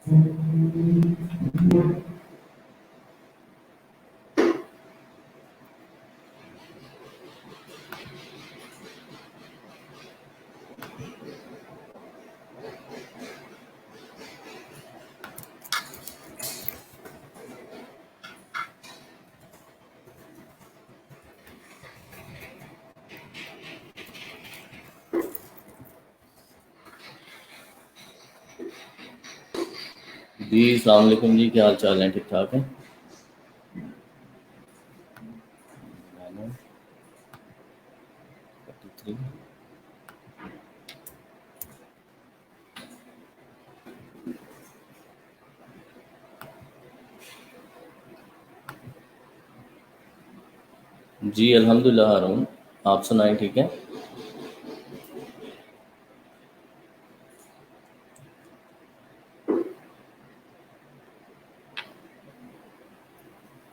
जी अस्सलाम वालेकुम जी, क्या हाल चाल है? ठीक ठाक है। मैंने 43। जी अल्हम्दुलिल्लाह हारून, आप सुनाएं, ठीक है।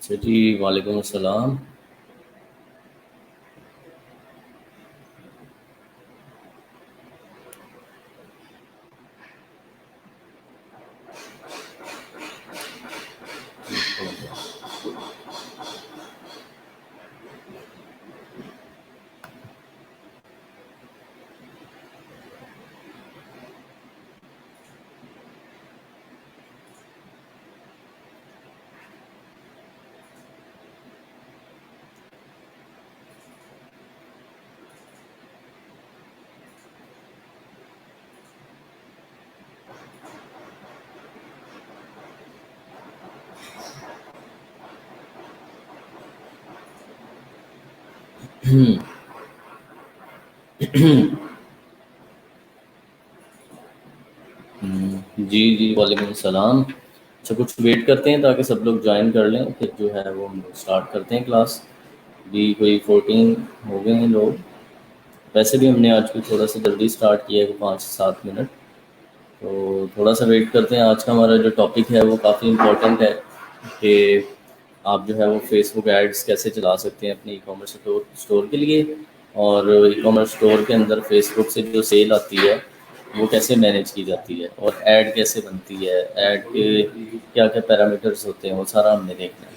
अच्छा जी, वालेकुम अस्सलाम। जी जी, वालेकुम अस्सलाम। अच्छा, कुछ वेट करते हैं ताकि सब लोग ज्वाइन कर लें, फिर जो है वो हम स्टार्ट करते हैं क्लास। भी कोई 14 हो गए हैं लोग। वैसे भी हमने आज को थोड़ा सा जल्दी स्टार्ट किया है, 5 से 7 मिनट। तो थोड़ा सा वेट करते हैं। आज का हमारा जो टॉपिक है वो काफ़ी इम्पोर्टेंट है कि आप जो है वो फेसबुक एड्स कैसे चला सकते हैं अपने ई कॉमर्स स्टोर स्टोर के लिए, और ई कॉमर्स स्टोर के अंदर फेसबुक से जो सेल आती है वो कैसे मैनेज की जाती है, और ऐड कैसे बनती है, ऐड के क्या क्या पैरामीटर्स होते हैं, वो सारा हमने देखना है।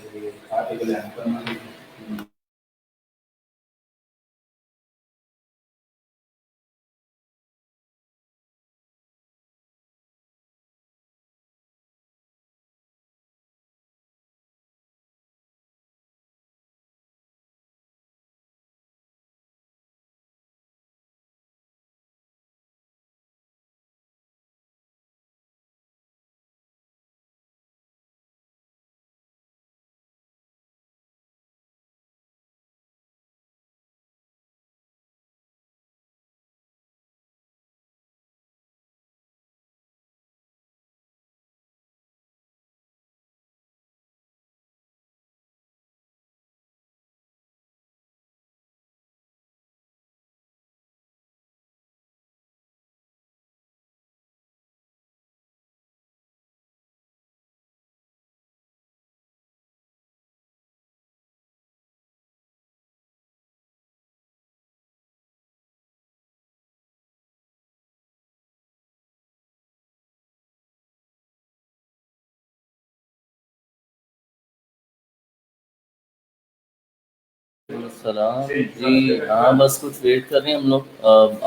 सलाम जी, हाँ बस कुछ वेट कर रहे हैं हम लोग।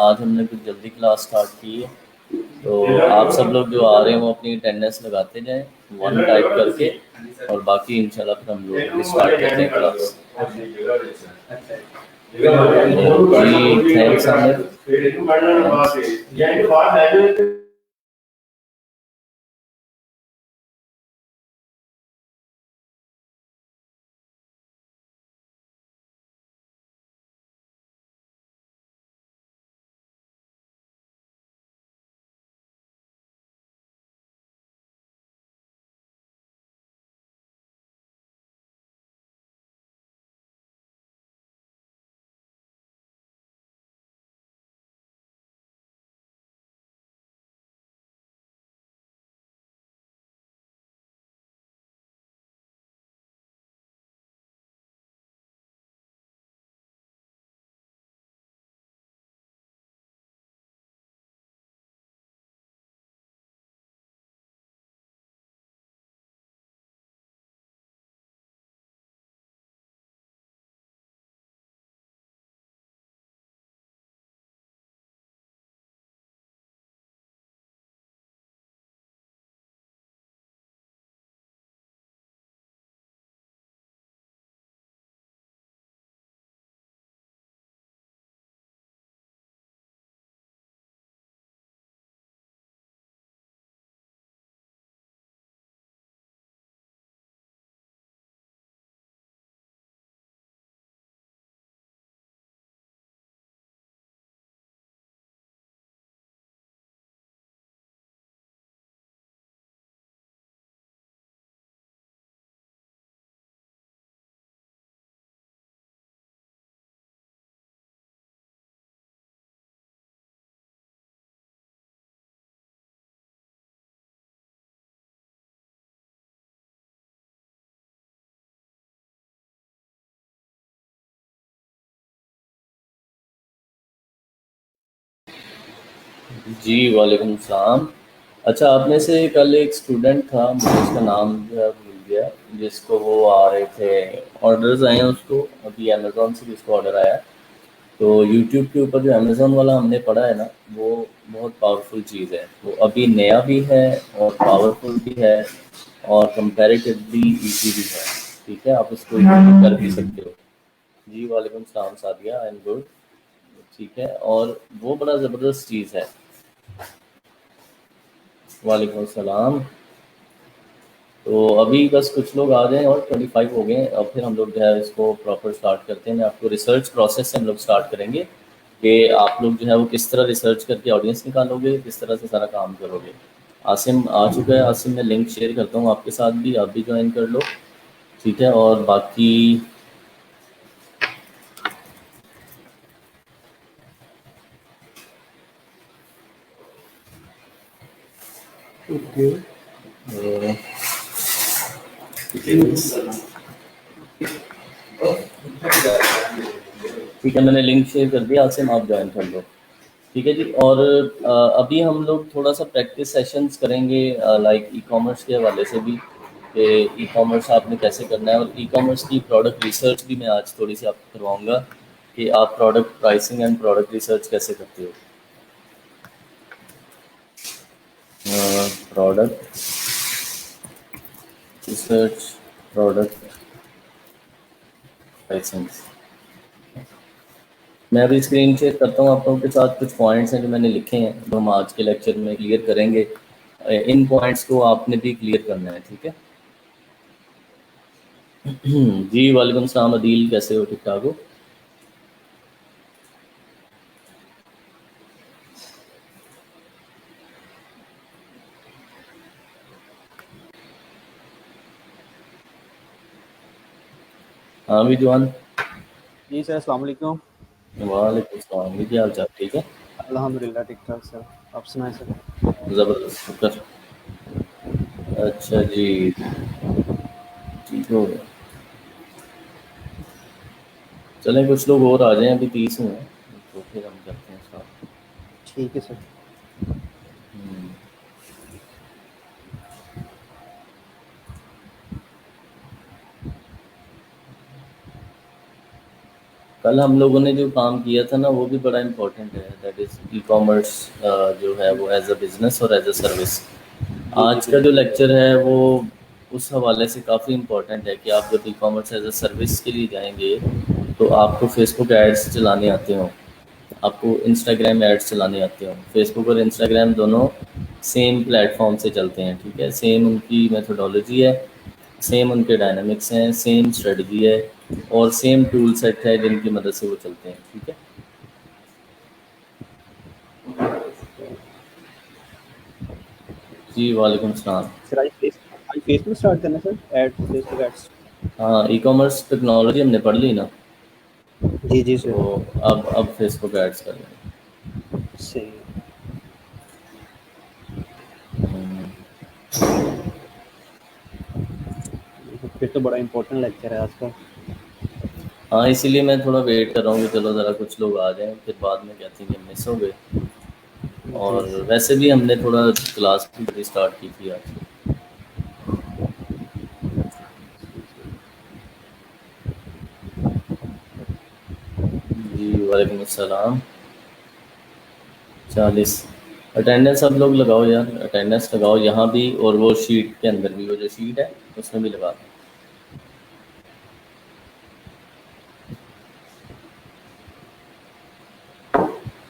आज हमने कुछ जल्दी क्लास स्टार्ट की है, तो आप सब लोग जो आ रहे हैं वो अपनी अटेंडेंस लगाते जाएं 1 टाइप करके, और बाकी इंशाल्लाह फिर हम लोग स्टार्ट करते हैं क्लास। जी थैंक्स आमिर। जी वालेकुम सलाम। अच्छा, आप में से कल एक स्टूडेंट था, मुझे उसका नाम जो है भूल गया, जिसको वो आ रहे थे, ऑर्डर्स आए हैं उसको, अभी अमेज़ॉन से जिसको ऑर्डर आया। तो यूट्यूब के ऊपर जो अमेज़ॉन वाला हमने पढ़ा है ना, वो बहुत पावरफुल चीज़ है। वो अभी नया भी है और पावरफुल भी है और कंपैरेटिवली ईजी भी है। ठीक है, आप उसको कर भी सकते हो। जी वालेकुम सलाम सादिया, आई एम गुड। ठीक है, और वो बड़ा ज़बरदस्त चीज़ है। वालेकुम सलाम। तो अभी बस कुछ लोग आ जाएँ और 25 हो गए हैं, अब फिर हम लोग जो है इसको प्रॉपर स्टार्ट करते हैं। मैं आपको रिसर्च प्रोसेस से हम लोग स्टार्ट करेंगे कि आप लोग जो है वो किस तरह रिसर्च करके ऑडियंस निकालोगे, किस तरह से सारा काम करोगे। आसिम आ चुका है, आसिम मैं लिंक शेयर करता हूँ आपके साथ भी, आप भी ज्वाइन कर लो। ठीक है, और बाकी ओके। अ, ठीक है, मैंने लिंक शेयर कर दिया, आसिम आप ज्वाइन कर लो। ठीक है जी। और अभी हम लोग थोड़ा सा प्रैक्टिस सेशंस करेंगे लाइक ई कॉमर्स के हवाले से भी, कि ई कॉमर्स आपने कैसे करना है, और ई कॉमर्स की प्रोडक्ट रिसर्च भी मैं आज थोड़ी सी आपको करवाऊंगा कि आप product pricing and product research कैसे करते हो। Product research, product pricing. मैं अभी स्क्रीन शेयर करता हूँ आप लोगों के साथ, कुछ पॉइंट्स हैं जो मैंने लिखे हैं जो हम आज के लेक्चर में क्लियर करेंगे। इन पॉइंट्स को आपने भी क्लियर करना है, ठीक है। जी वालेकुम सलाम अदील, कैसे हो, ठीक ठाक हो। हाँ भी जवान। जी सर, अस्सलाम वालेकुम। वालेकुम सलाम, ये क्या हाल चाल, ठीक है। अल्हम्दुलिल्लाह ठीक ठाक सर। आप सुनाएं सर। ज़बरदस्त शुक्र। अच्छा जी, ठीक हो गया। चलें कुछ लोग और आ जाएं, अभी 30 हुए हैं तो फिर हम करते हैं स्टार्ट। ठीक है सर। कल हम लोगों ने जो काम किया था ना, वो भी बड़ा इम्पोर्टेंट है, दैट इज़ ई कॉमर्स जो है वो एज अ बिज़नेस और एज अ सर्विस। जी जी आज का जो बिल्कुल सर। लेक्चर है वो उस हवाले से काफ़ी इम्पोर्टेंट है कि आप जब e-commerce as a service के लिए जाएंगे तो आपको फेसबुक एड्स चलाने आते हों, आपको इंस्टाग्राम एड्स चलाने आते हों। फेसबुक और इंस्टाग्राम दोनों सेम प्लेटफॉर्म से चलते हैं, ठीक है, सेम उनकी मेथोडोलॉजी है, सेम उनके डायनामिक्स हैं, सेम स्ट्रेटजी है और सेम टूल सेट है जिनकी मदद से वो चलते हैं, ठीक है। जी वालेकुम सलाम। सर आज फेसबुक स्टार्ट करना है सर, ऐड फेसबुक एड्स। हाँ, ई कॉमर्स टेक्नोलॉजी हमने पढ़ ली ना, जी जी सर। तो अब फेसबुक एड्स कर लेंगे। सही है। फिर तो बड़ा इंपॉर्टेंट लेक्चर है आज का। हाँ, इसीलिए मैं थोड़ा वेट कर रहा हूँ कि चलो ज़रा कुछ लोग आ जाएं, फिर बाद में कहते हैं कि मिस हो गए। जी और सर। वैसे भी हमने थोड़ा क्लास भी स्टार्ट की थी आज। जी वालेकुम अस्सलाम। 40 अटेंडेंस सब लोग लगाओ यार, अटेंडेंस लगाओ यहाँ भी और वो शीट के अंदर भी, वो जो शीट है उसमें भी लगा दो।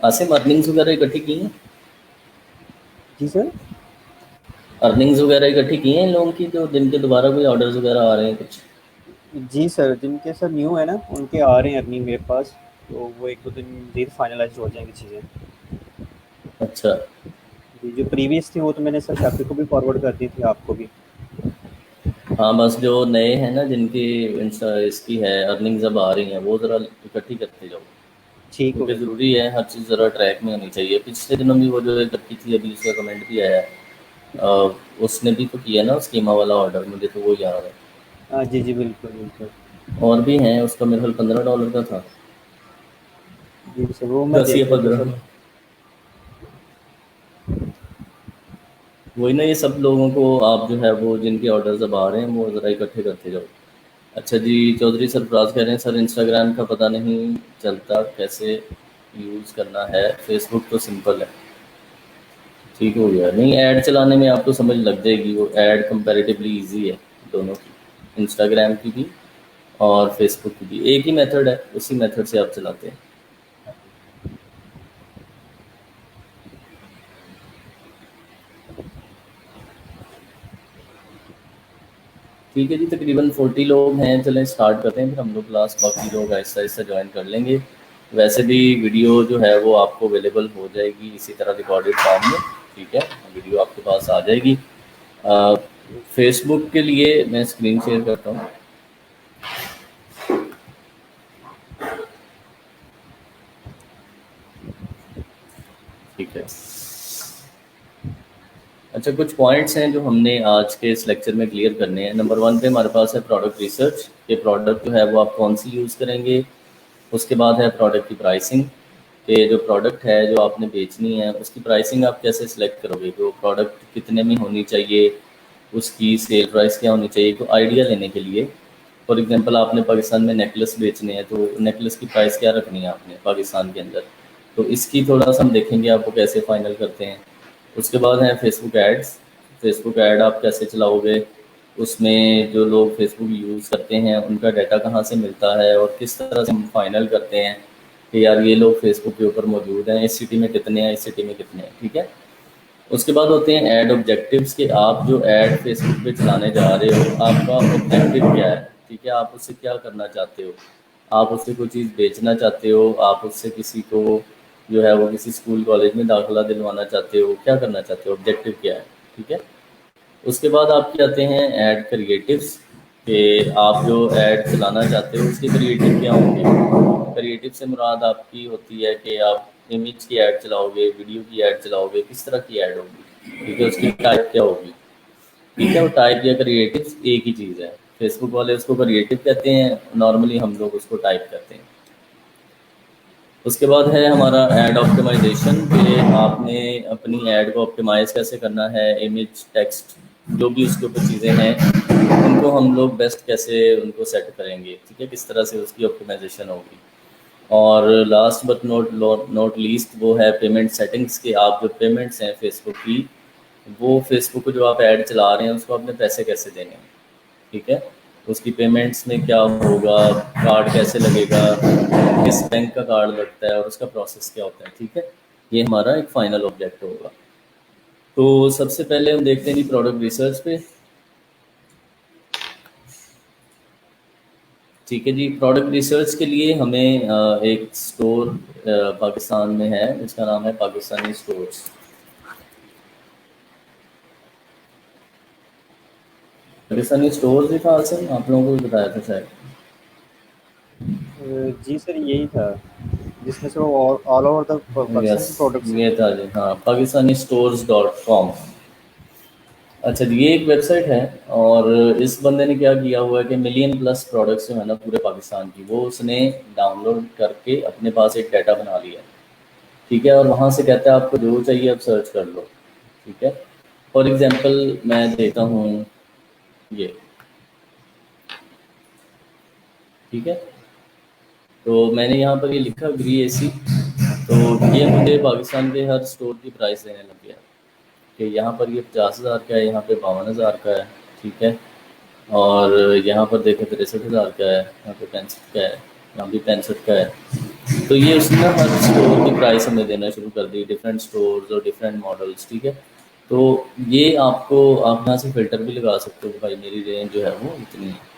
आसिम, अर्निंग्स वगैरह इकट्ठी की हैं? जी सर। अर्निंग्स वगैरह इकट्ठी की हैं इन लोगों की, जो जिनके दोबारा कोई ऑर्डर्स वगैरह आ रहे हैं कुछ? जी सर, जिनके सर न्यू है ना, उनके आ रहे हैं अर्निंग मेरे पास। तो वो एक दो दिन धीरे फाइनलाइज हो जाएंगी चीज़ें। अच्छा। जी, जो प्रीवियस थी वो तो मैंने सर शफी को भी फॉरवर्ड कर दी थी, आपको भी। हाँ, बस जो नए हैं ना, जिनकी इंस्टा इसकी है अर्निंग्स अब आ रही हैं, वो ज़रा इकट्ठी करते जाओ, ठीक हो क्योंकि गया सर। ज़रूरी है, हर चीज़ ज़रा ट्रैक में होनी चाहिए। पिछले दिनों भी वो जो इकट्ठी थी, अभी उसका कमेंट भी आया है, उसने भी तो किया ना स्कीमा वाला ऑर्डर, मुझे तो वो याद है। हाँ जी जी बिल्कुल बिल्कुल। और भी हैं, उसका मेरे ख्याल $15 का था, जी सर, वो मैं 10 या देख लेता 15। सर। वही ना, ये सब लोगों को आप जो है वो जिनके ऑर्डर्स अब आ रहे हैं वो ज़रा इकट्ठे करते जाओ। अच्छा जी, चौधरी सरफराज कह रहे हैं सर इंस्टाग्राम का पता नहीं चलता कैसे यूज़ करना है, फेसबुक तो सिंपल है। ठीक हो गया, नहीं ऐड चलाने में आपको समझ लग जाएगी, वो ऐड कंपैरेटिवली इजी है दोनों की, इंस्टाग्राम की भी और फेसबुक की भी एक ही मेथड है, उसी मेथड से आप चलाते हैं। ठीक है जी, तकरीबन 40 लोग हैं, चलें स्टार्ट करते हैं फिर हम लोग क्लास, बाकी लोग आहिस्ता आहिस्ता ज्वाइन कर लेंगे। वैसे भी वीडियो जो है वो आपको अवेलेबल हो जाएगी इसी तरह रिकॉर्डेड फॉर्म में। ठीक है, वीडियो आपके पास आ जाएगी। फेसबुक के लिए मैं स्क्रीन शेयर करता हूँ। ठीक है। अच्छा, कुछ पॉइंट्स हैं जो हमने आज के इस लेक्चर में क्लियर करने हैं। नंबर 1 पे हमारे पास है प्रोडक्ट रिसर्च, ये प्रोडक्ट जो है वो आप कौन सी यूज़ करेंगे। उसके बाद है प्रोडक्ट की प्राइसिंग, कि जो प्रोडक्ट है जो आपने बेचनी है उसकी प्राइसिंग आप कैसे सिलेक्ट करोगे, जो प्रोडक्ट कितने में होनी चाहिए, उसकी सेल प्राइस क्या होनी चाहिए, तो आइडिया लेने के लिए। फॉर एग्जांपल आपने पाकिस्तान में नेकलेस बेचने हैं, तो नेकलेस की प्राइस क्या रखनी है आपने पाकिस्तान के अंदर, तो इसकी थोड़ा सा हम देखेंगे आपको कैसे फाइनल करते हैं। उसके बाद है फेसबुक एड्स, फेसबुक ऐड आप कैसे चलाओगे, उसमें जो लोग फेसबुक यूज़ करते हैं उनका डाटा कहाँ से मिलता है और किस तरह से हम फाइनल करते हैं कि यार ये लोग फेसबुक के ऊपर मौजूद हैं, इस सिटी में कितने हैं, इस सिटी में कितने हैं। ठीक है। उसके बाद होते हैं ऐड ऑब्जेक्टिव्स, कि आप जो ऐड फेसबुक पे चलाने जा रहे हो आपका ऑब्जेक्टिव क्या है। ठीक है, आप उससे क्या करना चाहते हो, आप उससे कोई चीज़ बेचना चाहते हो, आप उससे किसी को जो है वो किसी स्कूल कॉलेज में दाखिला दिलवाना चाहते हो, क्या करना चाहते हो, ऑब्जेक्टिव क्या है। ठीक है। उसके बाद आपके आते हैं ऐड क्रिएटिव्स, कि आप जो ऐड चलाना चाहते हो उसके क्रिएटिव क्या होंगे। क्रिएटिव से मुराद आपकी होती है कि आप इमेज की ऐड चलाओगे, वीडियो की ऐड चलाओगे, किस तरह की ऐड होगी। ठीक है, उसकी टाइप क्या होगी। ठीक है, वो टाइप या क्रिएटिव एक ही चीज़ है, फेसबुक वाले उसको क्रिएटिव कहते हैं, नॉर्मली हम लोग उसको टाइप कहते हैं। उसके बाद है हमारा ऐड ऑप्टिमाइजेशन, कि आपने अपनी ऐड को ऑप्टिमाइज़ कैसे करना है, इमेज, टेक्स्ट, जो भी उसके ऊपर चीज़ें हैं उनको हम लोग बेस्ट कैसे उनको सेट करेंगे। ठीक है, किस तरह से उसकी ऑप्टिमाइजेशन होगी। और लास्ट बट नॉट लीस्ट वो है पेमेंट सेटिंग्स, के आप जो पेमेंट्स हैं फेसबुक की, वो फेसबुक को जो आप ऐड चला रहे हैं उसको आपने पैसे कैसे देने हैं। ठीक है, उसकी पेमेंट्स में क्या होगा, कार्ड कैसे लगेगा, किस बैंक का कार्ड लगता है और उसका प्रोसेस क्या होता है। ठीक है, ये हमारा एक फाइनल ऑब्जेक्ट होगा। तो सबसे पहले हम देखते हैं जी प्रोडक्ट रिसर्च पे। ठीक है जी, प्रोडक्ट रिसर्च के लिए हमें एक स्टोर पाकिस्तान में है, इसका नाम है पाकिस्तानी स्टोर्स। पाकिस्तानी स्टोर्स ही था सर, आप लोगों को भी बताया था शायद। जी सर, यही था जिसमें से वो all over the yes, Pakistan के प्रोडक्ट्स हैं। ये था जी, हाँ, पाकिस्तानी स्टोर्स डॉट कॉम। अच्छा जी, ये एक वेबसाइट है और इस बंदे ने क्या किया हुआ है कि मिलियन प्लस प्रोडक्ट्स जो है ना पूरे पाकिस्तान की, वो उसने डाउनलोड करके अपने पास एक डाटा बना लिया है। ठीक है, और वहाँ से कहता है आपको जो चाहिए आप सर्च कर लो। ठीक है, फॉर एग्जांपल मैं देता हूँ ये। ठीक है, तो मैंने यहाँ पर ये लिखा ग्री एसी, तो ये मुझे पाकिस्तान के हर स्टोर की प्राइस देने लग गया कि यहाँ पर ये 50,000 का है, यहाँ पे 52,000 का है। ठीक है, और यहाँ पर देखें 63,000 का है, यहाँ पे 65 का है, यहाँ भी 65 का है। तो ये उसने ना हर स्टोर की प्राइस हमें देना शुरू कर दी, डिफरेंट स्टोर्स और डिफरेंट मॉडल्स। ठीक है, तो ये आपको, आप यहाँ से फ़िल्टर भी लगा सकते हो कि भाई मेरी रेंज जो है वो इतनी है।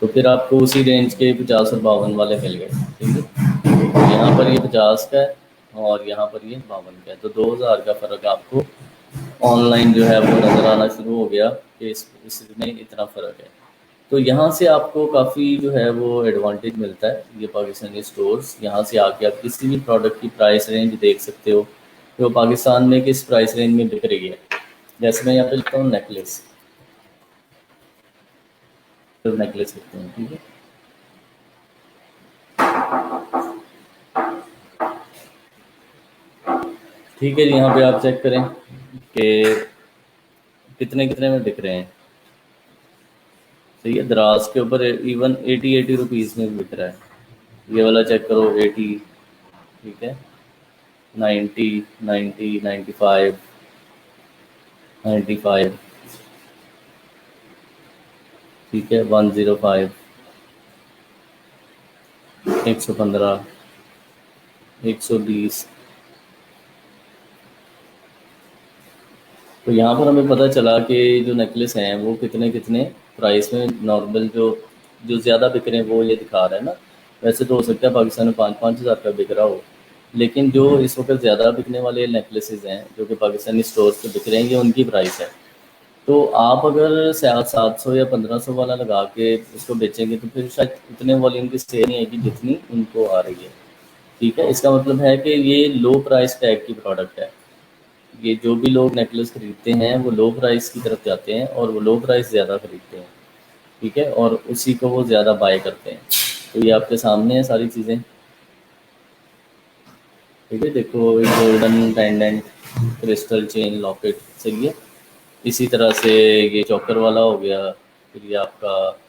तो फिर आपको उसी रेंज के 50 और 52 वाले मिल गए। ठीक है, तो यहाँ पर ये 50 का है और यहाँ पर ये 52 का है, तो 2,000 का फ़र्क आपको ऑनलाइन जो है वो नज़र आना शुरू हो गया कि इसमें इतना फ़र्क है। तो यहाँ से आपको काफ़ी जो है वो एडवांटेज मिलता है, ये पाकिस्तानी स्टोर्स, यहाँ से आके आप किसी भी प्रोडक्ट की प्राइस रेंज देख सकते हो कि वो पाकिस्तान में किस प्राइस रेंज में बिक रही है। जैसे मैं यहाँ पे लिखता हूँ नेकलेस, तो नेकलेस लिखता हूँ। ठीक है, ठीक है जी, यहाँ पे आप चेक करें कि कितने कितने में बिक रहे हैं। सही है, दराज के ऊपर इवन 80 रुपीज़ में भी बिक रहा है। ये वाला चेक करो 80, ठीक है, 90, 90, 95, 95, ठीक है, 105, 115, 120। तो यहाँ पर हमें पता चला कि जो नेकलेस हैं वो कितने कितने प्राइस में नॉर्मल जो जो ज़्यादा बिक रहे हैं वो ये दिखा रहा है ना। वैसे तो हो सकता है पाकिस्तान में 5-5 हज़ार का बिक रहा हो, लेकिन जो इस वक्त ज़्यादा बिकने वाले नेकलेसेस हैं जो कि पाकिस्तानी स्टोर्स पे बिक रहे हैं, ये उनकी प्राइस है। तो आप अगर 700 या 1500 वाला लगा के उसको बेचेंगे तो फिर शायद उतने वॉल्यूम की सेल नहीं आएगी जितनी उनको आ रही है। ठीक है, इसका मतलब है कि ये लो प्राइस टैग की प्रोडक्ट है। ये जो भी लोग नेकलेस खरीदते हैं वो लो प्राइस की तरफ जाते हैं और वो लो प्राइस ज़्यादा खरीदते हैं। ठीक है, और उसी को वो ज़्यादा बाय करते हैं। तो ये आपके सामने है सारी चीज़ें। ठीक है, देखो golden pendant, crystal chain, locket, सही है। इसी तरह से ये चौकर वाला हो गया। फिर ये आपका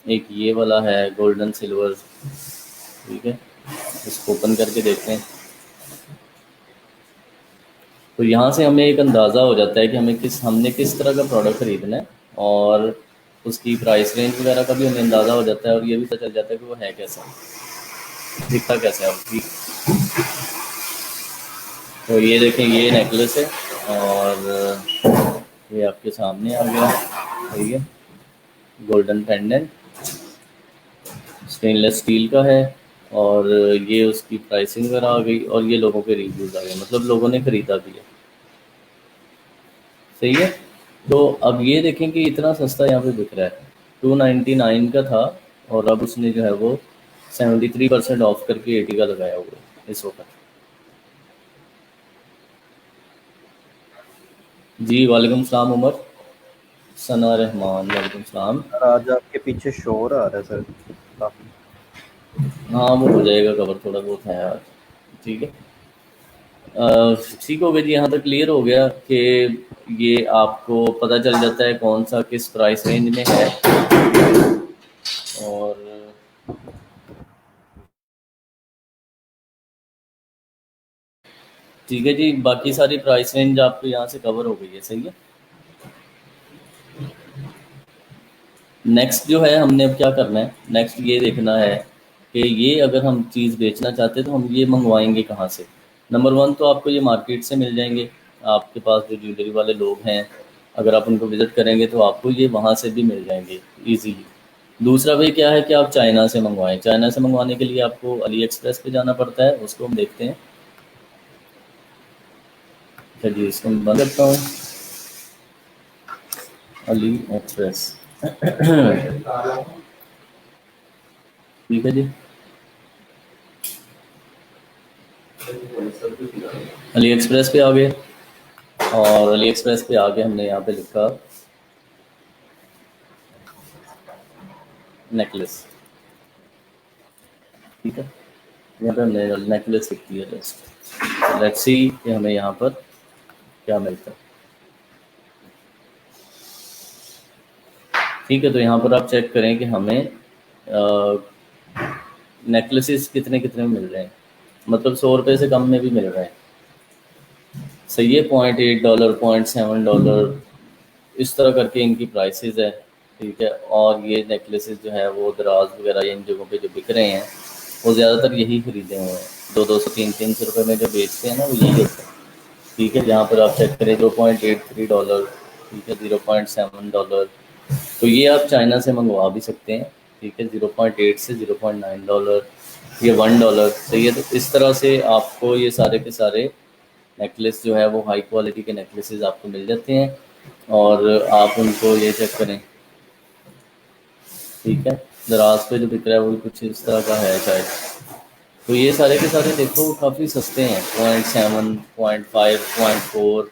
एक ये वाला है गोल्डन सिल्वर। ठीक है, इसको ओपन करके देखते हैं। तो यहाँ से हमें एक अंदाज़ा हो जाता है कि हमने किस तरह का प्रोडक्ट खरीदना है, और उसकी प्राइस रेंज वगैरह का भी हमें अंदाज़ा हो जाता है, और ये भी पता चल जाता है कि वो है कैसा, दिखता कैसा है उसकी। तो ये देखें, ये नेकलेस है और ये आपके सामने आ गया। ठीक है, गोल्डन पेंडेंट, स्टेनलेस स्टील का है, और ये उसकी प्राइसिंग वगैरह आ गई, और ये लोगों के रिव्यूज़ आ गए, मतलब लोगों ने ख़रीदा भी है। सही है। तो अब ये देखें कि इतना सस्ता यहाँ पे बिक रहा है, 299 का था, और अब उसने जो है वो 73% ऑफ करके 80 का लगाया हुआ है इस वक्त। जी वालेकुम सलाम उमर, सना रहमान, वालेकुम सलाम। सर आज आपके पीछे शोर आ रहा है सर काफ़ी। हाँ वो हो जाएगा कवर, थोड़ा बहुत है आज। ठीक है, ठीक हो गया जी, यहाँ तक क्लियर हो गया कि ये आपको पता चल जाता है कौन सा किस प्राइस रेंज में है। और ठीक है जी, बाकी सारी प्राइस रेंज आपको यहाँ से कवर हो गई है। सही है। नेक्स्ट जो है हमने अब क्या करना है, नेक्स्ट ये देखना है कि ये अगर हम चीज़ बेचना चाहते हैं तो हम ये मंगवाएंगे कहाँ से। नंबर वन तो आपको ये मार्केट से मिल जाएंगे। आपके पास जो ज्वेलरी वाले लोग हैं, अगर आप उनको विज़िट करेंगे तो आपको ये वहाँ से भी मिल जाएंगे ईजीली। दूसरा वे क्या है कि आप चाइना से मंगवाएं। चाइना से मंगवाने के लिए आपको अली एक्सप्रेस पे जाना पड़ता है, उसको हम देखते हैं। चलिए इसको मैं बंद करता हूँ। अली एक्सप्रेस, ठीक है जी। अली एक्सप्रेस पे आ गए, और अली एक्सप्रेस पे आके हमने यहाँ पे लिखा नेकलेस। ठीक है, यहाँ पे हमने नेकलेस लिख दिया जस्ट। लेट्स सी कि हमें यहाँ पर क्या मिलता है। ठीक है, तो यहाँ पर आप चेक करें कि हमें नेकलेसेस कितने कितने में मिल रहे हैं, मतलब 100 रुपये से कम में भी मिल रहे हैं। सही है, $0.8, $0.7, इस तरह करके इनकी प्राइसेस है। ठीक है, और ये नेकलेसेस जो है वो दराज वगैरह इन जगहों पे जो बिक रहे हैं वो ज़्यादातर यही खरीदे हुए हैं। 200-300 में जो बेचते हैं ना वो यही होता है। ठीक है, जहाँ पर आप चेक करें $0.83, ठीक है, $0.7, तो ये आप चाइना से मंगवा भी सकते हैं। ठीक है, 0.8 से $0.9, ये $1। सही है, तो इस तरह से आपको ये सारे के सारे नेकलेस जो है वो हाई क्वालिटी के नेकलेसेस आपको मिल जाते हैं, और आप उनको ये चेक करें। ठीक है, दराज पे जो बिक रहा है वो कुछ इस तरह का है शायद। तो ये सारे के सारे देखो काफ़ी सस्ते हैं, 0.7, 0.5, 0.4,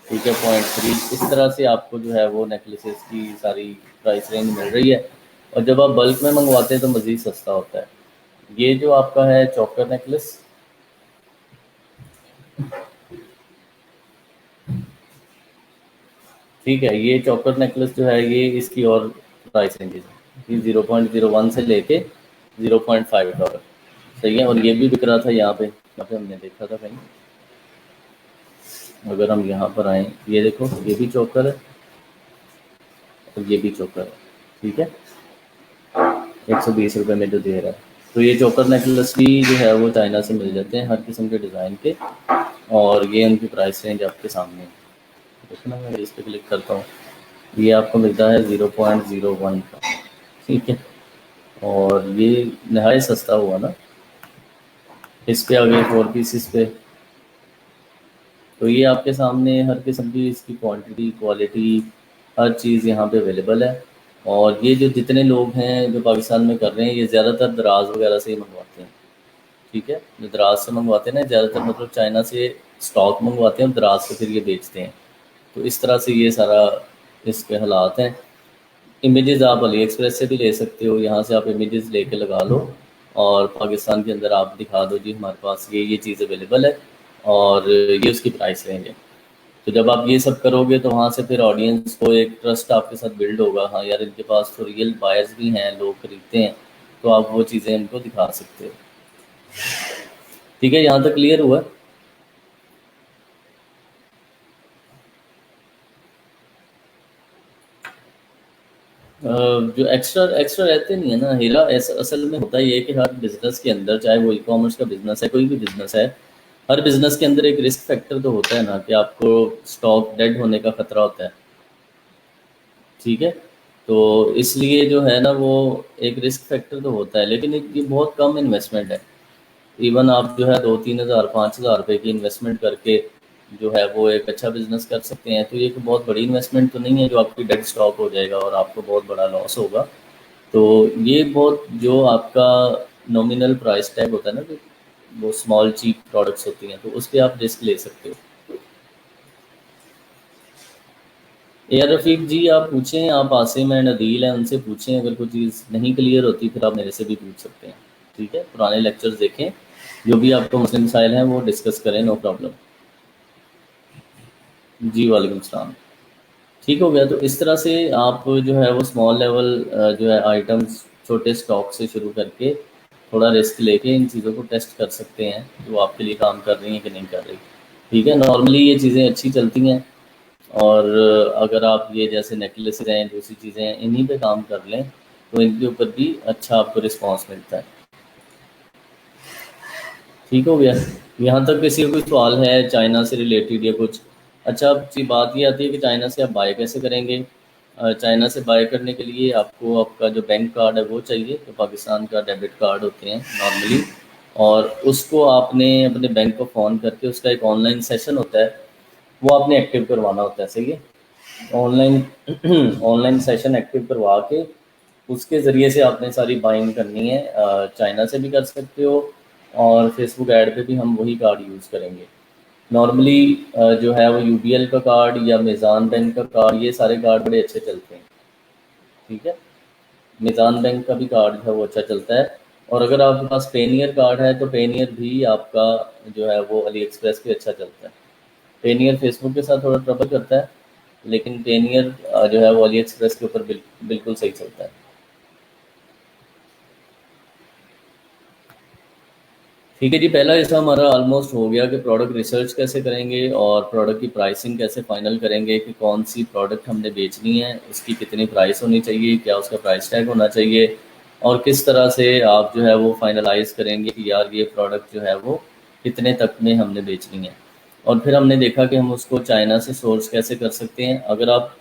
ठीक है, 0.3, इस तरह से आपको जो है वो नेकलेसेस की सारी प्राइस रेंज मिल रही है। और जब आप बल्क में मंगवाते हैं तो मज़ीद सस्ता होता है। ये जो आपका है चौकर नेकलेस, ठीक है, ये चौकर नेकलेस जो है ये इसकी और प्राइस रेंजेस है, 0.01 से लेके 0.5 डॉलर। सही है, और ये भी बिक रहा था यहाँ पे हमने देखा था कहीं। अगर हम यहाँ पर आए, ये देखो, ये भी चौकर है और ये भी चौकर है। ठीक है, 120 रुपये में जो दे रहा है। तो ये चौकर नेकलेस भी जो है वो चाइना से मिल जाते हैं, हर किस्म के डिज़ाइन के, और ये उनकी प्राइस रेंज आपके सामने है। देखो ना, मैं इस पर क्लिक करता हूँ, ये आपको मिलता है 0.01 का। ठीक है, और ये नहायत सस्ता हुआ ना। इस पे आ गए 4 पीसेस पे। तो ये आपके सामने हर किस्म की इसकी क्वांटिटी, क्वालिटी, हर चीज़ यहाँ पे अवेलेबल है। और ये जो जितने लोग हैं जो पाकिस्तान में कर रहे हैं, ये ज़्यादातर दराज वगैरह से ही मंगवाते हैं। ठीक है, जो दराज से मंगवाते हैं ना, ज़्यादातर मतलब चाइना से स्टॉक मंगवाते हैं और दराज से फिर ये बेचते हैं। तो इस तरह से ये सारा इसके हालात हैं। इमेजेस आप अली एक्सप्रेस से भी ले सकते हो, यहाँ से आप इमेजेस लेके लगा लो और पाकिस्तान के अंदर आप दिखा दो जी हमारे पास ये चीज़ अवेलेबल है और ये उसकी प्राइस रेंज है। तो जब आप ये सब करोगे तो वहाँ से फिर ऑडियंस को एक ट्रस्ट आपके साथ बिल्ड होगा, हाँ यार इनके पास तो रियल बायर्स भी हैं, लोग खरीदते हैं, तो आप वो चीज़ें इनको दिखा सकते हो। ठीक है, यहाँ तक क्लियर हुआ? जो एक्स्ट्रा एक्स्ट्रा रहते नहीं है ना हीरा, ऐसा असल में होता ये है कि हर बिजनेस के अंदर, चाहे वो ई कॉमर्स का बिजनेस है, कोई भी बिजनेस है, हर बिजनेस के अंदर एक रिस्क फैक्टर तो होता है ना कि आपको स्टॉक डेड होने का खतरा होता है। ठीक है, तो इसलिए जो है ना वो एक रिस्क फैक्टर तो होता है, लेकिन ये बहुत कम इन्वेस्टमेंट है। इवन आप जो है 2-3 हज़ार 5 हज़ार रुपये की इन्वेस्टमेंट करके जो है वो एक अच्छा बिजनेस कर सकते हैं। तो ये कोई बहुत बड़ी इन्वेस्टमेंट तो नहीं है जो आपकी डेड स्टॉक हो जाएगा और आपको बहुत बड़ा लॉस होगा। तो ये बहुत जो आपका नॉमिनल प्राइस टैग होता है ना, जो वो स्मॉल चीप प्रोडक्ट्स होती हैं, तो उस पर आप रिस्क ले सकते हो। यार रफ़ीक जी, आप पूछें, आप आसिम एंड अदील हैं, उनसे पूछें, अगर कोई चीज़ नहीं क्लियर होती फिर आप मेरे से भी पूछ सकते हैं। ठीक है, पुराने लेक्चर्स देखें, जो भी आपको मसले मसाइल हैं वो डिस्कस करें, नो प्रॉब्लम। जी वालेकुम सलाम। ठीक हो गया, तो इस तरह से आप जो है वो स्मॉल लेवल जो है आइटम्स, छोटे स्टॉक से शुरू करके थोड़ा रिस्क लेके इन चीज़ों को टेस्ट कर सकते हैं जो आपके लिए काम कर रही हैं कि नहीं कर रही। ठीक है, नॉर्मली ये चीज़ें अच्छी चलती हैं, और अगर आप ये जैसे नेकलेस हैं, दूसरी चीज़ें हैं, इन्हीं पे काम कर लें तो इनके ऊपर भी अच्छा आपको रिस्पॉन्स मिलता है। ठीक हो गया, यहाँ तक किसी का कोई सवाल है चाइना से रिलेटेड या कुछ? अच्छा, अब की बात ये आती है कि चाइना से आप बाय कैसे करेंगे। चाइना से बाय करने के लिए आपको आपका जो बैंक कार्ड है वो चाहिए, जो पाकिस्तान का डेबिट कार्ड होते हैं नॉर्मली, और उसको आपने अपने बैंक को फ़ोन करके उसका एक ऑनलाइन सेशन होता है, वो आपने एक्टिव करवाना होता है। सही है, ऑनलाइन ऑनलाइन सेशन एक्टिव करवा के उसके ज़रिए से आपने सारी बाइंग करनी है। चाइना से भी कर सकते हो, और फेसबुक ऐड पे भी हम वही कार्ड यूज़ करेंगे। नॉर्मली जो है वो यूबीएल का कार्ड या मीज़ान बैंक का कार्ड, ये सारे कार्ड बड़े अच्छे चलते हैं। ठीक है, मीज़ान बैंक का भी कार्ड है वो अच्छा चलता है। और अगर आपके पास पेनियर कार्ड है तो पेनियर भी आपका जो है वो अली एक्सप्रेस पे अच्छा चलता है। पेनियर फेसबुक के साथ थोड़ा ट्रबल करता है, लेकिन पेनियर जो है वो अली एक्सप्रेस के ऊपर बिल्कुल सही चलता है। ठीक है जी, पहला हिस्सा हमारा ऑलमोस्ट हो गया कि प्रोडक्ट रिसर्च कैसे करेंगे और प्रोडक्ट की प्राइसिंग कैसे फाइनल करेंगे, कि कौन सी प्रोडक्ट हमने बेचनी है, उसकी कितनी प्राइस होनी चाहिए, क्या उसका प्राइस टैग होना चाहिए, और किस तरह से आप जो है वो फाइनलाइज करेंगे कि यार ये प्रोडक्ट जो है वो कितने तक में हमने बेचनी है। और फिर हमने देखा कि हम उसको चाइना से सोर्स कैसे कर सकते हैं। अगर आप,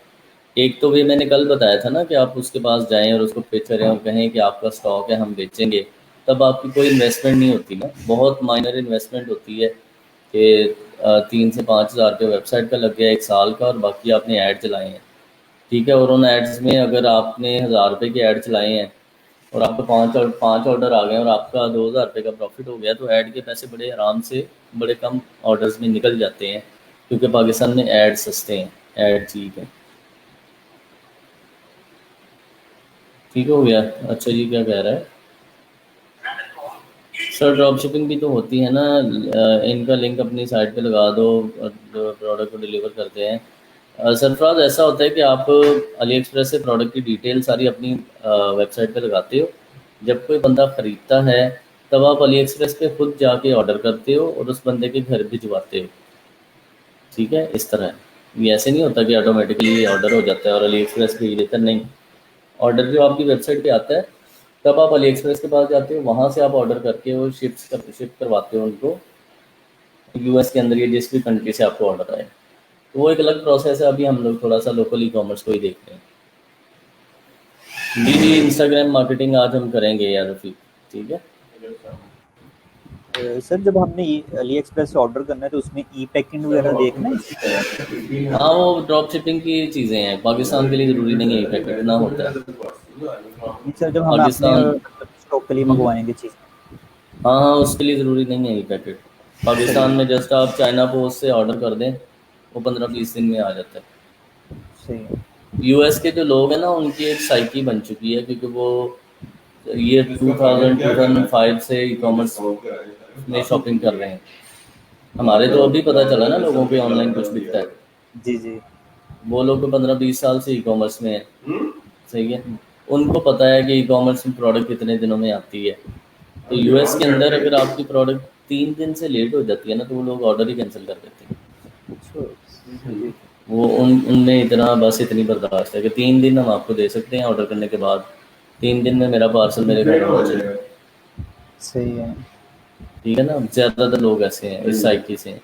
एक तो वे मैंने कल बताया था ना कि आप उसके पास जाएं और उसको पिच करें और कहें कि आपका स्टॉक है, हम बेचेंगे, तब आपकी कोई इन्वेस्टमेंट नहीं होती ना, बहुत माइनर इन्वेस्टमेंट होती है कि 3 से 5 हज़ार रुपये वेबसाइट का लग गया 1 साल का, और बाकी आपने ऐड चलाए हैं। ठीक है, और उन एड्स में अगर आपने 1,000 रुपये के ऐड चलाए हैं और आपको 5 ऑर्डर आ गए और आपका 2,000 रुपये का प्रॉफिट हो गया, तो ऐड के पैसे बड़े आराम से बड़े कम ऑर्डर्स में निकल जाते हैं, क्योंकि पाकिस्तान में ऐड सस्ते हैं, ऐड चीप है। ठीक हो गया। अच्छा जी, क्या कह रहा है सर? ड्रॉप शिपिंग भी तो होती है ना, इनका लिंक अपनी साइट पे लगा दो और प्रोडक्ट को डिलीवर करते हैं। सरफराज, ऐसा होता है कि आप अली एक्सप्रेस से प्रोडक्ट की डिटेल सारी अपनी वेबसाइट पे लगाते हो। जब कोई बंदा ख़रीदता है तब आप अली एक्सप्रेस पे खुद जाके ऑर्डर करते हो और उस बंदे के घर भिजवाते हो। ठीक है, इस तरह है। ये ऐसे नहीं होता कि ऑटोमेटिकली ऑर्डर हो जाता है और अली एक्सप्रेस भेज देता है, नहीं। ऑर्डर जो आपकी वेबसाइट पे आता है तब आप अली एक्सप्रेस के पास जाते हो, वहाँ से आप ऑर्डर करके वो शिप करवाते हो उनको, यूएस के अंदर या जिस भी कंट्री से आपको ऑर्डर आए। तो वो एक अलग प्रोसेस है। अभी हम लोग थोड़ा सा लोकल ई कॉमर्स को ही देख रहे हैं। जी जी, इंस्टाग्राम मार्केटिंग आज हम करेंगे यार रफ़ीक, ठीक है। सर जब हमने अली एक्सप्रेस से ऑर्डर करना है तो उसमें ई पैकिंग वगैरह देखना है इसकी? हाँ, वो ड्रॉप शिपिंग की चीज़ें हैं, पाकिस्तान के लिए ज़रूरी नहीं है पैकेट ना होता है। नहीं सर, जब हम अपने पाकिस्तान, मतलब स्टॉक के लिए मंगवाएंगे चीज़। हाँ हाँ, उसके लिए ज़रूरी नहीं है ये पैकेट। सही पाकिस्तान है। में जस्ट आप चाइना पोस्ट से ऑर्डर कर दें, वो 15-20 दिन में आ जाता है। सही है। यूएस के जो लोग हैं ना, उनकी एक साइकी बन चुकी है, क्योंकि वो ये 2005 से ई कॉमर्स में शॉपिंग कर रहे हैं। हमारे तो अभी पता चला ना लोगों के ऑनलाइन कुछ बिकता है। जी जी। वो लोग तो 15-20 साल से ई कॉमर्स में है। सही है। उनको पता है कि ई कॉमर्स में प्रोडक्ट कितने दिनों में आती है। तो यूएस के अंदर अगर आपकी प्रोडक्ट 3 दिन से लेट हो जाती है ना, तो वो लोग ऑर्डर ही कैंसिल कर देते हैं। अच्छा। जी। वो उनमें इतना, बस इतनी बर्दाश्त है कि 3 दिन हम आपको दे सकते हैं ऑर्डर करने के बाद, 3 दिन में मेरा पार्सल मेरे घर पहुँचे। सही है। ठीक है ना, ज़्यादातर लोग ऐसे हैं, इस साइकी से हैं।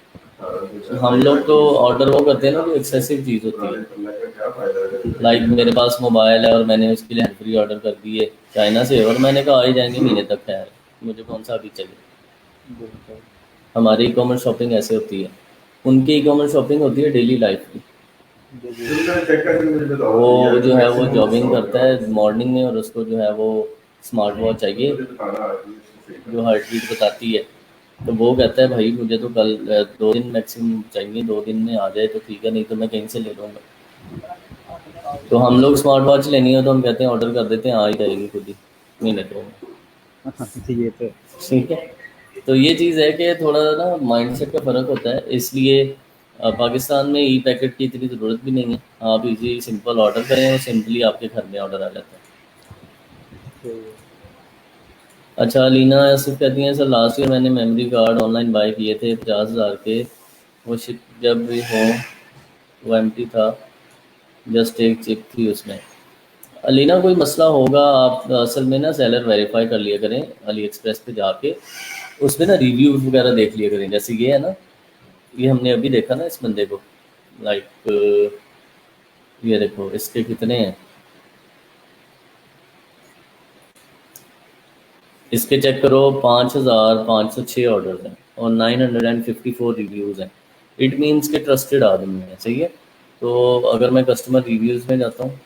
हम लोग तो ऑर्डर वो करते हैं ना, जो एक्सेसिव चीज़ होती है। लाइक मेरे पास मोबाइल है और मैंने उसके लिए हैंड फ्री ऑर्डर कर दिए चाइना से, और मैंने कहा आ ही जाएंगे महीने तक, खैर मुझे कौन सा अभी चाहिए। बिल्कुल। हमारी ई कॉमर्स शॉपिंग ऐसे होती है। उनकी ई कॉमर्स शॉपिंग होती है डेली लाइफ की। जी जी। वो जो है वो जॉगिंग करता है मॉर्निंग में, और उसको जो है वो स्मार्ट वॉच चाहिए जो हार्ट बीट बताती है। तो वो कहता है भाई मुझे तो कल 2 दिन मैक्सिमम चाहिए, 2 दिन में आ जाए तो ठीक है, नहीं तो मैं कहीं से ले लूँगा। तो हम लोग स्मार्ट वॉच लेनी हो तो हम कहते हैं ऑर्डर कर देते हैं, आ ही जाएगी खुद ही महीने 2 में। जी ये तो। ठीक है। तो ये चीज़ है कि थोड़ा ना माइंडसेट का फ़र्क होता है, इसलिए पाकिस्तान में ई पैकेट की इतनी ज़रूरत भी नहीं है। आप इजी सिंपल ऑर्डर करें और सिंपली आपके घर में ऑर्डर आ जाता है। सही है। अच्छा, लीना सिर्फ कहती हैं सर लास्ट ईयर मैंने मेमोरी कार्ड ऑनलाइन बाय किए थे 50,000 के, वो शिप जब भी हो वो एम्प्टी था, जस्ट एक चिप थी उसमें। अलीना, कोई मसला होगा, आप असल में ना सेलर वेरीफाई कर लिया करें अली एक्सप्रेस पे जाके, उसमें ना रिव्यूज़ वगैरह देख लिया करें। जैसे ये है ना, ये हमने अभी देखा ना इस बंदे को, लाइक ये देखो इसके कितने हैं, इसके चेक करो, 5,506 ऑर्डर हैं और 954 रिव्यूज़ हैं। इट मीन्स के ट्रस्टेड आदमी है। सही है। तो अगर मैं कस्टमर रिव्यूज़ में जाता हूँ,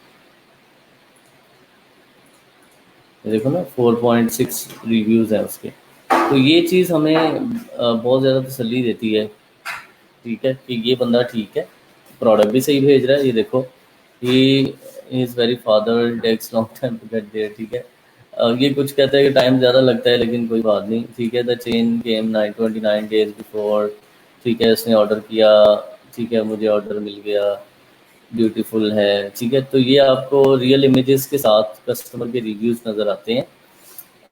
ये देखो ना 4.6 रिव्यूज़ हैं उसके। तो ये चीज़ हमें बहुत ज़्यादा तसल्ली देती है, ठीक है, कि ये बंदा ठीक है, प्रोडक्ट भी सही भेज रहा है। ये देखो, he is very farther takes long time to get there, ठीक है। ये कुछ कहता है कि टाइम ज़्यादा लगता है, लेकिन कोई बात नहीं, ठीक है। The chain game 929 days before, ठीक है, उसने ऑर्डर किया, ठीक है, मुझे ऑर्डर मिल गया, ब्यूटीफुल है, ठीक है। तो ये आपको रियल इमेजेस के साथ कस्टमर के रिव्यूज़ नज़र आते हैं,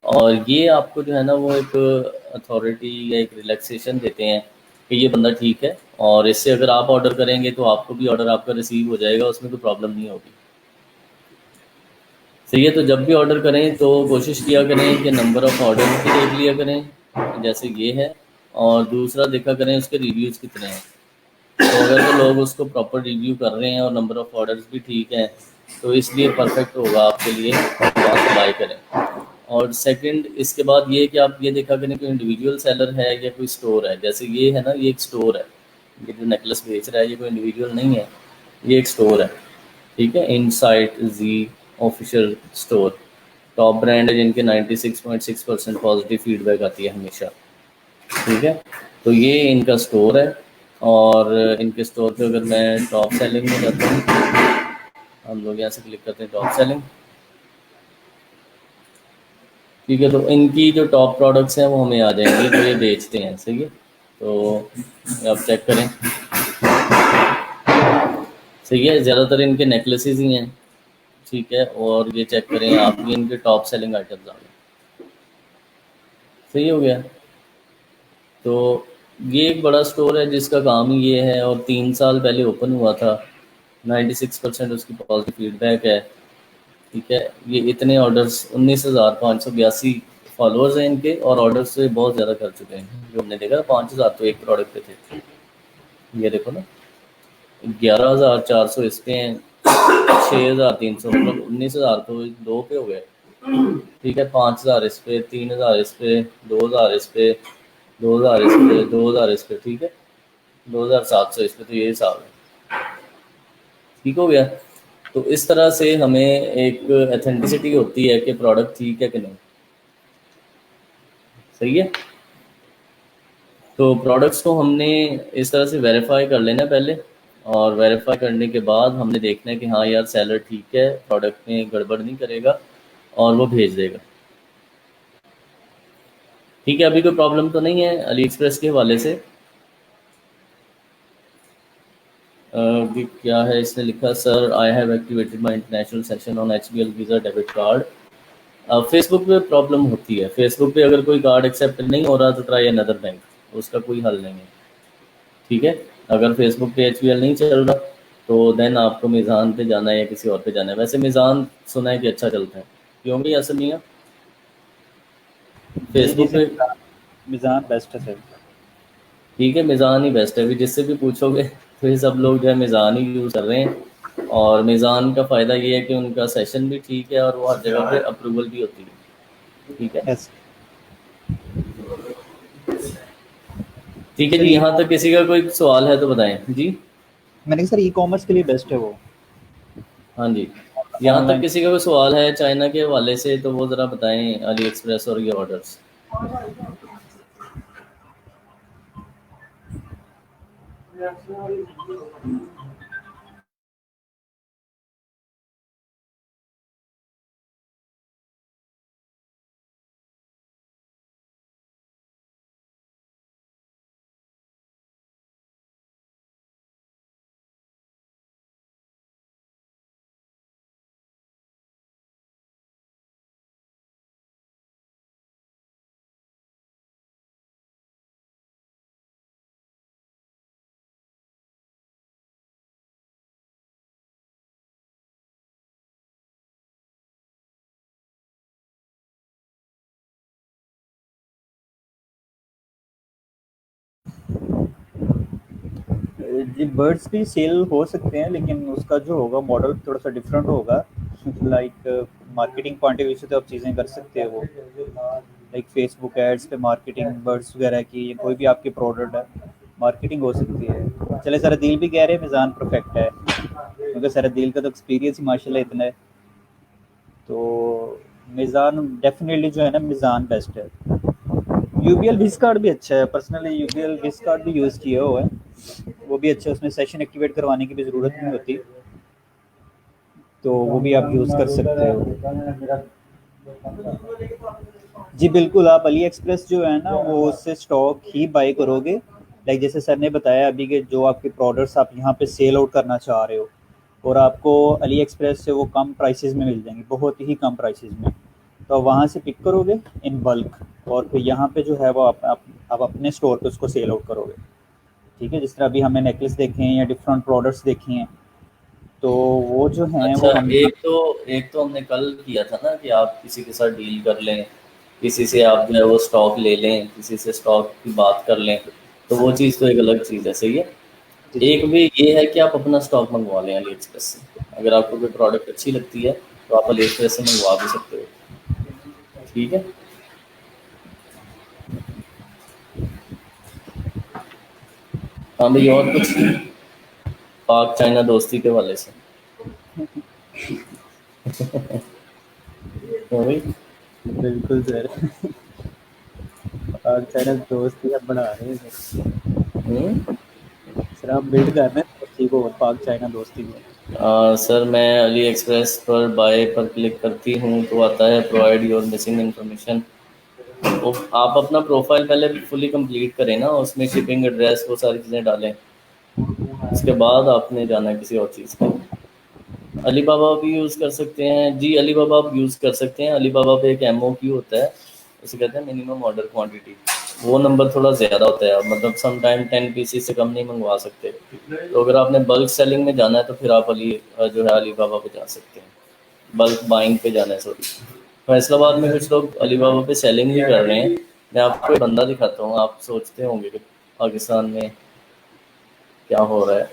और ये आपको जो है ना वो एक अथॉरिटी या एक रिलैक्सेशन देते हैं कि ये बंदा ठीक है, और इससे अगर आप ऑर्डर करेंगे तो आपको भी ऑर्डर आपका रिसीव हो जाएगा, उसमें कोई प्रॉब्लम नहीं होगी। सही है। तो जब भी ऑर्डर करें तो कोशिश किया करें कि नंबर ऑफ़ ऑर्डर भी देख लिया करें, जैसे ये है, और दूसरा देखा करें उसके रिव्यूज़ कितने हैं। तो अगर वो लोग उसको प्रॉपर रिव्यू कर रहे हैं और नंबर ऑफ़ ऑर्डर्स भी ठीक हैं, तो इसलिए परफेक्ट होगा आपके लिए, आप बाय करें। और सेकंड इसके बाद ये कि आप ये देखा करें कोई इंडिविजुअल सेलर है या कोई स्टोर है। जैसे ये है ना, ये एक स्टोर है, ये जो नेकलेस बेच रहा है ये कोई इंडिविजुअल नहीं है, ये एक स्टोर है, ठीक है। इनसाइट जी ऑफिशियल स्टोर, टॉप ब्रांड है जिनके 96.6% पॉजिटिव फीडबैक आती है हमेशा, ठीक है। तो ये इनका स्टोर है, और इनके स्टोर पे अगर मैं टॉप सेलिंग में जाता हूँ, हम लोग यहाँ से क्लिक करते हैं टॉप सेलिंग, ठीक है। तो इनकी जो टॉप प्रोडक्ट्स हैं वो हमें आ जाएंगे, तो ये बेचते हैं। सही है। तो आप चेक करें, सही है, ज़्यादातर इनके नेकलेसेस ही हैं, ठीक है, और ये चेक करें आप, ये इनके टॉप सेलिंग आइटम्स आ गए। सही हो गया। तो ये एक बड़ा स्टोर है जिसका काम ही ये है, और 3 साल पहले ओपन हुआ था। 96% उसकी पॉजिटिव फीडबैक है, ठीक है। ये इतने ऑर्डर्स, 19,582 फॉलोअर्स हैं इनके, और ऑर्डर्स से बहुत ज़्यादा कर चुके हैं। जो हमने देखा 5,000 तो एक प्रोडक्ट पे थे, ये देखो ना। 11,400 इस पे हैं, 6,300, मतलब 19,000 तो दो पे हो गए, ठीक है। 5,000 इस पे, 3,000 इस पे, 2,000 इस पे, 2,000 इस पे, 2,000 इस पे, ठीक है, 2,700 इस पे। तो ये हिसाब है, ठीक हो गया। तो इस तरह से हमें एक एथेंटिसिटी होती है कि प्रोडक्ट ठीक है कि नहीं। सही है। तो प्रोडक्ट्स को हमने इस तरह से वेरीफाई कर लेना पहले, और वेरीफाई करने के बाद हमने देखना है कि हाँ यार सेलर ठीक है, प्रोडक्ट में गड़बड़ नहीं करेगा, और वो भेज देगा। ठीक है, अभी कोई प्रॉब्लम तो नहीं है अली एक्सप्रेस के हवाले से। कि क्या है, इसने लिखा sir I have activated my international session on HBL visa debit card. Facebook पे प्रॉब्लम होती है, फेसबुक पे अगर कोई कार्ड एक्सेप्ट नहीं हो रहा तो ट्राई अनदर बैंक, उसका कोई हल नहीं है, ठीक है। अगर फेसबुक पे HBL नहीं चल रहा तो देन आपको मीज़ान पे जाना है या किसी और पे जाना है। वैसे मीज़ान सुना है कि अच्छा चलता है, क्यों भी असर नहीं है जी, जी फेसबुक सर, पे। मिज़ान बेस्ट है सर। ठीक है, मीज़ान ही बेस्ट है, अभी जिससे भी पूछोगे तो ये सब लोग जो है मीज़ान ही यूज़ कर रहे हैं। और मीज़ान का फ़ायदा ये है कि उनका सेशन भी ठीक है, और वो हर जगह पे अप्रूवल भी होती है, ठीक है। यस ठीक है सर। जी, ई यहाँ तक किसी का कोई सवाल है तो बताएं जी। मैंने कहा सर ई कॉमर्स के लिए बेस्ट है वो, हाँ जी, यहाँ तक ऑनलाइन। किसी का कोई सवाल है चाइना के हवाले से तो वो ज़रा बताएं, अली एक्सप्रेस और ये ऑर्डर्स। जी बर्ड्स भी सेल हो सकते हैं, लेकिन उसका जो होगा मॉडल थोड़ा सा डिफरेंट होगा। Like marketing point of view से तो आप चीज़ें कर सकते हो वो, लाइक फेसबुक एड्स पे मार्केटिंग बर्ड्स वगैरह की, या कोई भी आपकी प्रोडक्ट है मार्केटिंग हो सकती है। चले सारा दिल भी कह रहे हैं मिज़ान परफेक्ट है, क्योंकि सारा दिल का तो एक्सपीरियंस ही माशाल्लाह इतना है। तो मिज़ान डेफिनेटली जो है ना, मिज़ान बेस्ट है। यूबीएल विज कार्ड भी अच्छा है, पर्सनली यूबीएल विज कार्ड भी यूज़ किया हुआ है, वो भी अच्छा है। उसमें सेशन एक्टिवेट करवाने की भी ज़रूरत नहीं होती, तो वो भी आप यूज़ कर सकते हो। जी बिल्कुल, आप अली एक्सप्रेस जो है ना वो उससे स्टॉक ही बाई करोगे। लाइक जैसे सर ने बताया अभी कि जो आपके प्रोडक्ट्स आप यहाँ पे सेल आउट करना चाह रहे हो, और आपको अली एक्सप्रेस से वो कम प्राइसेस में मिल जाएंगे, बहुत ही कम प्राइसेस में। तो आप वहाँ से पिक करोगे इन बल्क, और फिर यहाँ पे जो है वो आप अपने स्टोर पे उसको सेल आउट करोगे। ठीक है, जिस तरह अभी हमने नेकलेस देखे हैं या डिफरेंट प्रोडक्ट्स देखे हैं, तो वो जो हैं अच्छा, वो हम एक तो हमने कल किया था ना कि आप किसी के साथ डील कर लें, किसी से आप जो है वो स्टॉक ले लें, किसी से स्टॉक की बात कर लें, तो वो चीज़ तो एक अलग चीज़ है, सही है। जी जी एक भी ये है कि आप अपना स्टॉक मंगवा लें अली एक्सप्रेस से। अगर आपको कोई प्रोडक्ट अच्छी लगती है तो आप अली एक्सप्रेस से मंगवा भी सकते हो, ठीक है। हाँ भाई, और कुछ पाक चाइना दोस्ती के हवाले से। हाँ भाई। बिल्कुल सर। और चाइना दोस्ती आप बढ़ा रहे हैं सर। हम्म। सर आप बिल्ड कर रहे हैं दोस्ती को, पाक चाइना दोस्ती को। सर मैं अली एक्सप्रेस पर बाय पर क्लिक करती हूँ तो आता है प्रोवाइड योर मिसिंग इन्फॉर्मेशन। तो आप अपना प्रोफाइल पहले फुली कंप्लीट करें ना, उसमें शिपिंग एड्रेस वो सारी चीज़ें डालें। उसके बाद आपने जाना है किसी और चीज़ के लिए। अली बाबा भी यूज़ कर सकते हैं जी, अली बाबा आप यूज़ कर सकते हैं। अली बाबा पे एक MOQ होता है, उसे कहते हैं मिनिमम ऑर्डर क्वांटिटी। वो नंबर थोड़ा ज़्यादा होता है, मतलब सम टाइम 10 पीसेस से कम नहीं मंगवा सकते। तो अगर आपने बल्क सेलिंग में जाना है तो फिर आप जो है अली बाबा पे जा सकते हैं। बल्क बाइंग पे जाना है, सॉरी। फैसलाबाद में कुछ लोग अली बाबा पे सेलिंग भी कर रहे हैं। मैं आपको एक बंदा दिखाता हूँ, आप सोचते होंगे कि पाकिस्तान में क्या हो रहा है।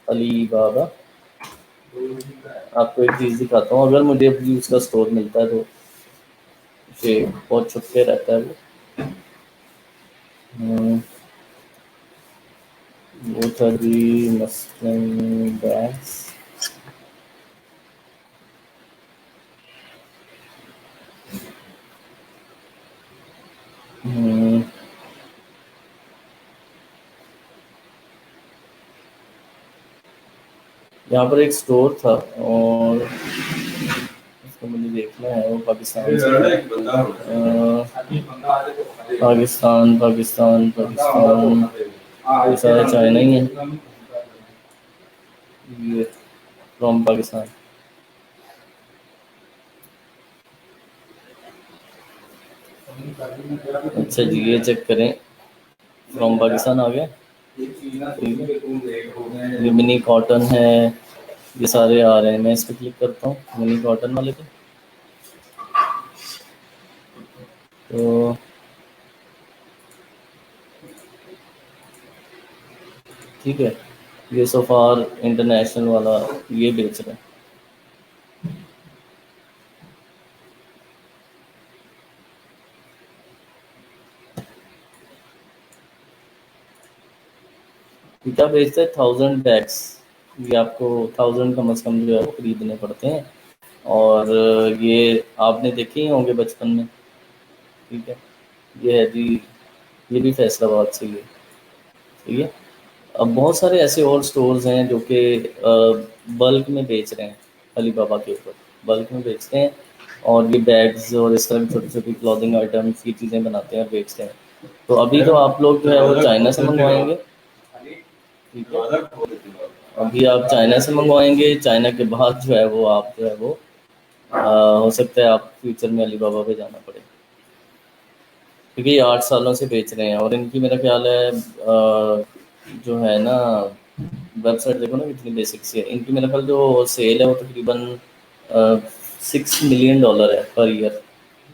अली बाबा, आपको एक चीज़ दिखाता हूँ। अगर मुझे भी उसका स्टोर मिलता है तो उसे बहुत छुप के रहता है वो। वो था जी मसलन बैग्स। यहाँ पर एक स्टोर था और उसको मुझे देखना है, वो पाकिस्तान से पाकिस्तान पाकिस्तान पाकिस्तान, ये सारा चाइना ही है, ये फ्रॉम पाकिस्तान। अच्छा जी, ये चेक करें, फ्रॉम पाकिस्तान आ गया। ये मिनी कॉटन है, ये सारे आ रहे हैं। मैं इस पर क्लिक करता हूँ मिनी कॉटन वाले पे, तो ठीक है। ये सोफार इंटरनेशनल वाला ये बेच रहे हैं। क्या बेचते हैं, 1000 बैग्स। ये आपको 1000 कम से कम जो है वो खरीदने पड़ते हैं। और ये आपने देखे ही होंगे बचपन में, ठीक है। ये है जी, ये भी फैसलाबाद से ही है, ठीक है। अब बहुत सारे ऐसे और स्टोर्स हैं जो कि बल्क में बेच रहे हैं अली बाबा के ऊपर, बल्क में बेचते हैं। और ये बैग्स और इस तरह की छोटी छोटी क्लॉथिंग आइटम्स, ये चीज़ें बनाते हैं और बेचते हैं। तो अभी तो आप लोग जो है वो चाइना से मंगवाएंगे, ठीक है। अभी आप चाइना से मंगवाएंगे, चाइना के बाद जो है वो आप जो है वो हो सकता है आप फ्यूचर में अली बाबा पे जाना पड़े, क्योंकि ये 8 सालों से बेच रहे हैं। और इनकी मेरा ख्याल है जो है ना, वेबसाइट देखो ना कितनी बेसिक सी है इनकी। मेरा ख्याल जो सेल है वो तकरीबन $6 मिलियन है पर ईयर।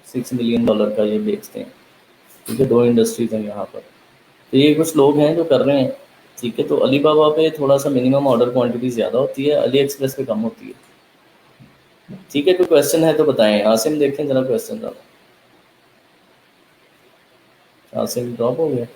$6 मिलियन का ये बेचते हैं, ठीक है। 2 इंडस्ट्रीज हैं यहाँ पर। तो ये कुछ लोग हैं जो कर रहे हैं, ठीक है। तो अली बाबा पे थोड़ा सा मिनिमम ऑर्डर क्वांटिटी ज़्यादा होती है, अली एक्सप्रेस पे कम होती है, ठीक है। कोई क्वेश्चन है तो बताएं। आसिम देखें जरा क्वेश्चन ज़रा। आसिम ड्रॉप हो गया।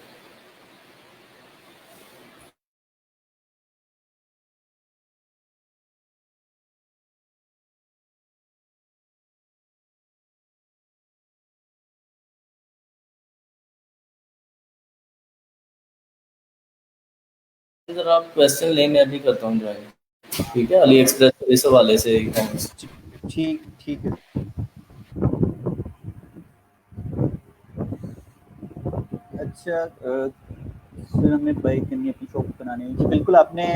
ज़रा आप क्वेश्चन लें, मैं अभी करता हूँ ज्वाइन, ठीक है। अली एक्सप्रेस इस हवाले से ई कॉमर्स। ठीक ठीक है। अच्छा, सर हमें बाइक करनी है अपनी शॉप पे बनानी है जी, बिल्कुल। आपने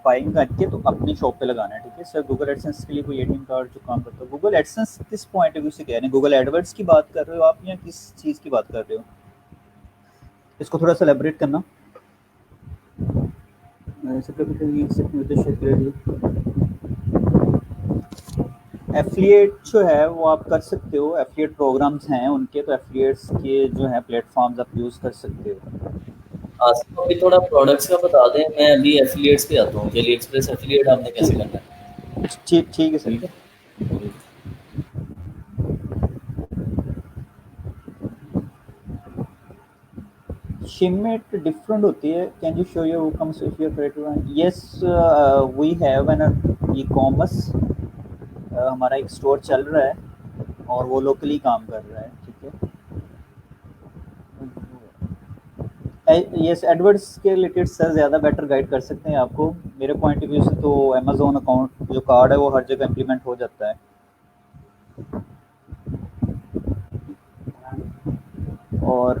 बाइक करके तो अपनी शॉप पे लगाना है, ठीक है सर। गूगल एडसेंस के लिए कोई एटीएम कार्ड जो काम करता है। गूगल एडसेंस किस पॉइंट ऑफ व्यू से कह रहे हैं, गूगल एडवर्ड्स की बात कर रहे हो आप या किस चीज़ की बात कर रहे हो? इसको थोड़ा सा एलेबरेट करना। एफिलिएट जो है वो आप कर सकते हो, एफिलिएट प्रोग्राम्स हैं उनके, तो एफिलिएट्स के जो है प्लेटफॉर्म्स आप यूज़ कर सकते हो। आसिम अभी थोड़ा प्रोडक्ट्स का बता दें, मैं अभी एफिलिएट्स पे आता हूँ कि अली एक्सप्रेस एफिलिएट आपने कैसे ठीक करना है, ठीक ठीक है सर। ठीक है। ठीक। शिममेट डिफरेंट होती है। Can you show your comes if you creative? Yes, we have an e-commerce. हमारा एक स्टोर चल रहा है और वो लोकली काम कर रहा है, ठीक है। यस, एडवर्ड्स के रिलेटेड सर ज़्यादा बेटर गाइड कर सकते हैं आपको। मेरे पॉइंट ऑफ व्यू से तो अमेजोन अकाउंट जो कार्ड है वो हर जगह इम्प्लीमेंट हो जाता है। और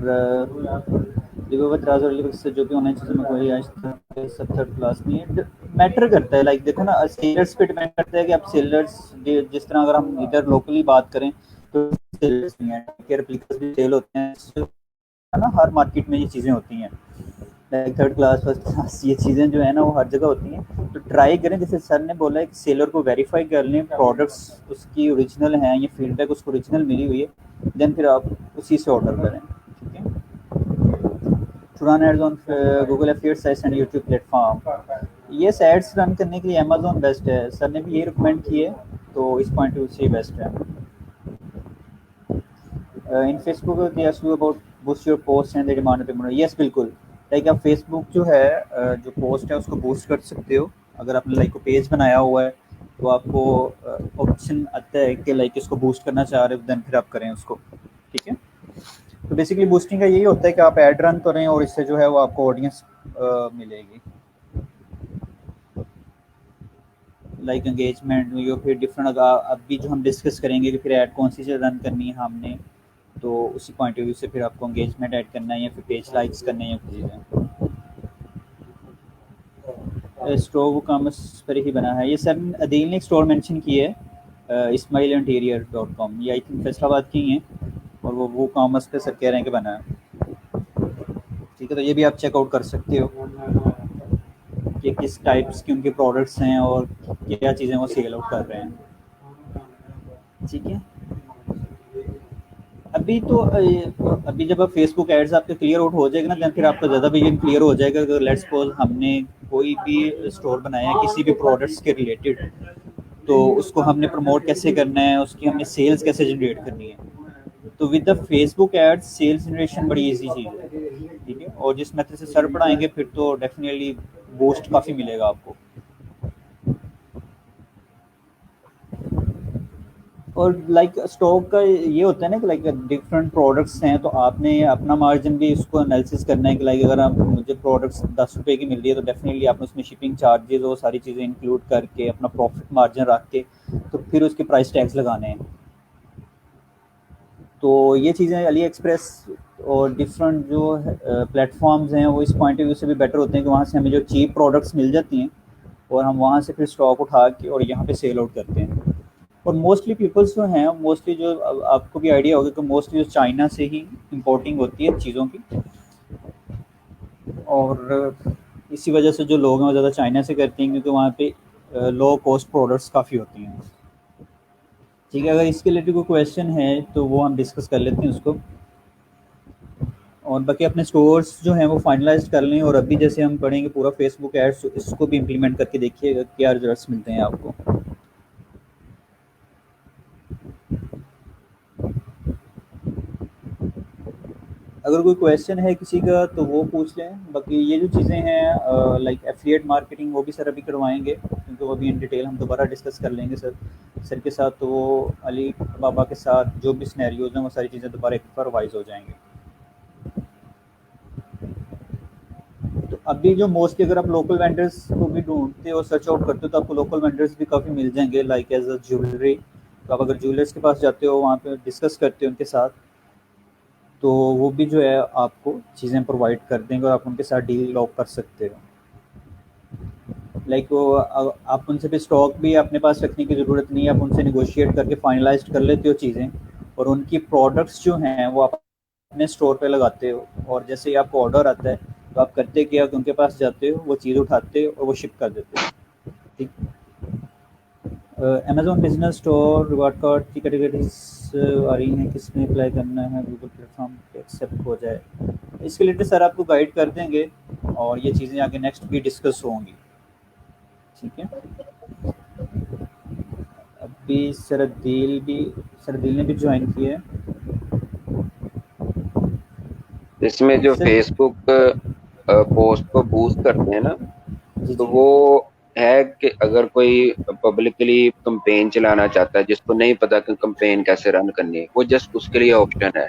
देखो दराज और से जो भी ऑनलाइन चीज़ों में कोई आज तक सब थर्ड क्लास नहीं है, मैटर करता है। लाइक देखो ना, सेलर्स पे डिपेंड करता है कि आप सेलर्स जिस तरह अगर हम इधर लोकली बात करें तो सेलर्स नहीं है, केयर एप्लीकेशन भी सेल होते हैं, है ना, हर मार्केट में ये चीज़ें होती हैं। Like third class first class ये चीज़ें जो है ना वो हर जगह होती हैं। तो ट्राई करें, जैसे सर ने बोला है कि सेलर को वेरीफाई कर लें प्रोडक्ट्स उसकी ओरिजिनल हैं, ये फीडबैक उसको ओरिजिनल मिली हुई है, देन फिर आप उसी से ऑर्डर करें। ठीक है, to run ads on Google Affiliate sites and YouTube platform। ये एड्स रन करने के लिए अमेजोन बेस्ट है, सर ने भी ये रिकमेंड की है, तो इस पॉइंट ऑफ व्यू से बेस्ट है। In Facebook they ask you about boost your post and the demand पे। यस बिल्कुल, लाइक आप फेसबुक जो है जो पोस्ट है उसको बूस्ट कर सकते हो। अगर आपने लाइक को पेज बनाया हुआ है तो आपको ऑप्शन आता है कि लाइक इसको बूस्ट करना चाह रहे हो, देन फिर आप करें उसको। ठीक है, तो बेसिकली बूस्टिंग का यही होता है कि आप ऐड रन करें और इससे जो है वो आपको ऑडियंस मिलेगी, लाइक एंगेजमेंट या फिर डिफरेंट। अभी जो हम डिस्कस करेंगे कि फिर ऐड कौन सी रन करनी है हमने, तो उसी पॉइंट ऑफ व्यू से फिर आपको एंगेजमेंट ऐड करना है या फिर पेज लाइक्स करने हैं या कुछ चीज़ें। स्टोर कॉमर्स पर ही बना है, ये सर अदील ने एक स्टोर मेंशन की है, ismailinterior.com, ये आई थिंक फैसलाबाद की हैं, और वो कॉमर्स पे सर कह रहे हैं कि बना है। ठीक है, तो ये भी आप चेकआउट कर सकते हो कि किस टाइप्स की उनके प्रोडक्ट्स हैं और क्या चीज़ें वो सेल आउट कर रहे हैं। ठीक है, अभी तो अभी जब आप फेसबुक एड्स आपके क्लियर आउट हो जाएगा ना, फिर आपका ज़्यादा विजन क्लियर हो जाएगा। अगर लेट्स सपोज हमने कोई भी स्टोर बनाया है किसी भी प्रोडक्ट्स के रिलेटेड, तो उसको हमने प्रमोट कैसे करना है, उसकी हमने सेल्स कैसे जनरेट करनी है, तो with the Facebook ads sales generation बड़ी इजी चीज़ है। ठीक है, और जिस मेथड से सर पढ़ाएंगे फिर तो डेफिनेटली बूस्ट काफ़ी मिलेगा आपको। और लाइक स्टॉक का ये होता है ना कि लाइक डिफरेंट प्रोडक्ट्स हैं, तो आपने अपना मार्जिन भी उसको एनालिसिस करना है कि लाइक अगर आप मुझे प्रोडक्ट्स 10 रुपये की मिल रही है तो डेफिनेटली आपने उसमें शिपिंग चार्जेस और सारी चीज़ें इंक्लूड करके अपना प्रॉफिट मार्जिन रख के तो फिर उसके प्राइस टैग्स लगाने हैं। तो ये चीज़ें अली एक्सप्रेस और डिफरेंट जो प्लेटफॉर्म्स हैं वो इस पॉइंट ऑफ व्यू से भी बेटर होते हैं कि वहाँ से हमें जो चीप प्रोडक्ट्स मिल जाती हैं और हम वहाँ से फिर स्टॉक उठा के और यहाँ पे सेल आउट करते हैं। और मोस्टली पीपल्स जो हैं, मोस्टली जो आपको भी आइडिया होगा कि मोस्टली जो चाइना से ही इंपोर्टिंग होती है चीज़ों की, और इसी वजह से जो लोग हैं वो ज़्यादा चाइना से करते हैं क्योंकि वहाँ पे लो कॉस्ट प्रोडक्ट्स काफ़ी होती हैं। ठीक है, अगर इसके रिलेटेड कोई क्वेश्चन है तो वो हम डिस्कस कर लेते हैं उसको, और बाकी अपने स्टोर्स जो हैं वो फाइनलाइज कर लें। और अभी जैसे हम पढ़ेंगे पूरा फेसबुक एड्स, इसको भी इम्प्लीमेंट करके देखिएगा क्या रिजल्ट्स मिलते हैं आपको। अगर कोई क्वेश्चन है किसी का तो वो पूछ लें। बाकी ये जो चीज़ें हैं लाइक एफिलिएट मार्केटिंग वो भी सर अभी करवाएंगे क्योंकि वो अभी इन डिटेल हम दोबारा डिस्कस कर लेंगे सर के साथ। तो वो अली बाबा के साथ जो भी सिनेरियोज हैं वो सारी चीज़ें दोबारा एक बार वाइज हो जाएंगे। तो अभी जो मोस्टली अगर आप लोकल वेंडर्स को भी ढूंढते हो, सर्च आउट करते हो, तो आपको लोकल वेंडर्स भी काफ़ी मिल जाएंगे लाइक एज अ ज्वेलरी। तो आप अगर ज्वेलर्स के पास जाते हो वहाँ पे डिस्कस करते हो उनके साथ, तो वो भी जो है आपको चीज़ें प्रोवाइड कर देंगे और आप उनके साथ डील लॉक कर सकते हो। लाइक वो आप उनसे भी स्टॉक भी अपने पास रखने की ज़रूरत नहीं है, आप उनसे निगोशिएट करके फाइनलाइज कर लेते हो चीज़ें, और उनकी प्रोडक्ट्स जो हैं वो आप अपने स्टोर पे लगाते हो, और जैसे ही आपको ऑर्डर आता है तो आप करते क्या, उनके पास जाते हो, वो चीज़ उठाते हो और वो शिप कर देते हो। ठीक, Amazon business store reward card की कैटेगरीज आ रही हैं, किस में अप्लाई करना है गूगल प्लेटफॉर्म पे एक्सेप्ट हो जाए, इसके रिलेटेड सर आपको गाइड कर देंगे और ये चीज़ें आगे नेक्स्ट भी डिस्कस होंगी। ठीक है, अभी सरदील ने भी ज्वाइन किया है। इसमें जो सर फेसबुक पोस्ट को बूस्ट करते हैं ना, जी तो जी वो है कि अगर कोई पब्लिकली कंपेन चलाना चाहता है जिसको नहीं पता कि कंपेन कैसे रन करनी है, वो जस्ट उसके लिए ऑप्शन है।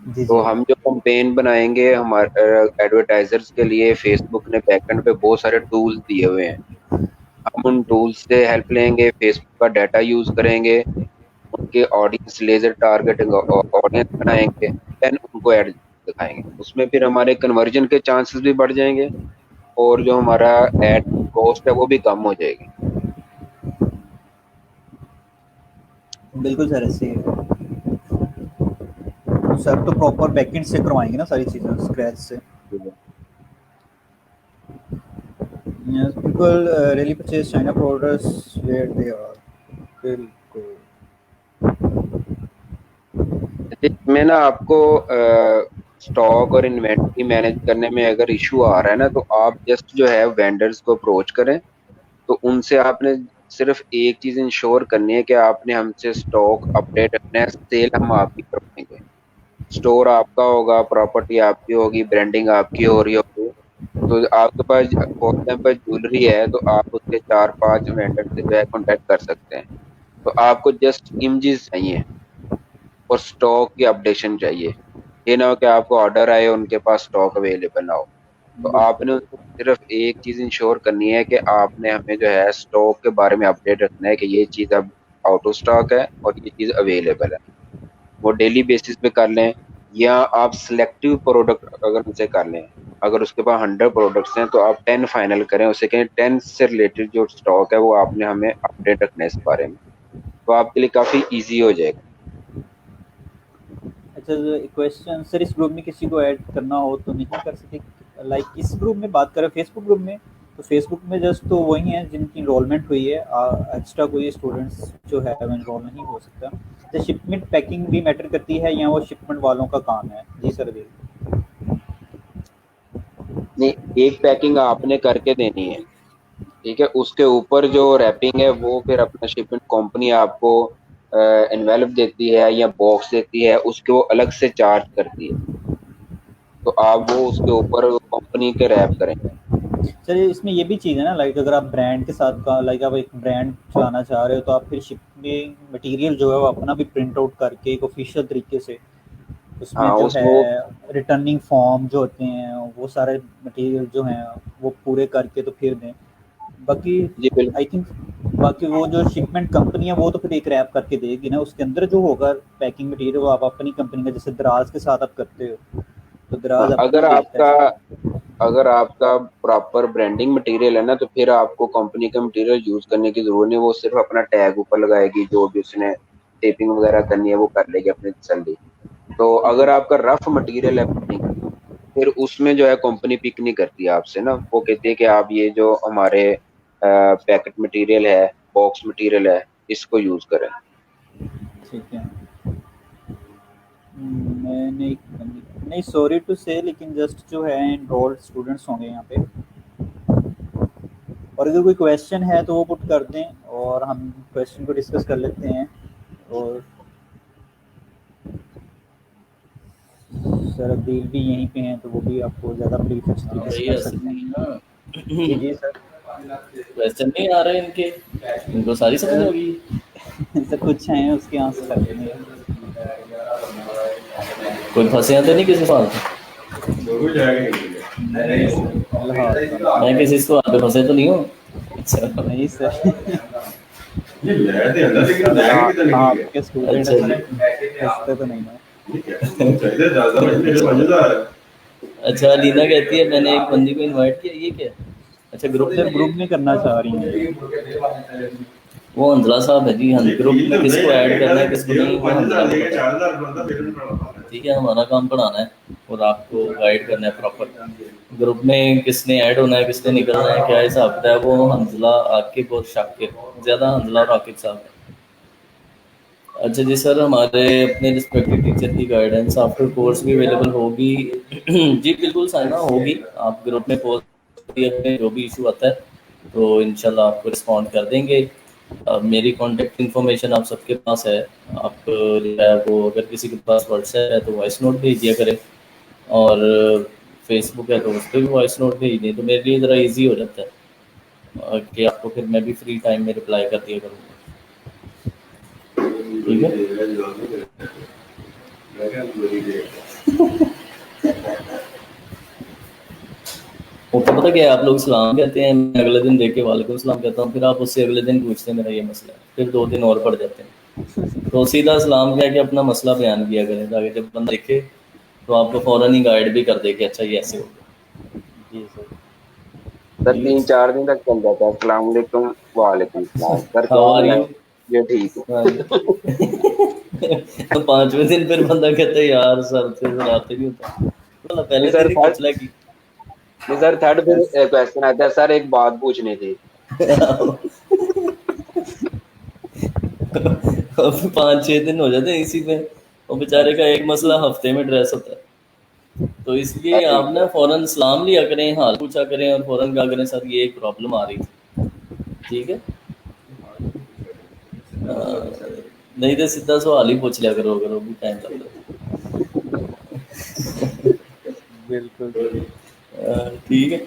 जी तो जी हम जो कंपेन बनाएंगे हमारे एडवर्टाइजर्स के लिए, फेसबुक ने बैकएंड पे बहुत सारे टूल्स दिए हुए हैं। हम उन टूल्स से हेल्प लेंगे, फेसबुक का डाटा यूज करेंगे, उनके ऑडियंस लेजर टारगेटिंग ऑडियंस बनाएंगे, देन उनको ऐड दिखाएंगे, उसमें फिर हमारे कन्वर्जन के चांसेस भी बढ़ जाएंगे और जो हमारा एड कॉस्ट है वो भी कम हो जाएगी। बिल्कुल सर, ऐसे ही है। सर तो प्रॉपर बैकएंड से करवाएंगे ना सारी चीज़ें स्क्रैच से। Yes, people really purchase China products where they are. बिल्कुल। इसमें ना आपको स्टॉक और इन्वेंटरी मैनेज करने में अगर इशू आ रहा है ना, तो आप जस्ट जो है वेंडर्स को अप्रोच करें। तो उनसे आपने सिर्फ एक चीज इंश्योर करनी है कि आपने हमसे स्टॉक अपडेट रखना है, सेल हम आपकी करवाएंगे। स्टोर आपका होगा, प्रॉपर्टी आपकी होगी, ब्रांडिंग आपकी हो रही होगी। तो आपके पास फॉर एग्जाम्पल ज्वेलरी है तो आप उसके 4-5 वेंडर से जो है कॉन्टेक्ट कर सकते हैं। तो आपको जस्ट इमेजेस चाहिए और स्टॉक की अपडेशन चाहिए। ये ना हो कि आपको ऑर्डर आए उनके पास स्टॉक अवेलेबल ना हो। तो आपने उनको सिर्फ एक चीज इंश्योर करनी है कि आपने हमें जो है स्टॉक के बारे में अपडेट रखना है कि ये चीज अब आउट ऑफ स्टॉक है और ये चीज अवेलेबल है। वो डेली बेसिस पे कर लें या आप सिलेक्टिव प्रोडक्ट अगर उनसे कर लें। अगर उसके पास 100 प्रोडक्ट्स हैं तो आप 10 फाइनल करें, उसे कहें 10 से रिलेटेड जो स्टॉक है वो आपने हमें अपडेट रखना है इस बारे में। तो आपके लिए काफी ईजी हो जाएगा। अच्छा क्वेश्चन सर, इस ग्रुप में किसी को ऐड करना हो तो नहीं कर सकते? लाइक इस ग्रुप में बात करें फेसबुक ग्रुप में, तो फेसबुक में जस्ट तो वही हैं जिनकी इनरोलमेंट हुई है। एक्स्ट्रा कोई स्टूडेंट्स जो है वो इनरोल नहीं हो सकता। तो शिपमेंट पैकिंग भी मैटर करती है या वो शिपमेंट वालों का काम है? जी सर। नहीं, एक पैकिंग आपने करके देनी है, ठीक है। उसके ऊपर जो रैपिंग है वो फिर अपना शिपमेंट कंपनी आपको एनवेलप देती है या बॉक्स देती है, उसके वो अलग से चार्ज करती है। तो आप वो उसके ऊपर कंपनी के रैप करें। चलिए, इसमें ये भी चीज़ है ना, लाइक अगर आप ब्रांड के साथ का लाइक आप एक ब्रांड चलाना चाह रहे हो तो आप फिर शिपिंग मटेरियल जो है वो अपना भी प्रिंट आउट करके एक ऑफिशियल तरीके से उसमें हाँ, जो है उसको रिटर्निंग फॉर्म जो होते हैं वो सारे मटेरियल जो हैं वो पूरे करके तो फिर दें। बाकी जी बिल्कुल। आई थिंक बाकी वो जो शिपमेंट कंपनी है वो तो फिर एक रैप करके देगी ना, उसके अंदर जो होगा पैकिंग मटेरियल वो आप अपनी कंपनी का, जैसे दराज के साथ आप करते हो तो हाँ, दराज अपना बेचता है। अगर आपका प्रॉपर ब्रांडिंग मटेरियल है ना, तो फिर आपको कंपनी का मटेरियल यूज करने की जरूरत नहीं। वो सिर्फ अपना टैग ऊपर लगाएगी, जो भी उसने टेपिंग वगैरह करनी है वो कर लेगी अपनी तसल्ली। तो अगर आपका रफ मटेरियल है प्रिंटिंग, फिर उसमें जो है कंपनी पिक नहीं करती है आपसे ना। वो कहती है कि आप ये जो हमारे पैकेट मटेरियल है, बॉक्स मटेरियल है, इसको यूज करें। ठीक है। मैं नहीं नहीं सॉरी टू से, लेकिन जस्ट जो है एनरोल्ड स्टूडेंट्स होंगे यहाँ पे, और अगर कोई क्वेश्चन है तो वो पुट कर दें और हम क्वेश्चन को डिस्कस कर लेते हैं। और सर अब्दील भी यहीं पे हैं तो वो भी आपको ज़्यादा ब्रीफ अच्छी हाँ तरीके से भाई, कर ऐसे सकते नहीं हैं। ना। जी जी सर। क्वेश्चन नहीं आ रहे इनके, इनको सारी समझ होगी। सर कुछ हैं उसके आंसर कर देंगे। कोई फंसे हैं तो नहीं किसी सवाल पे? नहीं सर, अल्लाह हाफ़िज़। मैं किसी सवाल पे फंसे तो नहीं हूँ? अच्छा नहीं सर। हाँ, आपके स्टूडेंट अच्छा जी। हंसते तो नहीं ना? अच्छा, लीना कहती है मैंने एक बंदी को इनवाइट किया, ये क्या? अच्छा, ग्रुप सर में ग्रुप में करना चाह रही हैं। वो हंजला साहब है जी। ग्रुप में किसको ऐड करना है किसको नहीं, वो हंजला को पता है। ठीक है, हमारा काम पढ़ाना है और आपको गाइड करना है प्रॉपर। ग्रुप में किसने ऐड होना है किसने निकलना है क्या हिसाब किताब है, वो हंजला, आकिब और शाकिर, ज़्यादा हंजला और आकिब साहब है। अच्छा जी सर, हमारे अपने रिस्पेक्टिव टीचर की गाइडेंस आफ्टर कोर्स भी अवेलेबल होगी? जी बिल्कुल साइना होगी। आप ग्रुप में पोस्ट करिए जो भी इशू आता है तो इंशाल्लाह आपको रिस्पॉन्ड कर देंगे। मेरी कॉन्टेक्ट इन्फॉर्मेशन आप सबके पास है। आप जो है वो अगर किसी के पास व्हाट्सएप है तो वॉइस नोट भेज दिया करें, और फेसबुक है तो उस पर भी वॉइस नोट भेज दें तो मेरे लिए ज़रा इजी हो जाता है कि आपको फिर मैं भी फ्री टाइम में रिप्लाई कर दिया करूँगा। ठीक है। वो तो पता क्या है, आप लोग सलाम कहते हैं, मैं अगले दिन देख के वालेकुम सलाम कहता हूँ, फिर आप उससे अगले दिन पूछते हैं मेरा ये मसला है, फिर 2 दिन और पड़ जाते हैं। तो सीधा सलाम कह के अपना मसला बयान किया करें ताकि जब बंदा देखे तो आपको फ़ौरन ही गाइड भी कर दे कि अच्छा ये ऐसे होगा। जी सर। सर ठीक है, 3-4 दिन तक चल जाता है, अस्सलाम वालेकुम, वालेकुम सलाम, सर क्या हाउ आर हाल है? यू? ये ठीक है। तो 5वें दिन फिर बंदा कहता है यार सर से आते नहीं होता, तो नहीं पहले सर दिन ही थर्ड पूछ ला कि नहीं सर थर्ड फिर क्वेश्चन आता है, सर एक बात पूछनी थी। अब 5-6 दिन हो जाते हैं इसी में, और बेचारे का एक मसला हफ्ते में ड्रेस होता है। तो इसलिए अरे आप ना फ़ौरन सलाम लिया करें, हाल पूछा करें और फ़ौरन कहा करें सर ये एक प्रॉब्लम आ रही थी, ठीक है? नहीं तो सीधा सवाल ही पूछ लिया करो अगर वो भी टाइम लगता बिल्कुल। है। ठीक है।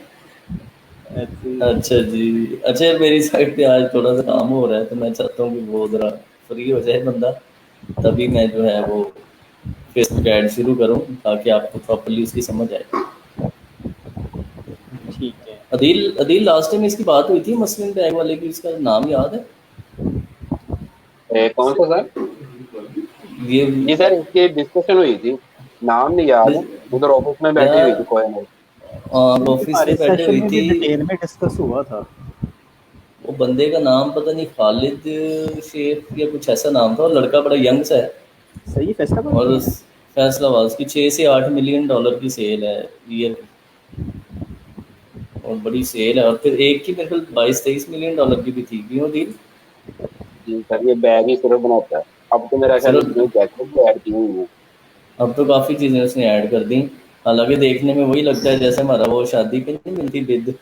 ऐसे ही। अच्छा जी। अच्छा यार मेरी साइड पे आज थोड़ा सा काम हो रहा है, तो मैं चाहता हूँ कि वो ज़रा फ्री हो जाए बंदा, तभी मैं जो है वो फेसबुक ऐड शुरू करूँ, ताकि आपको प्रॉपर्ली उसकी समझ आए। ठीक है। अदील अदील लास्ट टाइम इसकी बात हुई थी मसलिन बैग वाले की, उसका नाम याद है? कौन सा सर? ये जी सर इसकी डिस्कशन हुई थी, नाम नहीं याद है, उधर ऑफिस में बैठी हुई थी यार कोई नहीं। ऑफिस हमारे में बैठे सेशन हुई में भी थी। डिटेल में डिस्कस हुआ था। वो बंदे का नाम पता नहीं, खालिद शेख या कुछ ऐसा नाम था, और लड़का बड़ा यंग सा है। सही फैसलाबाद और में उस है। फैसलाबाद की 6 से 8 मिलियन डॉलर की सेल है ईयर की, और बड़ी सेल है। और फिर एक की मेरे ख्याल 22-23 मिलियन डॉलर की भी थी, क्यों डील? जी सर ये बैग ही सिर्फ बनाता है, अब तो मेरा ख्याल सिर्फ इतनी जैकेट भी ऐड की हुई है। अब तो काफ़ी चीज़ें उसने ऐड कर दी। हालांकि देखने में वही लगता है जैसे हमारा वो शादी पे नहीं मिलती बिद।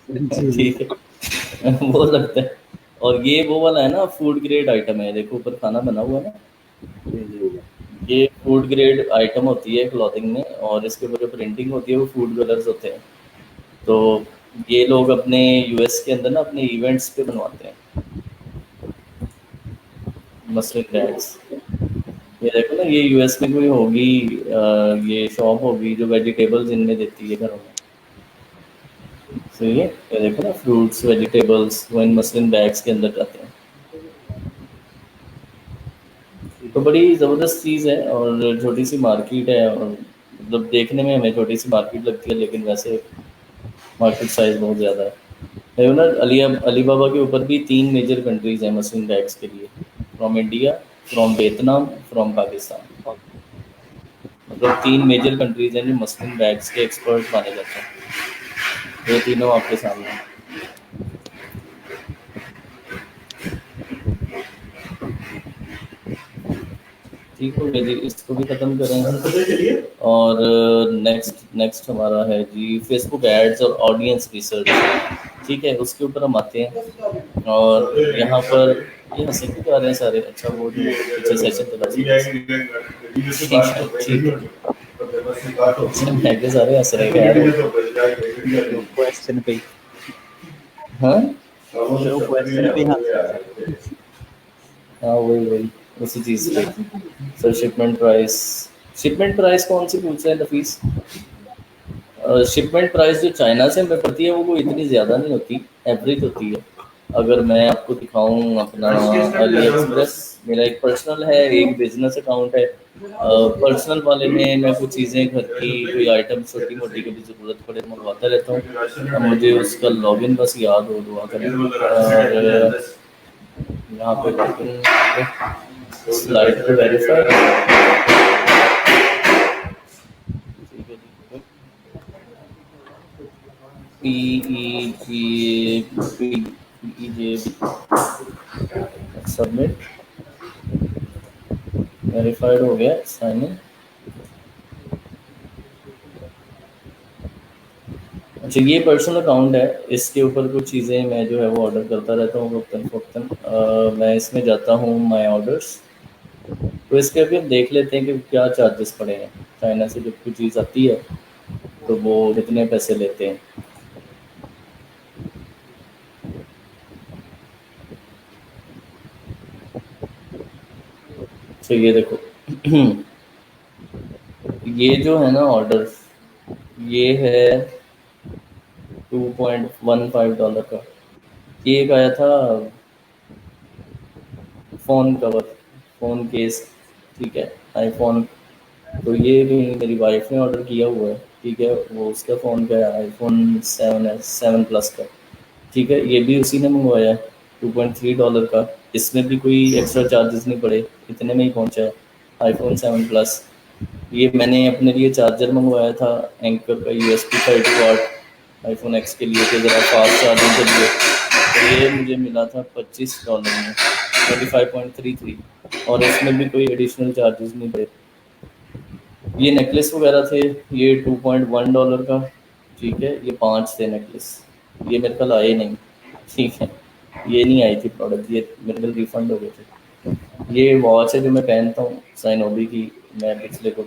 जी जी। ठीक है। वो लगता है। और ये वो वाला है ना, फूड ग्रेड आइटम है, देखो ऊपर खाना बना हुआ है ना, जी जी ये फूड ग्रेड आइटम होती है क्लॉथिंग में, और इसके ऊपर जो प्रिंटिंग होती है वो फूड कलर्स होते हैं। तो ये लोग अपने यूएस के अंदर ना अपने इवेंट्स पे बनवाते हैं मसलिन बैग्स। ये देखो ना, ये यूएस में कोई होगी, ये शॉप होगी जो वेजिटेबल्स इनमें देती है घरों में। सही है, ये देखो ना, फ्रूट्स वेजिटेबल्स वो इन मसलिन बैग्स के अंदर जाते हैं। तो बड़ी ज़बरदस्त चीज़ है, और छोटी सी मार्केट है, और मतलब देखने में हमें छोटी सी मार्केट लगती है, लेकिन वैसे मार्केट साइज़ बहुत ज़्यादा है। देखो ना, अली बाबा के ऊपर भी 3 मेजर कंट्रीज़ हैं मसलिन बैग्स के लिए, from India, from Vietnam, from Pakistan. मतलब 3 मेजर कंट्रीज़ हैं जो मसलिन बैग्स के एक्सपर्ट माने जाते हैं। ये तीनों आपके सामने हैं। ठीक हो गया जी, इसको भी ख़त्म करें। और नेक्स्ट नेक्स्ट हमारा है जी फेसबुक एड्स और ऑडियंस रिसर्च। ठीक है, उसके ऊपर हम आते हैं। और यहाँ पर ये हंसे क्यों जा रहे हैं सारे? अच्छा वो जो पीछे सेशन चला ठीक है, ठीक है। अच्छा, मैं के सारे हंस रहे हैं यार। जो क्वेश्चन पे हाँ जो क्वेश्चन पे हंस रहे हैं। हाँ, वही वही उसी चीज़ पे। सर शिपमेंट प्राइस कौन सी पूछ रहे हैं नफीस? शिपमेंट प्राइस जो चाइना से हमें पड़ती है वो कोई इतनी ज़्यादा नहीं होती, एवरेज होती है। अगर मैं आपको दिखाऊं अपना अली एक्सप्रेस, मेरा एक पर्सनल है, एक बिजनेस अकाउंट है। पर्सनल वाले में मैं कुछ चीज़ें घर की कोई आइटम छोटी मोटी कभी ज़रूरत पड़े मंगवाता रहता हूँ। अब मुझे उसका लॉगिन बस याद हो दुआ करें। और यहाँ पे लॉगिन स्लाइड पे वेरीफाई। ठीक है जी। P E G P E J submit, verified हो गया, साइन इन। अच्छा, ये पर्सनल अकाउंट है, इसके ऊपर कुछ चीज़ें मैं जो है वो ऑर्डर करता रहता हूँ वक्तन फ़वक्तन। मैं इसमें जाता हूँ माई ऑर्डर्स, तो इसके अभी हम देख लेते हैं कि क्या चार्जेस पड़े हैं। चाइना से जब कोई चीज़ आती है तो वो कितने पैसे लेते हैं। तो ये देखो, ये जो है ना ऑर्डर, ये है $2.15 का। ये एक आया था फ़ोन कवर, फ़ोन केस, ठीक है, आईफोन तो ये भी मेरी वाइफ ने ऑर्डर किया हुआ है, ठीक है, वो उसका फ़ोन का है आईफोन 7 7 प्लस का, ठीक है, ये भी उसी ने मंगवाया है $2.3 का। इसमें भी कोई एक्स्ट्रा चार्जेस नहीं पड़े, इतने में ही पहुंचा है आईफोन 7 प्लस। ये मैंने अपने लिए चार्जर मंगवाया था एंकर का USB 30 वाट आईफोन एक्स के लिए, कि ज़रा फास्ट चार्जिंग के लिए, तो ये मुझे मिला था $25 में, 25.33, और इसमें भी कोई एडिशनल चार्जेस नहीं पड़े। ये नेकलेस वगैरह थे, ये $2.1 का, ठीक है, ये 5 थे नेकलेस, ये मेरे कल आए नहीं, ठीक है, ये नहीं आई थी प्रोडक्ट, ये मेरे कल रिफंड हो गए थे। ये वॉच है जो मैं पहनता हूँ साइनोबी की, मैं पिछले को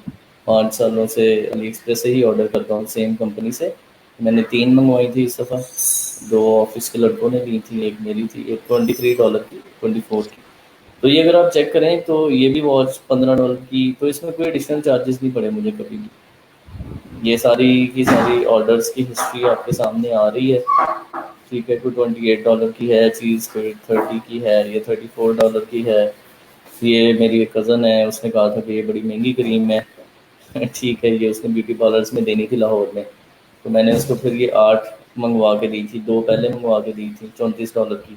5 सालों से अली एक्सप्रेस से ही ऑर्डर करता हूँ, सेम कंपनी से। मैंने 3 मंगवाई थी इस दफ़ा, 2 ऑफिस के लड़कों ने ली थी, एक मेरी थी, एक $23 की, 24 की। तो ये अगर आप चेक करें तो ये भी वॉच $15 की, तो इसमें कोई एडिशनल चार्जेस नहीं पड़े मुझे कभी भी। ये सारी की सारी ऑर्डर्स की हिस्ट्री आपके सामने आ रही है, ठीक है, कोई $28 की है चीज़, कोई 30 की है, ये $34 की है। ये मेरी एक कज़न है, उसने कहा था कि ये बड़ी महंगी क्रीम है ठीक है, ये उसने ब्यूटी पार्लर्स में देनी थी लाहौर में, तो मैंने उसको फिर ये 8 मंगवा के दी थी, 2 पहले मंगवा के दी थी $34 की,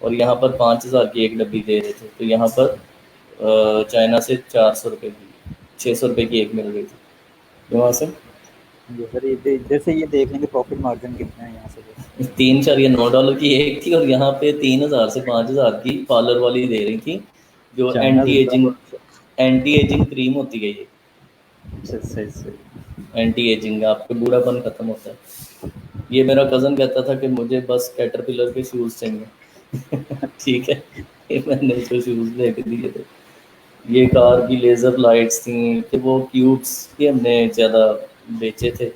और यहाँ पर 5,000 की एक डब्बी दे रहे थे, तो यहाँ पर चाइना से 400 रुपये की, 600 रुपये की एक मिल रही थी। वहाँ से ये सर जैसे ये देख लेंगे प्रॉफिट मार्जिन कितना है यहाँ से बस। 3 4 या $9 की एक थी, और यहाँ पे 3,000 से 5,000 की पार्लर वाली दे रही थी, जो चाइना जितना एंटी एजिंग क्रीम होती है ये, सही सही। एंटी एजिंग, आपके बूढ़ापन खत्म होता है। ये मेरा कज़न कहता था कि मुझे बस कैटरपिलर के शूज़ चाहिए ठीक है, ये मैंने उसको शूज़ लेके दिए थे। ये कार की लेज़र लाइट्स थी, कि वो क्यूब्स के हमने ज़्यादा बेचे थे,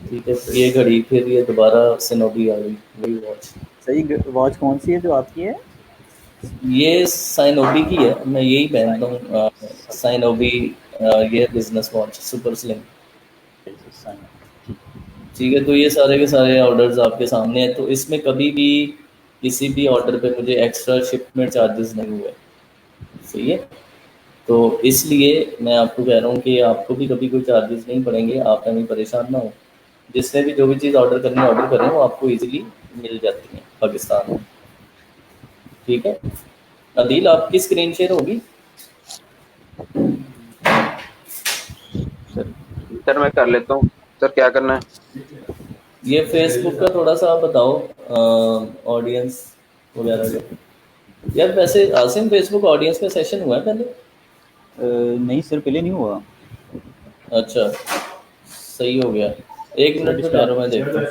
ठीक है, ये घड़ी फिर ये दोबारा सिनोबी आ गई, वही वॉच। सही वॉच कौन सी है जो आपकी है? ये साइनोबी की है, मैं यही पहनता हूँ, साइनोबी, ये बिजनेस वॉच सुपर स्लिम, ठीक है। तो ये सारे के सारे ऑर्डर्स आपके सामने हैं, तो इसमें कभी भी किसी भी ऑर्डर पे मुझे एक्स्ट्रा शिपमेंट चार्जेस नहीं हुए, सही है। तो इसलिए मैं आपको कह रहा हूँ कि आपको भी कभी कोई चार्जेस नहीं पड़ेंगे, आप कभी परेशान ना हो। जिसने भी जो भी चीज़ ऑर्डर करनी है ऑर्डर करें, वो आपको इजीली मिल जाती है पाकिस्तान में, ठीक है। अदील, आपकी स्क्रीन शेयर होगी? सर मैं कर लेता हूँ। सर क्या करना है? ये फेसबुक का थोड़ा सा आप बताओ, ऑडियंस वगैरह का। यार वैसे आसिम, फेसबुक ऑडियंस का सेशन हुआ है पहले? नहीं सर, पहले नहीं हुआ। अच्छा, सही हो गया। 1 मिनट में ठहरो, मैं देखता हूँ।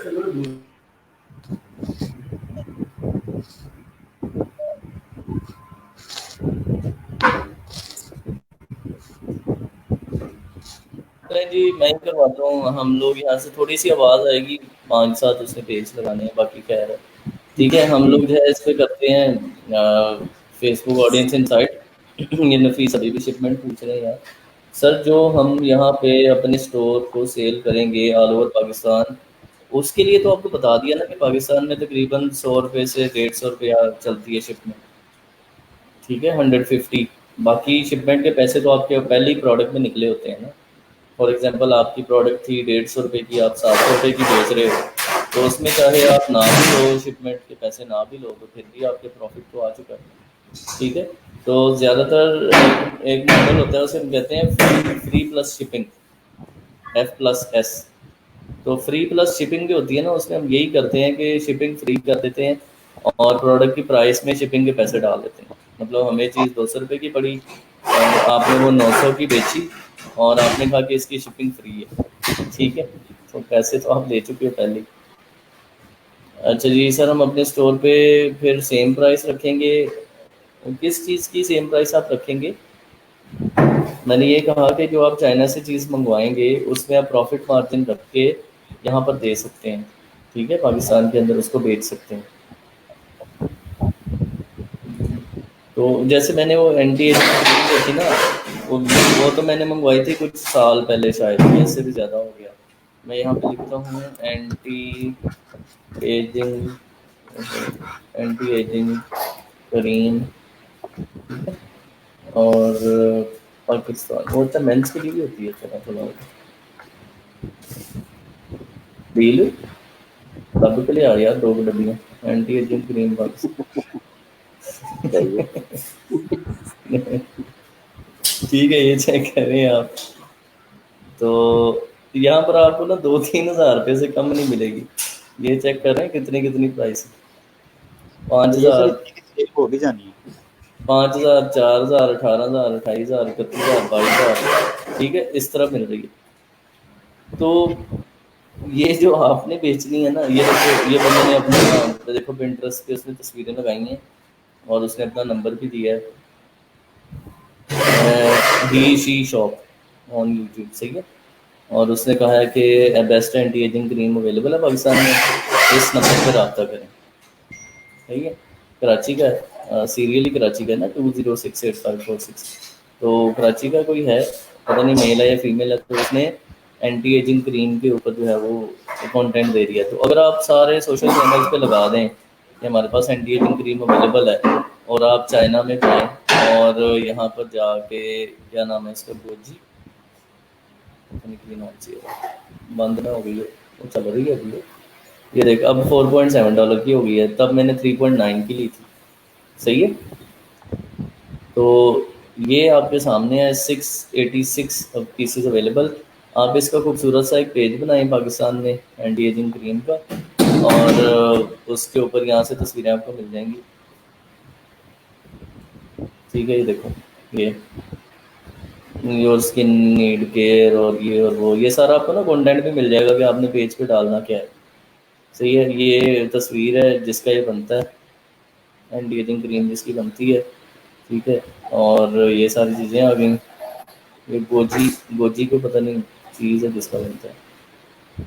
नहीं जी, मैं ही करवाता हूँ, हम लोग यहाँ से थोड़ी सी आवाज़ आएगी, 5 7 उसमें पेज लगाने हैं, बाकी खैर है, ठीक है। हम लोग जो है इस पे करते हैं फेसबुक ऑडियंस इनसाइट ये नफीस अभी भी शिपमेंट पूछ रहे हैं यार। सर, जो हम यहाँ पे अपने स्टोर को सेल करेंगे ऑल ओवर पाकिस्तान, उसके लिए तो आपको बता दिया ना कि पाकिस्तान में तकरीबन 100 रुपये से 150 रुपया चलती है शिपमेंट, ठीक है, 150। बाकी शिपमेंट के पैसे तो आपके पहले ही प्रोडक्ट में निकले होते हैं ना। फॉर एग्जांपल आपकी प्रोडक्ट थी 150 रुपये की, आप 700 रुपये की बेच रहे हो, तो उसमें चाहे आप ना भी लो, शिपमेंट के पैसे ना भी लो, तो फिर भी आपके प्रॉफिट तो आ चुका है, ठीक है। तो ज़्यादातर एक मॉडल होता है, उसे हम कहते हैं फ्री प्लस शिपिंग, F+S। तो फ्री प्लस शिपिंग जो होती है ना, उसमें हम यही करते हैं कि शिपिंग फ्री कर देते हैं, और प्रोडक्ट की प्राइस में शिपिंग के पैसे डाल देते हैं। मतलब हमें चीज़ 200 रुपये की पड़ी, और आपने वो 900 की बेची, और आपने कहा कि इसकी शिपिंग फ्री है, ठीक है, तो पैसे तो आप ले चुके हो पहले ही। अच्छा जी सर, हम अपने स्टोर पे फिर सेम प्राइस रखेंगे? किस चीज़ की सेम प्राइस आप रखेंगे? मैंने ये कहा कि जो आप चाइना से चीज़ मंगवाएंगे उसमें आप प्रॉफिट मार्जिन रख के यहाँ पर दे सकते हैं, ठीक है, पाकिस्तान के अंदर उसको बेच सकते हैं। तो जैसे मैंने वो एंटी एजिंग क्रीम जो थी ना, वो तो मैंने मंगवाई थी कुछ साल पहले, शायद इससे भी ज़्यादा हो गया। मैं यहाँ पे लिखता हूँ anti ageing, anti ageing cream, और पाकिस्तान वो तो मेंस के लिए भी होती है, चला थोड़ा डील सब के लिए आ यार 2 डब्बियाँ एंटी एजिंग क्रीम बॉक्स। सही है। ठीक है, ये चेक करें आप। तो यहाँ पर आपको ना 2-3 हज़ार रुपये से कम नहीं मिलेगी। ये चेक कर रहे हैं कितनी कितनी प्राइस, तो ये सर 5,000, इतने की सेल हो भी जानी है। 5,000, 4,000, 18,000, 28,000, 31,000, 22,000, ठीक है, इस तरह मिल रही है। तो ये जो आपने बेचनी है ना, ये देखो, ये बंदे ने अपना देखो पिंटरेस्ट पे उसने तस्वीरें लगाई हैं और उसने अपना नंबर भी दिया है, ही शी शॉप ऑन यूट्यूब, सही है। और उसने कहा है कि best anti ageing cream available है पाकिस्तान में, इस नंबर पर रब्ता करें, सही है। कराची का है, सीरियली कराची का है ना, 20685446। तो कराची का कोई है, पता नहीं मेल है या फीमेल है, तो उसने एंटी एजिंग क्रीम के ऊपर जो है वो कंटेंट दे दिया। तो अगर आप सारे सोशल चैनल्स पे लगा दें कि हमारे पास एंटी एजिंग क्रीम अवेलेबल है, और आप चाइना में जाएँ और यहाँ पर जाके, क्या नाम है इसका, गोजी नाम चाहिए, बंद ना हो गई है, वो चल रही है अभी। ये देख अब $4.7 की हो गई है, तब मैंने 3.9 की ली थी, सही है। तो ये आपके सामने है, 686 पीसेस अवेलेबल। आप इसका खूबसूरत सा एक पेज बनाएं पाकिस्तान में एंटी एजिंग क्रीम का, और उसके ऊपर यहाँ से तस्वीरें आपको मिल जाएंगी, ठीक है। ये देखो, ये योर स्किन नीड केयर और ये और वो, ये सारा आपको ना कंटेंट भी मिल जाएगा कि आपने पेज पे डालना क्या है, सही है। ये तस्वीर है जिसका ये बनता है, एंटी एजिंग क्रीम जिसकी बनती है, ठीक है। और ये सारी चीज़ें आ गई। ये गोजी, गोजी को पता नहीं चीज़ है जिसका बनता है,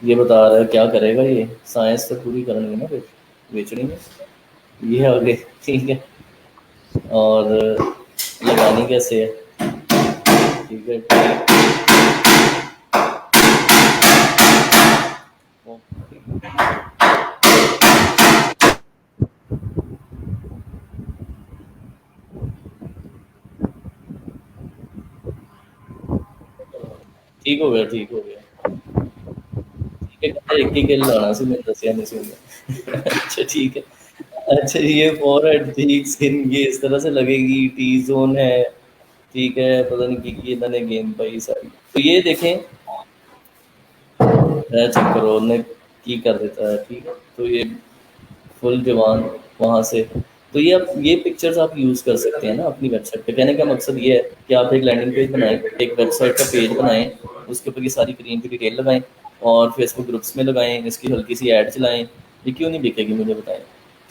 ये बता रहा है क्या करेगा ये, साइंस तो पूरी करनी है ना फिर बेचनी है। ये आ गए, ठीक है। और लगानी कैसे है, ठीक है, ठीक हो गया, ठीक हो गया, ठीक है। कहता एक ही किल लाना सी, मैंने दसिया नहीं सी उन्हें। अच्छा ठीक है। अच्छा, ये फॉरहेड ठीक स्किन ये इस तरह से लगेगी, टी जोन है, ठीक है, पता नहीं की इन्होंने गेम पाई सारी। तो ये देखें, चेक करो उन्हें की कर देता है, ठीक है। तो ये फुल जवान वहाँ से, तो ये आप ये पिक्चर्स आप यूज़ कर सकते हैं ना अपनी वेबसाइट पे। कहने का मकसद ये है कि आप एक लैंडिंग पेज बनाएं, एक वेबसाइट का पेज बनाएं, उसके ऊपर ये सारी क्रीम की डिटेल लगाएं और फेसबुक ग्रुप्स में लगाएं, इसकी हल्की सी ऐड चलाएं। ये क्यों नहीं बिकेगी मुझे बताएं,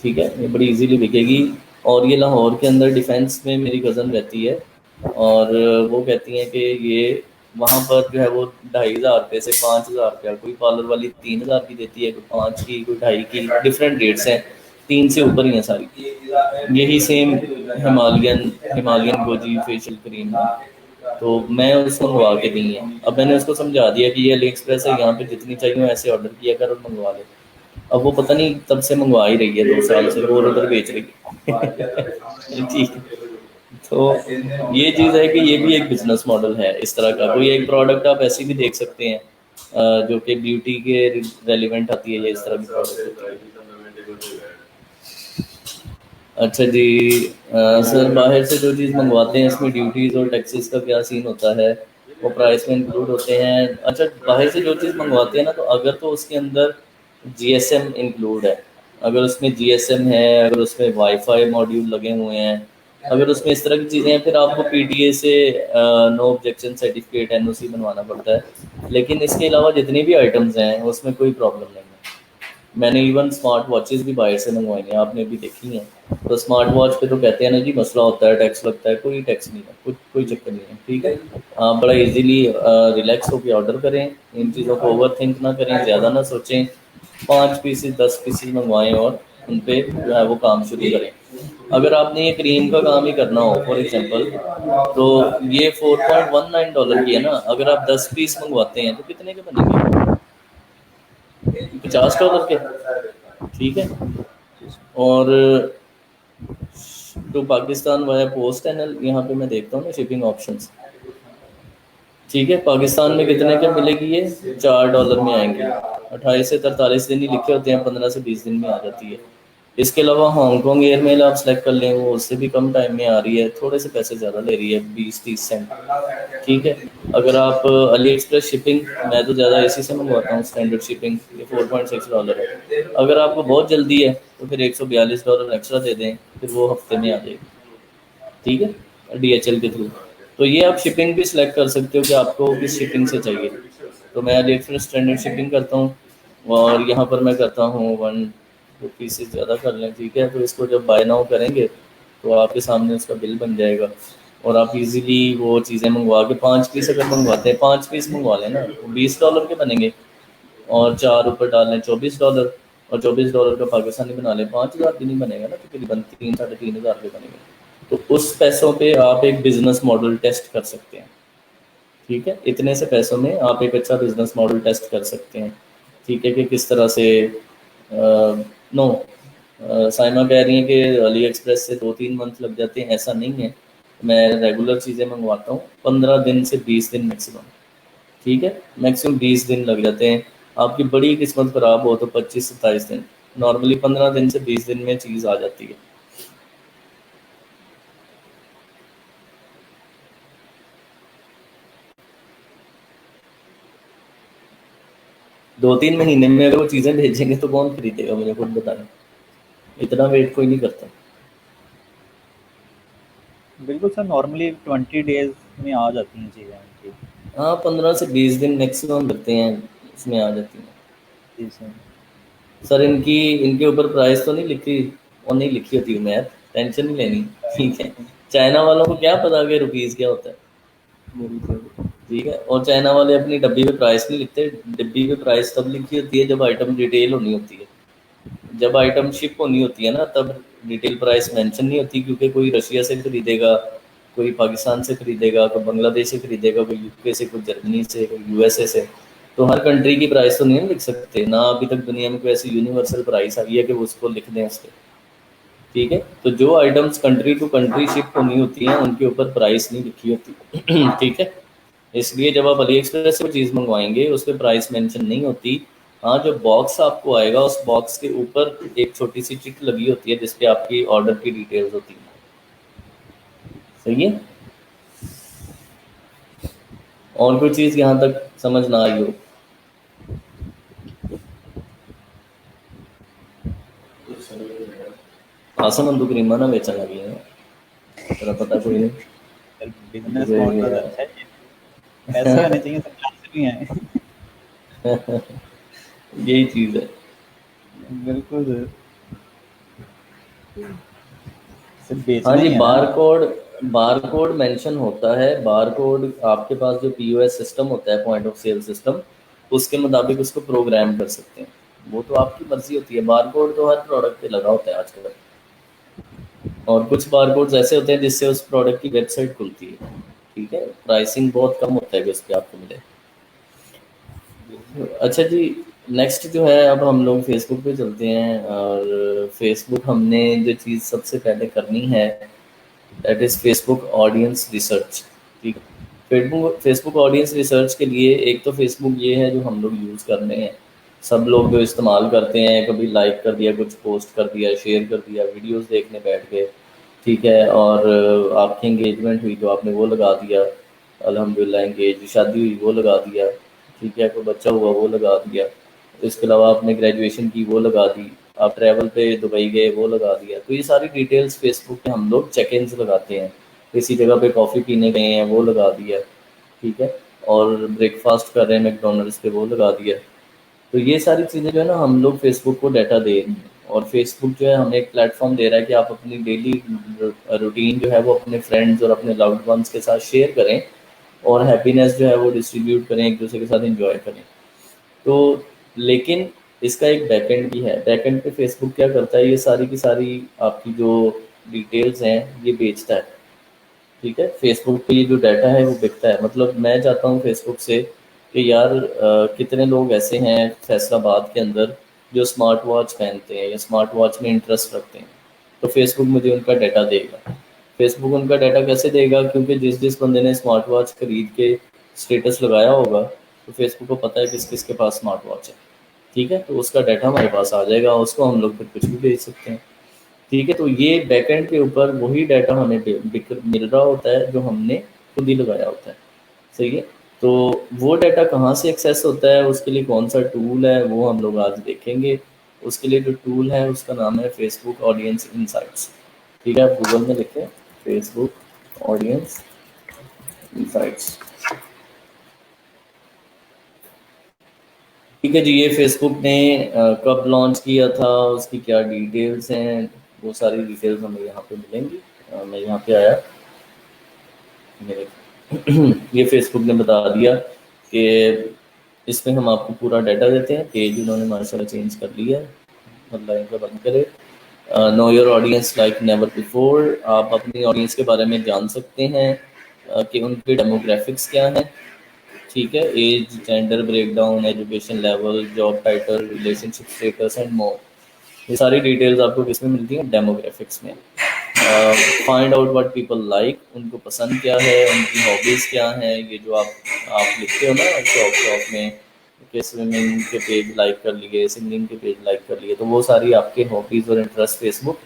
ठीक है, ये बड़ी इजीली बिकेगी। और ये लाहौर के अंदर डिफेंस में मेरी कज़न रहती है, और वो कहती हैं कि ये वहाँ पर जो है वो 2,500 से 5,000 रुपया, कोई पार्लर वाली 3,000 की देती है, कोई 5 की, कोई 2.5 की, डिफरेंट रेट्स हैं, 3 से ऊपर ही हैं सारी। यही same Himalayan Himalayan goji facial cream है, तो मैं उसको मंगवा के दी है। अब मैंने उसको समझा दिया कि ये अली एक्सप्रेस है, यहाँ पे जितनी चाहिए ऐसे ऑर्डर किया कर और मंगवा ले। अब वो पता नहीं तब से मंगवा ही रही है, 2 साल से और उधर बेच रही है। ठीक है। तो ये चीज़ है कि ये भी एक बिजनेस मॉडल है इस तरह का। कोई एक प्रोडक्ट आप ऐसे भी देख सकते हैं, जो कि ब्यूटी के रेलिवेंट आती है, ये इस तरह की प्रोडक्ट होती है। अच्छा जी, सर बाहर से जो चीज़ मंगवाते हैं इसमें ड्यूटीज़ और टैक्सेस का क्या सीन होता है, वो प्राइस में इंक्लूड होते हैं? अच्छा, बाहर से जो चीज़ मंगवाते हैं ना, तो अगर तो उसके अंदर जीएसएम इंक्लूड है, अगर उसमें जीएसएम है, अगर उसमें वाईफाई मॉड्यूल लगे हुए हैं, अगर उसमें इस तरह की चीज़ें हैं, फिर आपको पीटीए से नो ऑब्जेक्शन सर्टिफिकेट एनओसी बनवाना पड़ता है। लेकिन इसके अलावा जितनी भी आइटम्स हैं उसमें कोई प्रॉब्लम नहीं है। मैंने इवन स्मार्ट वॉचेस भी बाहर से मंगवाई हैं, आपने भी देखी हैं। तो स्मार्ट वॉच पे तो कहते हैं ना जी मसला होता है, टैक्स लगता है, कोई टैक्स नहीं है, कुछ कोई चक्कर नहीं है, ठीक है। आप बड़ा इजीली रिलैक्स होकर ऑर्डर करें, इन चीज़ों को ओवर थिंक ना करें, ज़्यादा ना सोचें। 5 पीसेस 10 पीसेस मंगवाएं और उन पर जो है वो काम शुरू करें। अगर आपने ये क्रीम का काम ही करना हो फॉर एग्जांपल, तो ये $4.19 की है ना, अगर आप 10 पीस मंगवाते हैं तो कितने के बनेंगे? $50 के, ठीक है। और तो पाकिस्तान वाया पोस्ट है ना, यहाँ पे मैं देखता हूँ ना शिपिंग ऑप्शंस, ठीक है। पाकिस्तान में कितने के मिलेगी ये? $4 में आएंगे। 28 से 43 दिन ही लिखे होते हैं, 15 से 20 दिन में आ जाती है। इसके अलावा हांगकॉन्ग एयरमेल आप सेलेक्ट कर लें, वो उससे भी कम टाइम में आ रही है, थोड़े से पैसे ज़्यादा ले रही है, 20-30 सेंट। ठीक है। अगर आप अली एक्सप्रेस शिपिंग, मैं तो ज़्यादा इसी से मंगवाता हूँ, स्टैंडर्ड शिपिंग, ये $4.6 है। अगर आपको बहुत जल्दी है तो फिर $142 एक्स्ट्रा दे दें, फिर वो हफ्ते में आ जाएगी। ठीक है, DHL के थ्रू। तो ये आप शिपिंग भी सिलेक्ट कर सकते हो कि आपको किस शिपिंग से चाहिए। तो मैं अली एक्सप्रेस स्टैंडर्ड शिपिंग करता हूँ, और यहाँ पर मैं करता हूँ 1 रुपी से ज़्यादा कर लें। ठीक है, तो इसको जब बाय नाउ करेंगे तो आपके सामने उसका बिल बन जाएगा, और आप इजीली वो चीज़ें मंगवा के, 5 पीस अगर मंगवाते हैं, 5 पीस मंगवा लें ना, तो $20 के बनेंगे, और 4 ऊपर डाल लें $24, और $24 का पाकिस्तानी बना लें, 5,000 भी नहीं बनेगा ना, तकरीबन 3-3.5 हज़ार के बनेंगे। तो उस पैसों पे आप एक बिजनेस मॉडल टेस्ट कर सकते हैं। ठीक है, इतने से पैसों में आप एक अच्छा बिजनेस मॉडल टेस्ट कर सकते हैं। ठीक है, कि किस तरह से नो, साइमा कह रही है कि अली एक्सप्रेस से 2-3 मंथ लग जाते हैं, ऐसा नहीं है। मैं रेगुलर चीज़ें मंगवाता हूँ 15 दिन से 20 दिन मैक्सिमम। ठीक है, मैक्सिमम 20 दिन लग जाते हैं। आपकी बड़ी किस्मत ख़राब हो तो 25-27 दिन, नॉर्मली 15 दिन से 20 दिन में चीज़ आ जाती है। 2-3 महीने में अगर वो चीज़ें भेजेंगे तो कौन खरीदेगा, मुझे खुद बताएं। इतना वेट कोई नहीं करता। बिल्कुल सर, नॉर्मली 20 डेज में आ जाती हैं चीज़ें उनकी। हाँ, 15 से 20 दिन मैक्सिमम लगते हैं, इसमें आ जाती हैं। जी सर। सर इनकी, इनके ऊपर प्राइस तो नहीं लिखी, और नहीं लिखी होती मैथ, टेंशन नहीं लेनी। ठीक है, चाइना वालों को क्या पता कि रुपीज़ क्या होता है। ठीक है, और चाइना वाले अपनी डब्बी पे प्राइस नहीं लिखते। डब्बी पे प्राइस तब लिखी होती है जब आइटम रिटेल होनी होती है। जब आइटम शिप होनी होती है ना, तब रिटेल प्राइस मेंशन नहीं होती, क्योंकि कोई रशिया से खरीदेगा, कोई पाकिस्तान से खरीदेगा, कोई बांग्लादेश से खरीदेगा, कोई यूके से, कोई जर्मनी से, कोई यूएसए से। तो हर कंट्री की प्राइस तो नहीं लिख सकते ना, अभी तक दुनिया में कोई ऐसी यूनिवर्सल प्राइस आई है कि वो उसको लिख दें उस पर। ठीक है, तो जो items country to country ship होनी होती हैं उनके ऊपर प्राइस नहीं लिखी होती। ठीक है, इसलिए जब आप अली एक्सप्रेस से कोई चीज़ मंगवाएंगे उस पर प्राइस मेंशन नहीं होती। हाँ, जो बॉक्स आपको आएगा उस बॉक्स के ऊपर एक छोटी सी टिक लगी होती है जिसपे आपकी ऑर्डर की डिटेल्स होती हैं। सही है। और कोई चीज़ यहाँ तक समझ ना आई हो? आसन अंदू करीमा ना बेचने लगी है, तेरा पता कोई नहीं। सर बिजनेस मॉडल अच्छा है ये। पैसे आने चाहिए सर, कहाँ से भी आए। यही चीज़ है। बिल्कुल सर। सर हाँ बेचना जी, ही है ना। बार कोड मेंशन होता है। बार कोड आपके पास जो POS सिस्टम होता है, पॉइंट ऑफ सेल सिस्टम, उसके मुताबिक उसको प्रोग्राम कर सकते हैं। वो तो आपकी मर्जी होती है। बार कोड तो हर प्रोडक्ट पे लगा होता है आजकल, और कुछ बार कोड्स ऐसे होते हैं जिससे उस प्रोडक्ट की वेबसाइट खुलती है। ठीक है, प्राइसिंग बहुत कम होता है कि उस पर आपको मिले। अच्छा जी, नेक्स्ट जो है, अब हम लोग फेसबुक पे चलते हैं, और फेसबुक हमने जो चीज़ सबसे पहले करनी है, that is Facebook audience research. ठीक है, फेसबुक ऑडियंस रिसर्च के लिए एक तो फेसबुक ये है जो हम लोग यूज़ कर रहे हैं, सब लोग जो इस्तेमाल करते हैं, कभी लाइक कर दिया, कुछ पोस्ट कर दिया, शेयर कर दिया, वीडियोस देखने बैठ गए। ठीक है, और आपकी एंगेजमेंट हुई तो आपने वो लगा दिया, अल्हम्दुलिल्लाह एंगेज, शादी हुई वो लगा दिया। ठीक है, कोई बच्चा हुआ वो लगा दिया। तो इसके अलावा आपने ग्रेजुएशन की वो लगा दी, आप ट्रैवल पे दुबई गए वो लगा दिया। तो ये सारी डिटेल्स फेसबुक पे हम लोग चेक इन्स लगाते हैं। किसी जगह पे कॉफ़ी पीने गए हैं वो लगा दिया। ठीक है, और ब्रेकफास्ट कर रहे हैं मैकडोनल्ड्स पे वो लगा दिया। तो ये सारी चीज़ें जो है ना, हम लोग फेसबुक को डाटा दे रहे हैं, और फेसबुक जो है हमें एक प्लेटफॉर्म दे रहा है कि आप अपनी डेली रूटीन जो है वो अपने फ्रेंड्स और अपने लव्ड वंस के साथ शेयर करें, और हैप्पीनेस जो है वो डिस्ट्रीब्यूट करें, एक दूसरे के साथ एंजॉय करें। तो लेकिन इसका एक बैकएंड भी है। बैकएंड पे फेसबुक क्या करता है, ये सारी की सारी आपकी जो डिटेल्स हैं ये बेचता है। ठीक है, फेसबुक पे ये जो डाटा है वो बिकता है। मतलब मैं चाहता हूँ फेसबुक से कि यार कितने लोग ऐसे हैं फैसलाबाद के अंदर जो स्मार्ट वॉच पहनते हैं या स्मार्ट वॉच में इंटरेस्ट रखते हैं, तो फेसबुक मुझे उनका डाटा देगा। फेसबुक उनका डाटा कैसे देगा? क्योंकि जिस जिस बंदे ने स्मार्ट वॉच खरीद के स्टेटस लगाया होगा तो फेसबुक को पता है किस किस के पास स्मार्ट वॉच है, ठीक है, तो उसका डाटा हमारे पास आ जाएगा, उसको हम लोग फिर कुछ भी भेज सकते हैं, ठीक है। तो ये बैकएंड के ऊपर वही डाटा हमें मिल रहा होता है जो हमने खुद ही लगाया होता है, सही है। तो वो डाटा कहाँ से एक्सेस होता है, उसके लिए कौन सा टूल है, वो हम लोग आज देखेंगे। उसके लिए जो टूल है उसका नाम है फेसबुक ऑडियंस इंसाइट्स, ठीक है। आप गूगल में लिखें फेसबुक ऑडियंस इंसाइट्स, ठीक है जी। ये फेसबुक ने कब लॉन्च किया था, उसकी क्या डिटेल्स हैं, वो सारी डिटेल्स हमें यहाँ पे मिलेंगी। मैं यहाँ पे आया, ये फेसबुक ने बता दिया कि इसमें हम आपको पूरा डाटा देते हैं। पेज उन्होंने माशाल्लाह चेंज कर लिया है, मतलब इनका बंद करे। Know your audience like never before, आप अपनी ऑडियंस के बारे में जान सकते हैं कि उनके डेमोग्राफिक्स क्या हैं, ठीक है। Age, gender breakdown, education level, job title, relationship status and more, ये सारी डिटेल्स आपको किस में मिलती हैं, डेमोग्राफिक्स में। Find out what people like, उनको पसंद क्या है, उनकी हॉबीज़ क्या हैं, ये जो आप लिखते हो ना शॉप में कि स्विमिंग के पेज लाइक कर लिए, सिंगिंग के पेज लाइक कर लिए, तो वो सारी आपके हॉबीज़ और इंटरेस्ट फेसबुक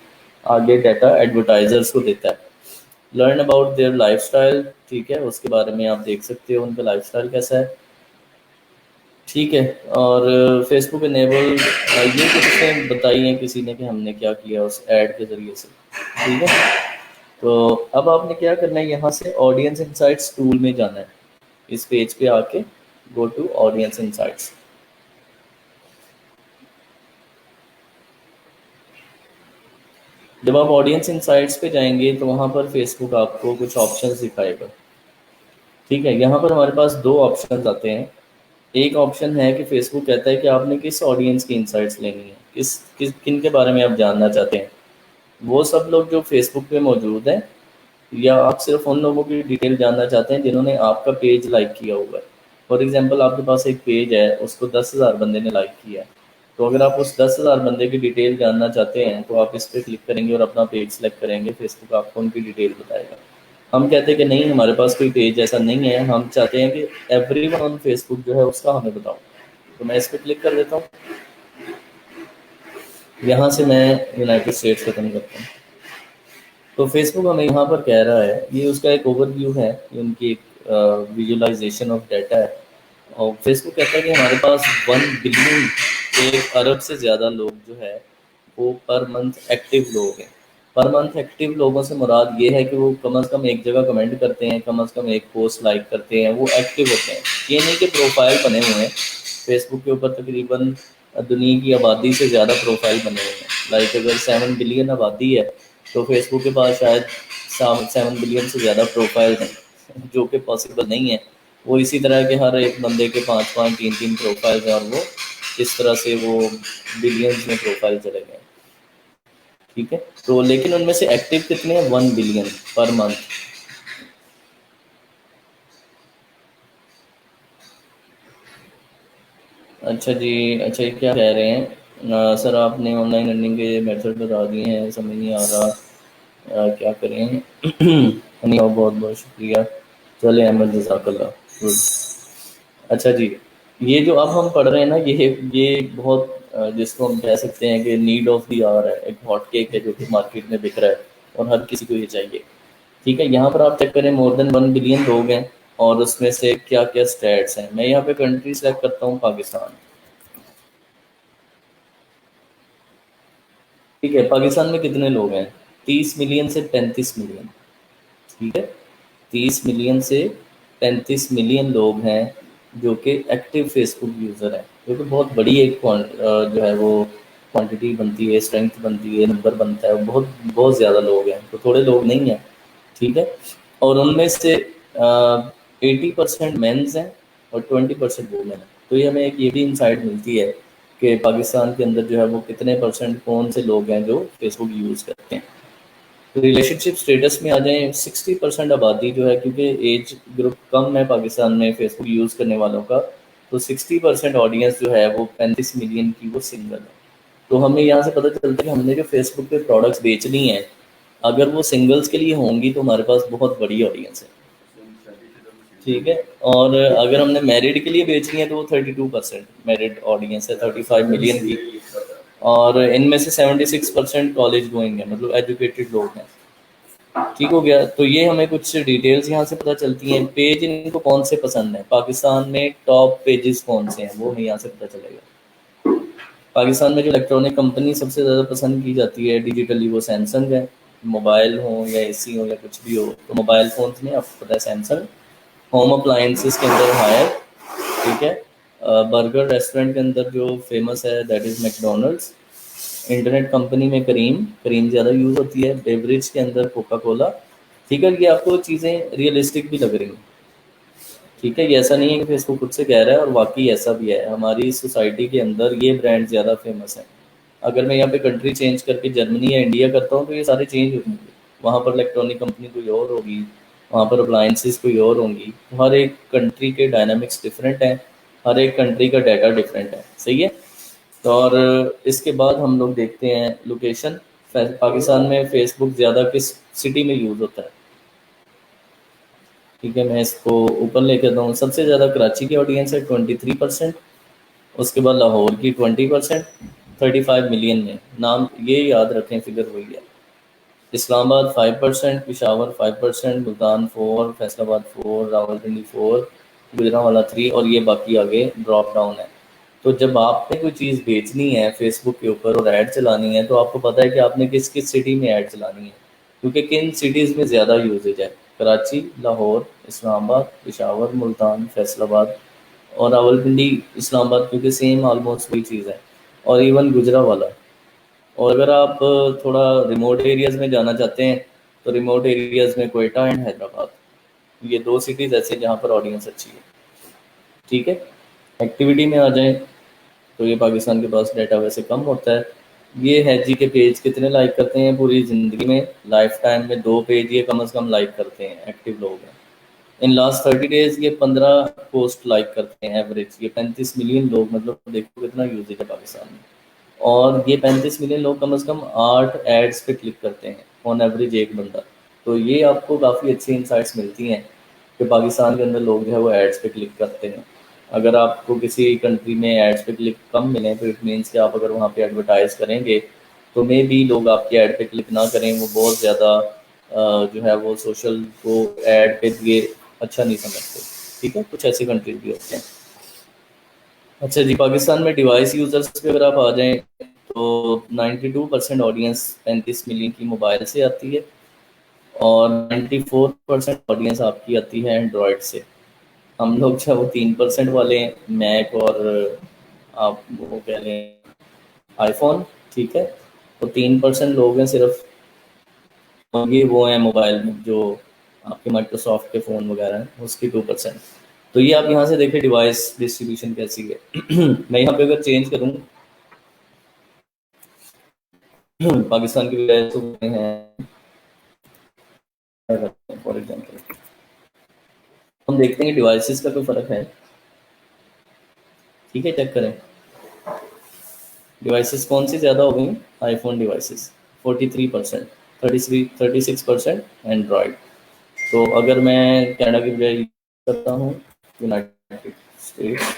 आगे डाटा एडवर्टाइजर्स को देता है। लर्न अबाउट देयर लाइफस्टाइल, ठीक है, उसके बारे में आप देख सकते हो उनका लाइफस्टाइल कैसा है, ठीक है। और फेसबुक इनेबल, ये किसने बताई है किसी ने कि हमने क्या किया उस ऐड के ज़रिए से, ठीक है। तो अब आपने क्या करना है, यहाँ से ऑडियंस इंसाइट्स टूल में जाना है, इस पेज पे आके गो टू ऑडियंस इंसाइट्स। जब आप ऑडियंस इंसाइट्स पे जाएंगे तो वहाँ पर फेसबुक आपको कुछ ऑप्शंस दिखाएगा, ठीक है। यहाँ पर हमारे पास दो ऑप्शंस आते हैं। एक ऑप्शन है कि फेसबुक कहता है कि आपने किस ऑडियंस की इंसाइट्स लेनी है, किन के बारे में आप जानना चाहते हैं। वो सब लोग जो फेसबुक पे मौजूद हैं, या आप सिर्फ उन लोगों की डिटेल जानना चाहते हैं जिन्होंने आपका पेज लाइक किया हुआ है। फॉर एग्जांपल आपके पास एक पेज है, उसको 10,000 बंदे ने लाइक किया है, तो अगर आप उस 10,000 बंदे की डिटेल जानना चाहते हैं तो आप इस पर क्लिक करेंगे और अपना पेज सेलेक्ट करेंगे, फेसबुक आपको उनकी डिटेल बताएगा। हम कहते हैं कि नहीं, हमारे पास कोई पेज ऐसा नहीं है, हम चाहते हैं कि एवरीवन ऑन फेसबुक जो है उसका हमें बताओ, तो मैं इस पर क्लिक कर देता हूँ। यहाँ से मैं यूनाइटेड स्टेट्स खत्म करता हूँ। तो फेसबुक हमें यहाँ पर कह रहा है, ये उसका एक ओवरव्यू है, ये उनकी एक विजुअलाइजेशन ऑफ डाटा है। और फेसबुक कहता है कि हमारे पास 1 बिलियन, 1 अरब से ज़्यादा लोग जो है वो पर मंथ एक्टिव लोग हैं। पर मंथ एक्टिव लोगों से मुराद ये है कि वो कम से कम एक जगह कमेंट करते हैं, कम से कम एक पोस्ट लाइक करते हैं, वो एक्टिव होते हैं। ये नहीं कि प्रोफाइल बने हुए हैं, फेसबुक के ऊपर तकरीबन दुनिया की आबादी से ज़्यादा प्रोफाइल बने हुए हैं। लाइक अगर 7 बिलियन आबादी है तो फेसबुक के पास शायद 7 बिलियन से ज़्यादा प्रोफाइल हैं, जो कि पॉसिबल नहीं है। वो इसी तरह के हर एक बंदे के 5-5, 3-3 प्रोफाइल्स हैं, और वो इस तरह से वो बिलियंस में प्रोफाइल चले गए, ठीक है। तो लेकिन उनमें से एक्टिव कितने हैं, 1 बिलियन पर मंथ। अच्छा जी, अच्छा ये क्या कह रहे हैं, सर आपने ऑनलाइन लर्निंग के मेथड बता दिए हैं, समझ नहीं आ रहा, क्या करें। नहीं, बहुत बहुत शुक्रिया, चले अहमद, जज़ाकल्लाह, गुड। अच्छा जी, ये जो अब हम पढ़ रहे हैं ना, ये बहुत जिसको हम कह सकते हैं कि नीड ऑफ द आवर है, एक हॉट केक है जो कि मार्केट में बिक रहा है और हर किसी को ये चाहिए, ठीक है। यहाँ पर आप चेक करें, मोर देन 1 बिलियन लोग हैं और उसमें से क्या क्या स्टेट्स हैं। मैं यहाँ पे कंट्री सेलेक्ट करता हूँ पाकिस्तान, ठीक है। पाकिस्तान में कितने लोग हैं, 30 मिलियन से 35 मिलियन, ठीक है। 30 मिलियन से 35 मिलियन लोग हैं जो कि एक्टिव फेसबुक यूज़र हैं, जो कि बहुत बड़ी एक जो है वो क्वांटिटी बनती है, स्ट्रेंथ बनती है, नंबर बनता है, बहुत बहुत ज़्यादा लोग हैं, तो थोड़े लोग नहीं हैं, ठीक है। और उनमें से 80% मेंस हैं और 20% वुमेन हैं। तो ये हमें एक ये भी इंसाइट मिलती है कि पाकिस्तान के अंदर जो है वो कितने परसेंट कौन से लोग हैं जो फेसबुक यूज़ करते हैं। तो रिलेशनशिप स्टेटस में आ जाएं, 60% आबादी जो है, क्योंकि एज ग्रुप कम है पाकिस्तान में फेसबुक यूज़ करने वालों का, तो 60% ऑडियंस जो है वो 35 मिलियन की वो सिंगल है। तो हमें यहाँ से पता चलता है कि हमने जो फेसबुक पे प्रोडक्ट्स बेचनी है, अगर वो सिंगल्स के लिए होंगी तो हमारे पास बहुत बड़ी ऑडियंस है। ठीक है। और अगर हमने मैरिड के लिए बेचनी है तो वो 32% मैरिड ऑडियंस है 35 मिलियन की, और इनमें से 76% कॉलेज गोइंग है, मतलब एजुकेटेड लोग हैं। ठीक हो गया। तो ये हमें कुछ डिटेल्स यहाँ से पता चलती हैं। पेज इनको कौन से पसंद है, पाकिस्तान में टॉप पेजेस कौन से हैं वो हमें यहाँ से पता चलेगा। पाकिस्तान में जो इलेक्ट्रॉनिक कंपनी सबसे ज़्यादा पसंद की जाती है डिजिटली वो सैमसंग है। मोबाइल हो या एसी हो या कुछ भी हो, तो मोबाइल फ़ोन्स में आपको पता है सैमसंग। होम अप्लायंसेस के अंदर हायर, ठीक है। बर्गर रेस्टोरेंट के अंदर जो फेमस है that is McDonald's. Internet company में करीम करीम ज़्यादा यूज़ होती है। बेवरेज के अंदर कोका कोला। ठीक है, ये आपको चीज़ें रियलिस्टिक भी लग रही हैं। ठीक है, ये ऐसा नहीं है कि फेसबुक खुद से कह रहा है, और वाकई ऐसा भी है। हमारी सोसाइटी के अंदर ये ब्रांड ज़्यादा फेमस है। अगर मैं यहाँ पे कंट्री चेंज करके जर्मनी या इंडिया करता हूँ तो ये सारे चेंज हो जाएंगे। वहाँ पर इलेक्ट्रॉनिक कंपनी कोई और होगी, वहाँ पर अप्लाइंसेस कोई और होंगी। हर एक कंट्री के डायनामिक्स डिफरेंट हैं, हर एक कंट्री का डाटा डिफरेंट है। सही है। तो और इसके बाद हम लोग देखते हैं लोकेशन। पाकिस्तान में फेसबुक ज़्यादा किस सिटी में यूज़ होता है। ठीक है, मैं इसको ऊपर लेके आता हूँ। सबसे ज़्यादा कराची की ऑडियंस है 23%। उसके बाद लाहौर की 20%, 35 मिलियन में। नाम ये याद रखें, फिगर वही है। इस्लामाबाद 5%, पिशावर 5%, मुल्तान 4, फैसलाबाद 4, रावलपिंडी 4, गुजरांवाला 3, और ये बाकी आगे ड्रॉप डाउन है। तो जब आपने कोई चीज़ बेचनी है फेसबुक के ऊपर और ऐड चलानी है, तो आपको पता है कि आपने किस किस सिटी में ऐड चलानी है, क्योंकि किन सिटीज़ में ज़्यादा यूजेज है। कराची, लाहौर, इस्लामाबाद, पिशावर, मुल्तान, फैसलाबाद और रावलपिंडी। इस्लामाबाद क्योंकि सेम ऑलमोस्ट वही चीज़ है, और इवन गुजरांवाला। और अगर आप थोड़ा रिमोट एरियाज़ में जाना चाहते हैं तो रिमोट एरियाज़ में कोयटा एंड हैदराबाद, ये दो सिटीज़ ऐसे हैं जहाँ पर ऑडियंस अच्छी है। ठीक है। एक्टिविटी में आ जाएं तो ये पाकिस्तान के पास डाटा वैसे कम होता है। ये है जी के पेज कितने लाइक करते हैं पूरी ज़िंदगी में, लाइफ टाइम में 2 पेज ये कम से कम लाइक करते हैं, एक्टिव लोग हैं। इन लास्ट 30 डेज ये 15 पोस्ट लाइक करते हैं एवरेज। ये 35 मिलियन लोग, मतलब देखो कितना यूजेज है पाकिस्तान में। और ये 35 मिलियन लोग कम से कम 8 एड्स पे क्लिक करते हैं ऑन एवरेज एक बंदा। तो ये आपको काफ़ी अच्छी इंसाइट्स मिलती हैं कि पाकिस्तान के अंदर लोग जो है वो एड्स पे क्लिक करते हैं। अगर आपको किसी कंट्री में एड्स पे क्लिक कम मिले तो इट मीन्स कि आप अगर वहाँ पे एडवर्टाइज करेंगे तो मे बी लोग आपकी ऐड पे क्लिक ना करें। वो बहुत ज़्यादा जो है वो सोशल को ऐड पे दिए अच्छा नहीं समझते। ठीक है, कुछ ऐसी कंट्रीज भी होते हैं। अच्छा जी, पाकिस्तान में डिवाइस यूज़र्स पे अगर आप आ जाएं तो 92% ऑडियंस 35 मिलियन की मोबाइल से आती है, और 94% ऑडियंस आपकी आती है एंड्रॉयड से। हम लोग जो है वो 3% वाले हैं, मैक और आप वो कह लें आईफोन। ठीक है, तो 3% लोग हैं सिर्फ। और ये वो हैं मोबाइल में जो आपके माइक्रोसॉफ्ट के फ़ोन वगैरह हैं उसकी 2%। तो ये आप यहाँ से देखें डिवाइस डिस्ट्रीब्यूशन कैसी है। मैं यहाँ पे अगर चेंज करूँ पाकिस्तान की वजह से हैं फॉर एग्जांपल, हम देखते हैं कि डिवाइसेस का कोई फ़र्क है। ठीक है, चेक करें डिवाइसेस कौन सी ज़्यादा हो गई। IPhone devices 43%, 36% Android. तो अगर मैं कनाडा की बजाय करता हूँ यूनाइटेड स्टेट्स,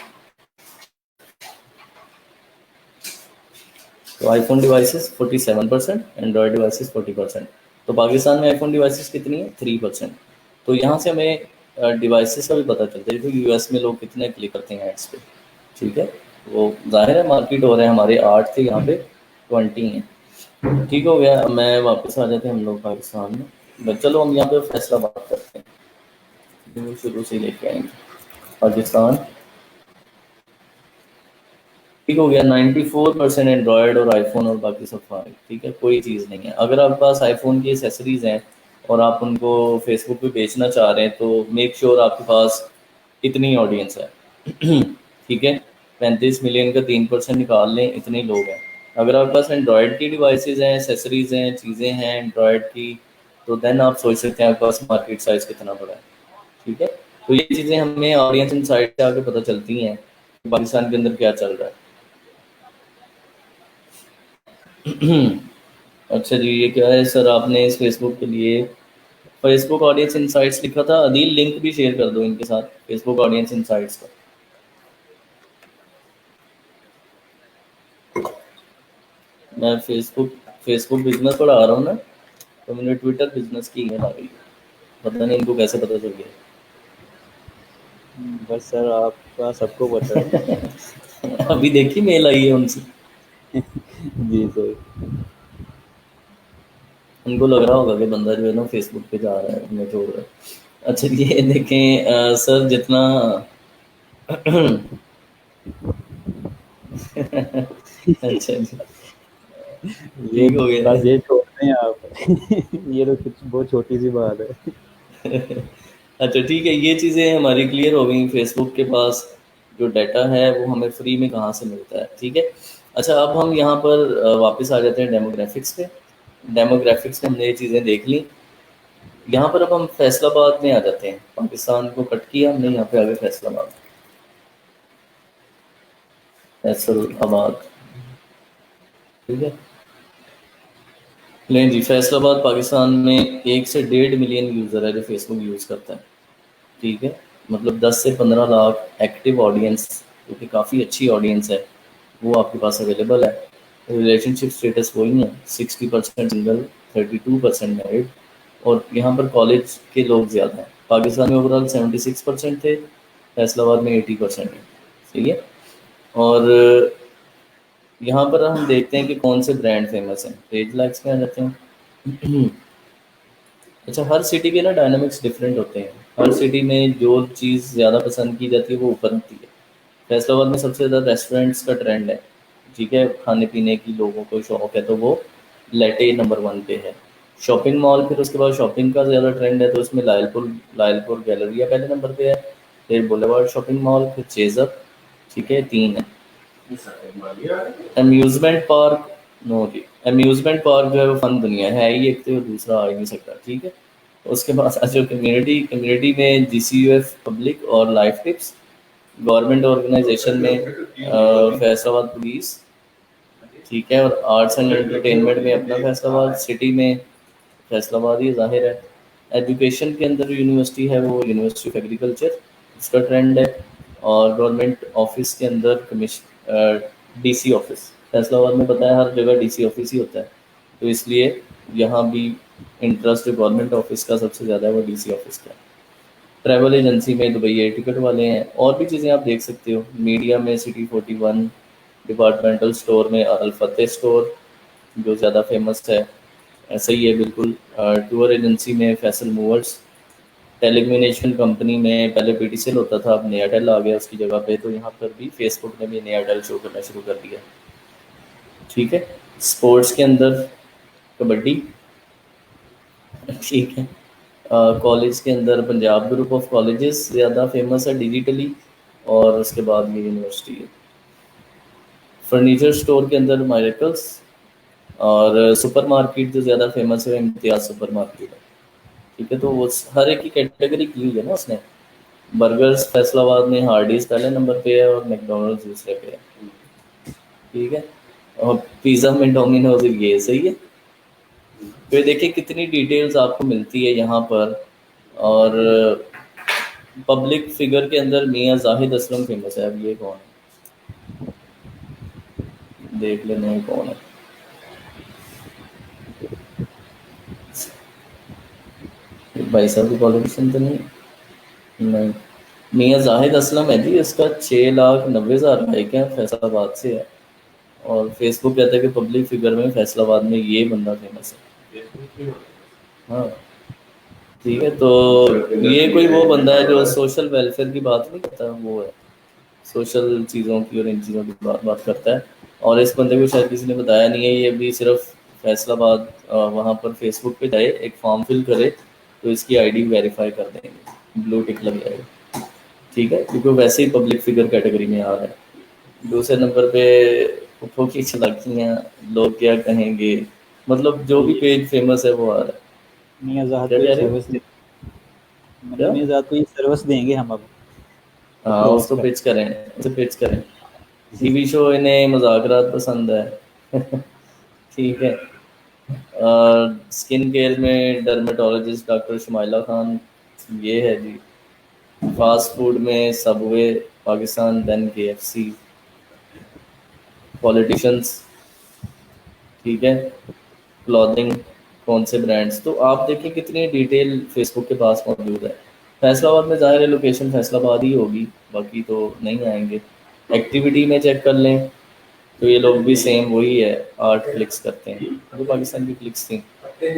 तो आईफोन डिवाइसेस 47%, एंड्रॉयड डिवाइसेस 40%। तो पाकिस्तान में आईफोन डिवाइसेस कितनी है, 3%। तो यहाँ से हमें डिवाइसेस का भी पता चलता है कि यूएस में लोग कितने क्लिक करते हैं एड्स पे। ठीक है, वो जाहिर है मार्केट हो रहे हैं, हमारे 8 थे, यहाँ पे 20 हैं। ठीक हो गया। अब मैं वापस आ जाते हैं हम लोग पाकिस्तान में। बट चलो हम यहाँ पे फैसलाबाद करते हैं, जो शुरू से लेके आएंगे पाकिस्तान। ठीक हो गया। 94% एंड्रॉयड और आईफोन और बाकी सब फाइल। ठीक है, कोई चीज़ नहीं है। अगर आपके पास आईफोन की एसेसरीज हैं और आप उनको फेसबुक पे बेचना चाह रहे हैं तो मेक श्योर आपके पास इतनी ऑडियंस है। ठीक है, 35 मिलियन का 3% निकाल लें, इतने लोग हैं। अगर आपके पास एंड्रॉयड की डिवाइसेज हैं, एसेसरीज हैं, चीज़ें हैं एंड्रॉयड की, तो देन आप सोच सकते हैं आपके पास मार्केट साइज़ कितना बड़ा है। ठीक है, तो ये चीज़ें हमें ऑडियंस इनसाइट से आके पता चलती हैं कि पाकिस्तान के अंदर क्या चल रहा है। अच्छा जी, ये क्या है सर, आपने इस फेसबुक के लिए फेसबुक ऑडियंस इनसाइट्स लिखा था। अदील लिंक भी शेयर कर दो इनके साथ, फेसबुक ऑडियंस इनसाइट्स का। मैं फेसबुक फेसबुक बिजनेस पढ़ा रहा हूँ ना, तो मुझे ट्विटर बिजनेस की ईमेल आ गई। पता नहीं इनको कैसे पता चल गया। बस सर आपका सबको पता है। अभी देखी मेल आई है उनसे। जी सर। उनको लग रहा होगा कि बंदा जो है ना फेसबुक पे जा रहा है, हमें छोड़ रहा है। अच्छा ये देखें सर जितना अच्छा जी, ये ठीक हो गया। बस ये छोड़ दें आप। ये तो कुछ बहुत छोटी सी बात है। अच्छा ठीक है, ये चीज़ें हमारी क्लियर हो गई। फेसबुक के पास जो डाटा है वो हमें फ्री में कहाँ से मिलता है, ठीक है। अच्छा अब हम यहाँ पर वापस आ जाते हैं डेमोग्राफिक्स पे। डेमोग्राफिक्स में हमने ये चीज़ें देख ली। यहाँ पर अब हम फैसलाबाद में आ जाते हैं। पाकिस्तान को कट किया हमने, यहाँ पे आ गए फैसलाबाद। फैसलाबाद, ठीक है। लें जी, फैसलाबाद पाकिस्तान में 1 से 1.5 मिलियन यूज़र है जो फेसबुक यूज़ करता है, ठीक है। मतलब 10 से 15 लाख एक्टिव ऑडियंस, जो कि काफ़ी अच्छी ऑडियंस है, वो आपके पास अवेलेबल है। रिलेशनशिप स्टेटस वही है, 60% सिंगल, 32% मैरिड। और यहाँ पर कॉलेज के लोग ज़्यादा हैं। पाकिस्तान में ओवरऑल 76% थे, फैसलाबाद में 80% है, सही है। और यहाँ पर हम देखते हैं कि कौन से ब्रांड फेमस हैं। पेज लाइक्स में आ जाते हैं। अच्छा हर सिटी के ना डायनामिक्स डिफरेंट होते हैं। हर सिटी में जो चीज़ ज़्यादा पसंद की जाती है वो ऊपर आती है। फैसलाबाद में सबसे ज़्यादा रेस्टोरेंट्स का ट्रेंड है, ठीक है। खाने पीने की लोगों को शौक है तो वो लेटे नंबर 1 पे है। शॉपिंग मॉल, फिर उसके बाद शॉपिंग का ज़्यादा ट्रेंड है तो उसमें लायलपुर गैलरिया पहले नंबर पे है, फिर बुलेवार्ड शॉपिंग मॉल, फिर चेज़अप, ठीक है, 3 है। अम्यूज़मेंट पार्क, नो जी, अम्यूज़मेंट पार्क जो है वो फन दुनिया है ही एक, तो दूसरा आ ही नहीं सकता, ठीक है। उसके बाद जो कम्युनिटी में जीसीयूएफ पब्लिक और लाइफ टिप्स। गवर्नमेंट ऑर्गेनाइजेशन में फैसलाबाद पुलिस, ठीक है। और आर्ट्स एंड एंटरटेनमेंट में अपना फैसलाबाद, सिटी में फैसलाबाद ही जाहिर है। एजुकेशन के अंदर जो यूनिवर्सिटी है वो यूनिवर्सिटी ऑफ एग्रीकल्चर, उसका ट्रेंड है। और गवर्नमेंट ऑफिस के अंदर कमीशन डीसी ऑफिस, फैसलाबाद में पता है हर जगह डीसी ऑफिस ही होता है, तो इसलिए यहाँ भी इंटरेस्ट जो गवर्नमेंट ऑफिस का सबसे ज़्यादा है वो डीसी ऑफिस का है। ट्रैवल एजेंसी में दुबई एयर टिकट वाले हैं। और भी चीज़ें आप देख सकते हो। मीडिया में सिटी 41, डिपार्टमेंटल स्टोर में अलफतेह स्टोर जो ज़्यादा फेमस है, ऐसा ही है बिल्कुल। टूर एजेंसी में फैसल मूवर्स। टेलीकम्युनिकेशन कंपनी में पहले पीटीसीएल होता था, अब नयाटेल आ गया उसकी जगह पे, तो यहाँ पर भी फेसबुक ने भी नयाटेल शो करना शुरू कर दिया, ठीक है। स्पोर्ट्स के अंदर कबड्डी, ठीक है। कॉलेज के अंदर पंजाब ग्रुप ऑफ कॉलेजेस ज़्यादा फेमस है डिजिटली, और उसके बाद ये यूनिवर्सिटी है। फर्नीचर स्टोर के अंदर मायरकल्स। और सुपर मार्केट जो ज़्यादा फेमस है इम्तियाज़ सुपर मार्केट है, ठीक है। तो वो हर एक की कैटेगरी की हुई है ना उसने। बर्गर्स फैसलाबाद में हार्डीज पहले नंबर पे है और मैकडोनल्ड्स दूसरे पे है, ठीक है। और पिज़्ज़ा में डोमिनोज, ये सही है। तो ये देखिए कितनी डिटेल्स आपको मिलती है यहाँ पर। और पब्लिक फिगर के अंदर मियाँ जाहिद असलम फेमस है। अब ये कौन है, देख लेने में कौन है। भाई साहब की पॉलिटिशियन तो नहीं, नहीं। मियाँ जाहिद असलम है जी, इसका 6,90,000 लाइक है, फैसलाबाद से है। और फेसबुक कहता है कि पब्लिक फिगर में फैसलाबाद में ये बंदा फेमस है। हाँ ठीक है, तो ये कोई वो बंदा है जो सोशल वेलफेयर की बात नहीं करता, वो है सोशल चीज़ों की और इन चीज़ों की बात करता है। और इस बंदे को शायद किसी ने बताया नहीं है, ये भी सिर्फ फैसलाबाद वहाँ पर फेसबुक पे जाए, एक फॉर्म फिल करे तो इसकी आईडी वेरीफाई कर देंगे, ब्लू टिक लग जाएगा, ठीक है, क्योंकि वो वैसे ही पब्लिक फिगर कैटेगरी में आ रहा है। दूसरे नंबर पे उठो की चलाकियाँ, लोग क्या कहेंगे, मतलब जो भी पेज फेमस है वो आ रहा है। मियाँ ज़ाहद क्या को ये कह रहे हो? सर्विस दे, क्या? मतलब मियाँ ज़ाहद को ये सर्विस देंगे हम अब हाँ क्लोज उसको कर। पिच करें, उसे पिच करें। टीवी शो इन्हें मजाकरात पसंद है। ठीक है, स्किन केयर में डर्मेटोलॉजिस्ट डॉक्टर शुमाइला खान, ये है जी। फास्ट फूड में Subway Pakistan, then KFC। Politicians, ठीक है। क्लॉथिंग, कौन से ब्रांड्स, तो आप देखिए कितनी डिटेल फेसबुक के पास मौजूद है। फैसलाबाद में ज़ाहिर है लोकेशन फैसलाबाद ही होगी, बाकी तो नहीं आएंगे। एक्टिविटी में चेक कर लें तो ये लोग भी सेम वही है, 8 क्लिक्स करते हैं जो पाकिस्तान की क्लिक्स थी।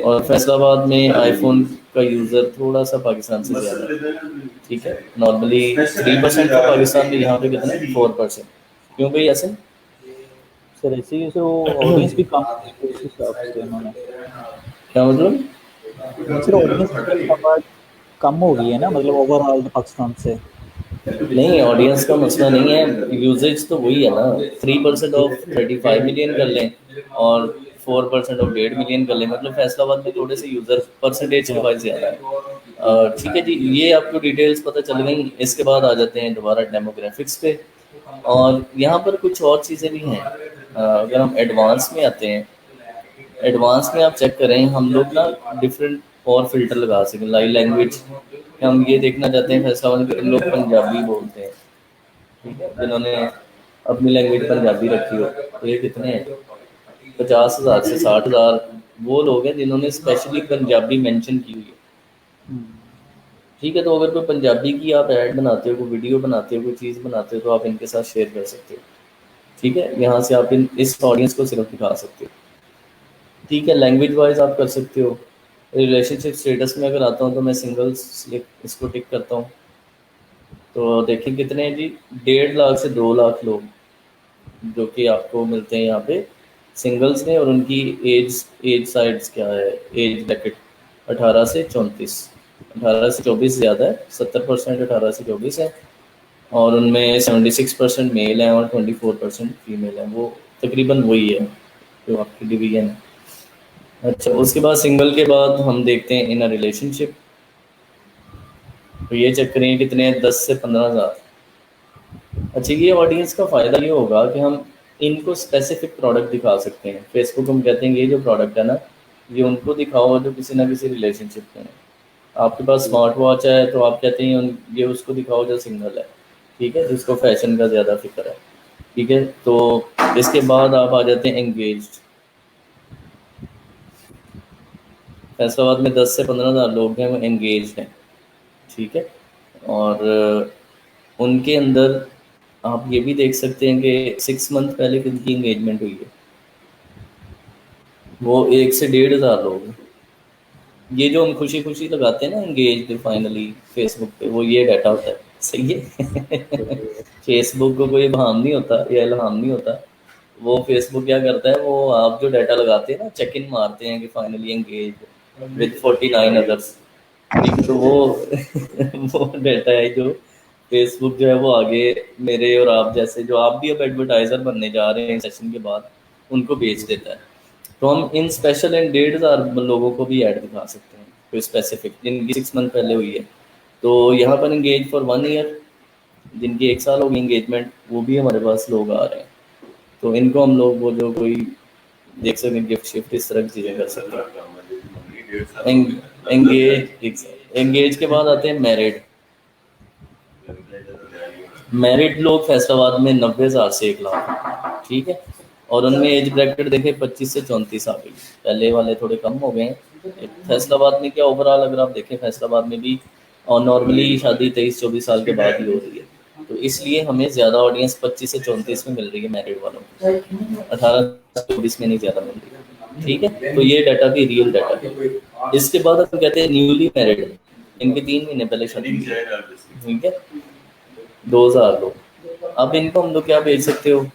और फैसलाबाद में आईफोन का यूज़र थोड़ा सा पाकिस्तान से ज़्यादा है, ठीक है। नॉर्मली 3% का पाकिस्तान में, यहाँ पे कितना है 4%। क्यों भाई ऐसे? सर ऐसे ही, सर वो ऑडियंस भी कम है तो उस हिसाब से उन्होंने, क्या मतलब? सर ऑडियंस फैसलाबाद कम हो गई है ना, मतलब ओवरऑल पाकिस्तान से। नहीं, ऑडियंस का मसला नहीं है, यूजेज तो वही है ना। 3% ऑफ 35 मिलियन कर लें और 4% ऑफ 1.5 मिलियन कर लें, मतलब फैसलाबाद में थोड़े से यूजर परसेंटेज के वाइज ज़्यादा है। ठीक है जी, ये आपको डिटेल्स पता चल गई। इसके बाद आ जाते हैं दोबारा डेमोग्राफिक्स पे, और यहाँ पर कुछ और चीज़ें भी हैं। अगर हम एडवांस में आते हैं, एडवांस में आप चेक करें, हम लोग ना डिफरेंट और फिल्टर लगा सकें। लाइव लैंग्वेज, हम ये देखना चाहते हैं फैसलाबाद के लोग पंजाबी बोलते हैं, ठीक है, जिन्होंने अपनी लैंग्वेज पंजाबी रखी हो, तो ये कितने हैं? 50,000 से 60,000 वो लोग हैं जिन्होंने स्पेशली पंजाबी मेंशन की हुई है, ठीक है। तो अगर कोई पंजाबी की आप ऐड बनाते हो, कोई वीडियो बनाते हो, कोई चीज़ बनाते हो, तो आप इनके साथ शेयर कर सकते हो, ठीक है। यहाँ से आप इस ऑडियंस को सिर्फ दिखा सकते हो, ठीक है। लैंग्वेज वाइज आप कर सकते हो। रिलेशनशिप स्टेटस में अगर आता हूँ तो मैं सिंगल्स इसको टिक करता हूँ, तो देखिए कितने हैं जी, 1.5 लाख से 2 लाख लोग जो कि आपको मिलते हैं यहाँ पे सिंगल्स में। और उनकी एज एज साइड्स क्या है, एज ब्रैकेट 18 से 34, 18 से 24 ज़्यादा है, 70% 18 से 24 है। और उनमें 76% मेल हैं और 24% फीमेल हैं, वो तकरीबन वही है जो आपकी डिवीजन है। अच्छा, उसके बाद सिंगल के बाद हम देखते हैं इन अ रिलेशनशिप, तो ये चेक करें कितने हैं, 10 से 15,000। अच्छा, ये ऑडियंस का फ़ायदा ये होगा कि हम इनको स्पेसिफिक प्रोडक्ट दिखा सकते हैं। फेसबुक हम कहते हैं ये जो प्रोडक्ट है ना, ये उनको दिखाओ जो किसी ना किसी रिलेशनशिप में है। आपके पास स्मार्ट वॉच है तो आप कहते हैं ये उसको दिखाओ जो सिंगल है, ठीक है, जिसको फैशन का ज़्यादा फिक्र है, ठीक है। तो इसके बाद आप आ जाते हैं एंगेज्ड। फैसलाबाद में 10 से 15,000 लोग हैं वो एंगेज हैं, ठीक है। और उनके अंदर आप ये भी देख सकते हैं कि 6 मंथ पहले किनकी एंगेजमेंट हुई है, वो 1 से 1,500 लोग हैं। ये जो हम खुशी खुशी लगाते हैं ना एंगेज फाइनली फेसबुक पे, वो ये डाटा होता है, सही है। फेसबुक को कोई इल्हाम नहीं होता या इल्हाम नहीं होता, वो फेसबुक क्या करता है, वो आप जो डाटा लगाते हैं ना, चेक इन मारते हैं कि फाइनली एंगेज विद 49 अदर्स, ठीक है। तो वो वो डाटा है जो फेसबुक जो है वो आगे मेरे और आप जैसे जो आप भी अब एडवर्टाइजर बनने जा रहे हैं सेशन के बाद, उनको बेच देता है। तो हम इन स्पेशल एंड 1,500 लोगों को भी ऐड दिखा सकते हैं, कोई स्पेसिफिक जिनकी 6 मंथ पहले हुई है। तो यहाँ पर एंगेज फॉर 1 ईयर, जिनकी 1 साल होगी एंगेजमेंट, वो भी हमारे पास लोग आ रहे हैं। तो इनको हम लोग वो जो कोई देख सकते हैं, गिफ्ट शिफ्ट इस तरह की चीज़ें कर सकते हैं। एंगेज एंगेज के बाद आते हैं मैरिड। मैरिड लोग फैसलाबाद में 90,000 से 1 लाख, ठीक है। और उनमें एज ब्रैकेट देखें 25 से 34 आ गई, पहले वाले थोड़े कम हो गए हैं। फैसलाबाद में क्या ओवरऑल अगर आप देखें, फैसलाबाद में भी और नॉर्मली शादी 23-24 साल के बाद ही हो रही है, तो इसलिए हमें ज़्यादा ऑडियंस 25 से 34 में मिल रही है मैरिड वालों को, 18 से 24 में नहीं ज़्यादा मिल रही है, ठीक है। तो ये डाटा भी रियल डाटा है। इसके बाद हम कहते हैं न्यूली मैरिड, इनके 3 महीने पहले शादी हुई है, ठीक है, 2,000 लोग। अब इनको हम लोग क्या बेच सकते हो,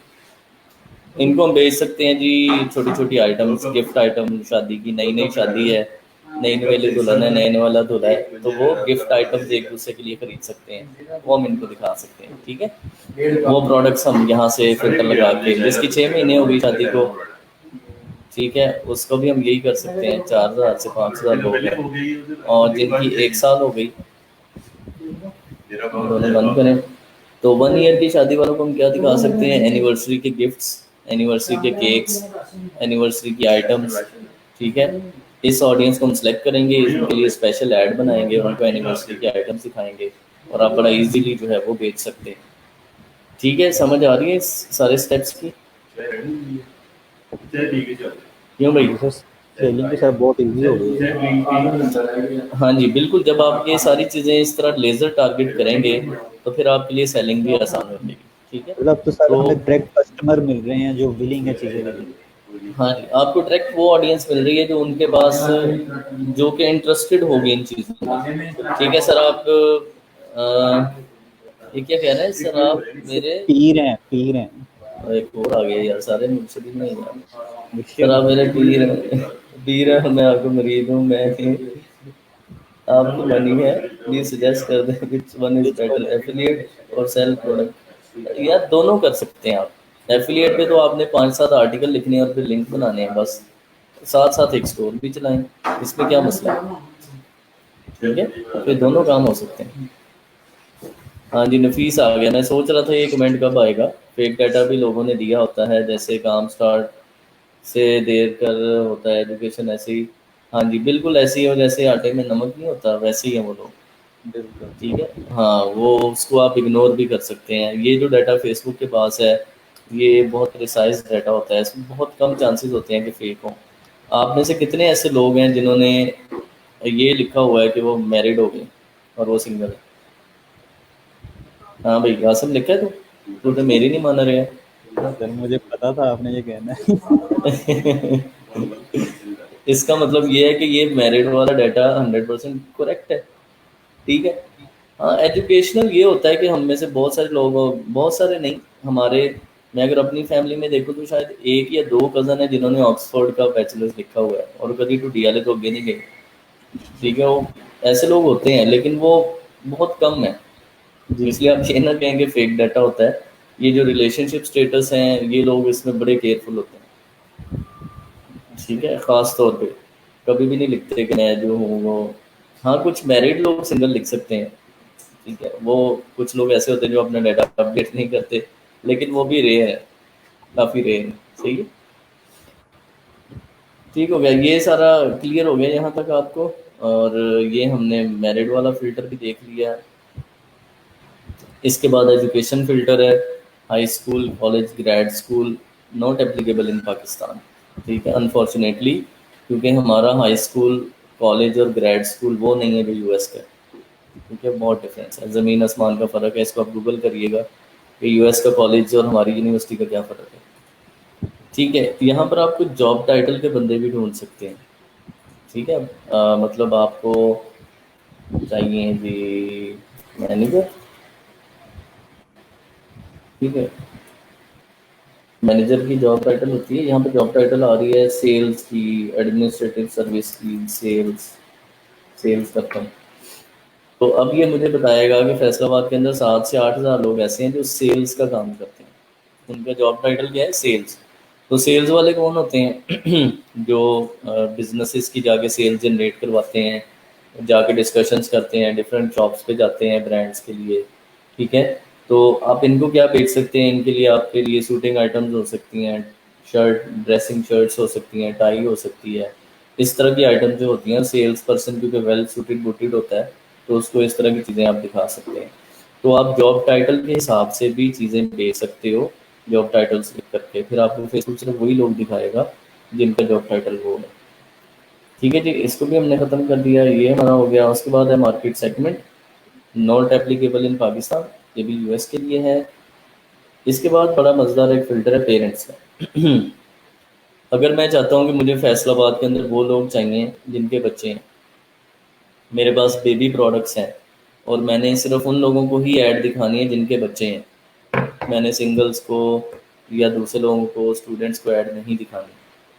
इनको हम बेच सकते हैं जी छोटी छोटी आइटम्स, गिफ्ट आइटम, शादी की नई नई शादी है, नई नवेली दुल्हन है, नए वाला दूल्हा है, तो वो गिफ्ट आइटम्स एक दूसरे के लिए खरीद सकते हैं, वो हम इनको दिखा सकते हैं, ठीक है। वो प्रोडक्ट्स हम यहाँ से फिल्टर लगा के, जिसकी 6 महीने हो गई शादी को, ठीक है, उसको भी हम यही कर सकते हैं। 4,000 से 5,000 लोग हैं, और जिनकी 1 साल हो गई, दोनों बंद करें, तो 1 ईयर की शादी वालों को हम क्या दिखा सकते हैं, एनिवर्सरी के गिफ्ट्स, एनिवर्सरी के केक्स, एनिवर्सरी की आइटम्स, ठीक है। इस ऑडियंस को हम सेलेक्ट करेंगे, इनके लिए स्पेशल ऐड बनाएंगे, उनको एनिवर्सरी के आइटम्स दिखाएंगे और आप बड़ा इजीली जो है वो बेच सकते हैं। ठीक है, समझ आ रही है इस सारे स्टेप्स की? क्यों भाई? जी सर, सेलिंग तो सर बहुत इजी हो गई है। हाँ जी बिल्कुल, जब आप ये सारी चीज़ें इस तरह लेज़र टारगेट करेंगे तो फिर आपके लिए सेलिंग भी आसान हो जाएगी। ठीक है, मतलब तो सर तो हमें डायरेक्ट कस्टमर मिल रहे हैं जो विलिंग है चीज़ें लेने के। हाँ जी, आपको डायरेक्ट वो ऑडियंस मिल रही है जो उनके पास, जो कि इंटरेस्टेड होगी इन चीज़ों में। ठीक है सर, आप ये क्या कह रहे हैं सर? आप मेरे पीर हैं एक और आ गया यार, सारे मुझसे भी नहीं यार। मुझसे सर आप मेरे पीर हैं, पीर हैं, मैं आपको मरीद हूँ। मैं आपको मनी है, प्लीज सजेस्ट कर दें which one is which better, one is affiliate और सेल प्रोडक्ट? यार दोनों कर सकते हैं आप। एफिलिएट पे तो आपने 5-7 आर्टिकल लिखने हैं और फिर लिंक बनाने हैं बस, साथ साथ एक स्टोर भी चलाएं, इसमें क्या मसला है? ठीक है, फिर दोनों काम हो सकते हैं। हाँ जी, नफीस आ गया। मैं सोच रहा था ये कमेंट कब आएगा। फेक डाटा भी लोगों ने दिया होता है, जैसे काम स्टार्ट से देर कर होता है, एजुकेशन ऐसे ही। हाँ जी बिल्कुल ऐसे ही हो, जैसे आटे में नमक नहीं होता वैसे ही है वो लोग। बिल्कुल। ठीक है, हाँ वो उसको आप इग्नोर भी कर सकते हैं। ये जो डाटा फेसबुक के पास है ये बहुत प्रिसाइज डाटा होता है, इसमें बहुत कम चांसेस होते हैं कि फेक हो। आप में से कितने ऐसे लोग हैं जिन्होंने ये लिखा हुआ है कि वो मैरिड हो गए और वो सिंगल है? हाँ भाई आसम लिखा है तू तो मेरी नहीं मान रहे सर मुझे पता था आपने ये कहना है। हैं। इसका मतलब ये है कि ये मैरिड वाला डाटा 100% करेक्ट है। ठीक है, हाँ एजुकेशनल ये होता है कि हम में से बहुत सारे लोग, बहुत सारे नहीं, हमारे, मैं अगर अपनी फैमिली में देखूँ तो शायद एक या दो कज़न है जिन्होंने ऑक्सफोर्ड का बैचलर्स लिखा हुआ है और कभी तो डीएलए तो आगे नहीं गए। ठीक है, वो ऐसे लोग होते हैं लेकिन वो बहुत कम है। जी इसलिए आप ये ना कहेंगे फेक डाटा होता है। ये जो रिलेशनशिप स्टेटस हैं ये लोग इसमें बड़े केयरफुल होते हैं। ठीक है, ख़ास तौर पे कभी भी नहीं लिखते कि मैं जो हूँ वो। हाँ कुछ मैरिड लोग सिंगल लिख सकते हैं। ठीक है, वो कुछ लोग ऐसे होते हैं जो अपना डाटा अपडेट नहीं करते, लेकिन वो भी रेयर है, काफ़ी रेयर है। सही है, ठीक हो गया, ये सारा क्लियर हो गया यहाँ तक आपको। और ये हमने मैरिड वाला फ़िल्टर भी देख लिया। इसके बाद एजुकेशन फ़िल्टर है, high school college grade school not applicable in Pakistan. ठीक है, अनफॉर्चुनेटली, क्योंकि हमारा हाई स्कूल कॉलेज और ग्रेड स्कूल वो नहीं है जो यूएस का है। ठीक है, बहुत डिफरेंस है, ज़मीन आसमान का फ़र्क है। इसको आप गूगल करिएगा कि यूएस का कॉलेज और हमारी यूनिवर्सिटी का क्या फ़र्क है। ठीक है, तो यहाँ पर आप कुछ जॉब टाइटल के बंदे भी ढूंढ सकते हैं। ठीक है, मतलब आपको चाहिए जी मैनेजर। ठीक है, मैनेजर की जॉब टाइटल होती है, यहाँ पे जॉब टाइटल आ रही है सेल्स की, एडमिनिस्ट्रेटिव सर्विस की, सेल्स, सेल्स करता हूँ। तो अब ये मुझे बताएगा कि फैसलाबाद के अंदर 7 से 8 हज़ार लोग ऐसे हैं जो सेल्स का काम करते हैं। उनका जॉब टाइटल क्या है? सेल्स। तो सेल्स वाले कौन होते हैं? जो बिजनेसेस की जाके सेल जनरेट करवाते हैं, जाके डिस्कशंस करते हैं, डिफरेंट शॉप्स पे जाते हैं ब्रांड्स के लिए। ठीक है, तो आप इनको क्या बेच सकते हैं? इनके लिए आपके लिए सूटिंग आइटम्स हो सकती हैं, शर्ट, ड्रेसिंग शर्ट्स हो सकती हैं, टाई हो सकती है। इस तरह की आइटम जो होती हैं, सेल्स पर्सन क्योंकि वेल सूटेड बूटेड होता है तो उसको इस तरह की चीज़ें आप दिखा सकते हैं। तो आप जॉब टाइटल के हिसाब से भी चीज़ें बेच सकते हो, जॉब टाइटल क्लिक करके। फिर आपको फेसबुक सिर्फ वही लोग दिखाएगा जिनका जॉब टाइटल वो है। ठीक है जी, इसको भी हमने ख़त्म कर दिया, ये हमारा हो गया। उसके बाद है market segment, not applicable in Pakistan, ये भी यूएस के लिए है। इसके बाद बड़ा मज़ेदार एक फ़िल्टर है पेरेंट्स का। अगर मैं चाहता हूँ कि मुझे फैसलाबाद के अंदर वो लोग चाहिए जिनके बच्चे हैं, मेरे पास बेबी प्रोडक्ट्स हैं और मैंने सिर्फ उन लोगों को ही ऐड दिखानी है जिनके बच्चे हैं, मैंने सिंगल्स को या दूसरे लोगों को, स्टूडेंट्स को ऐड नहीं दिखानी।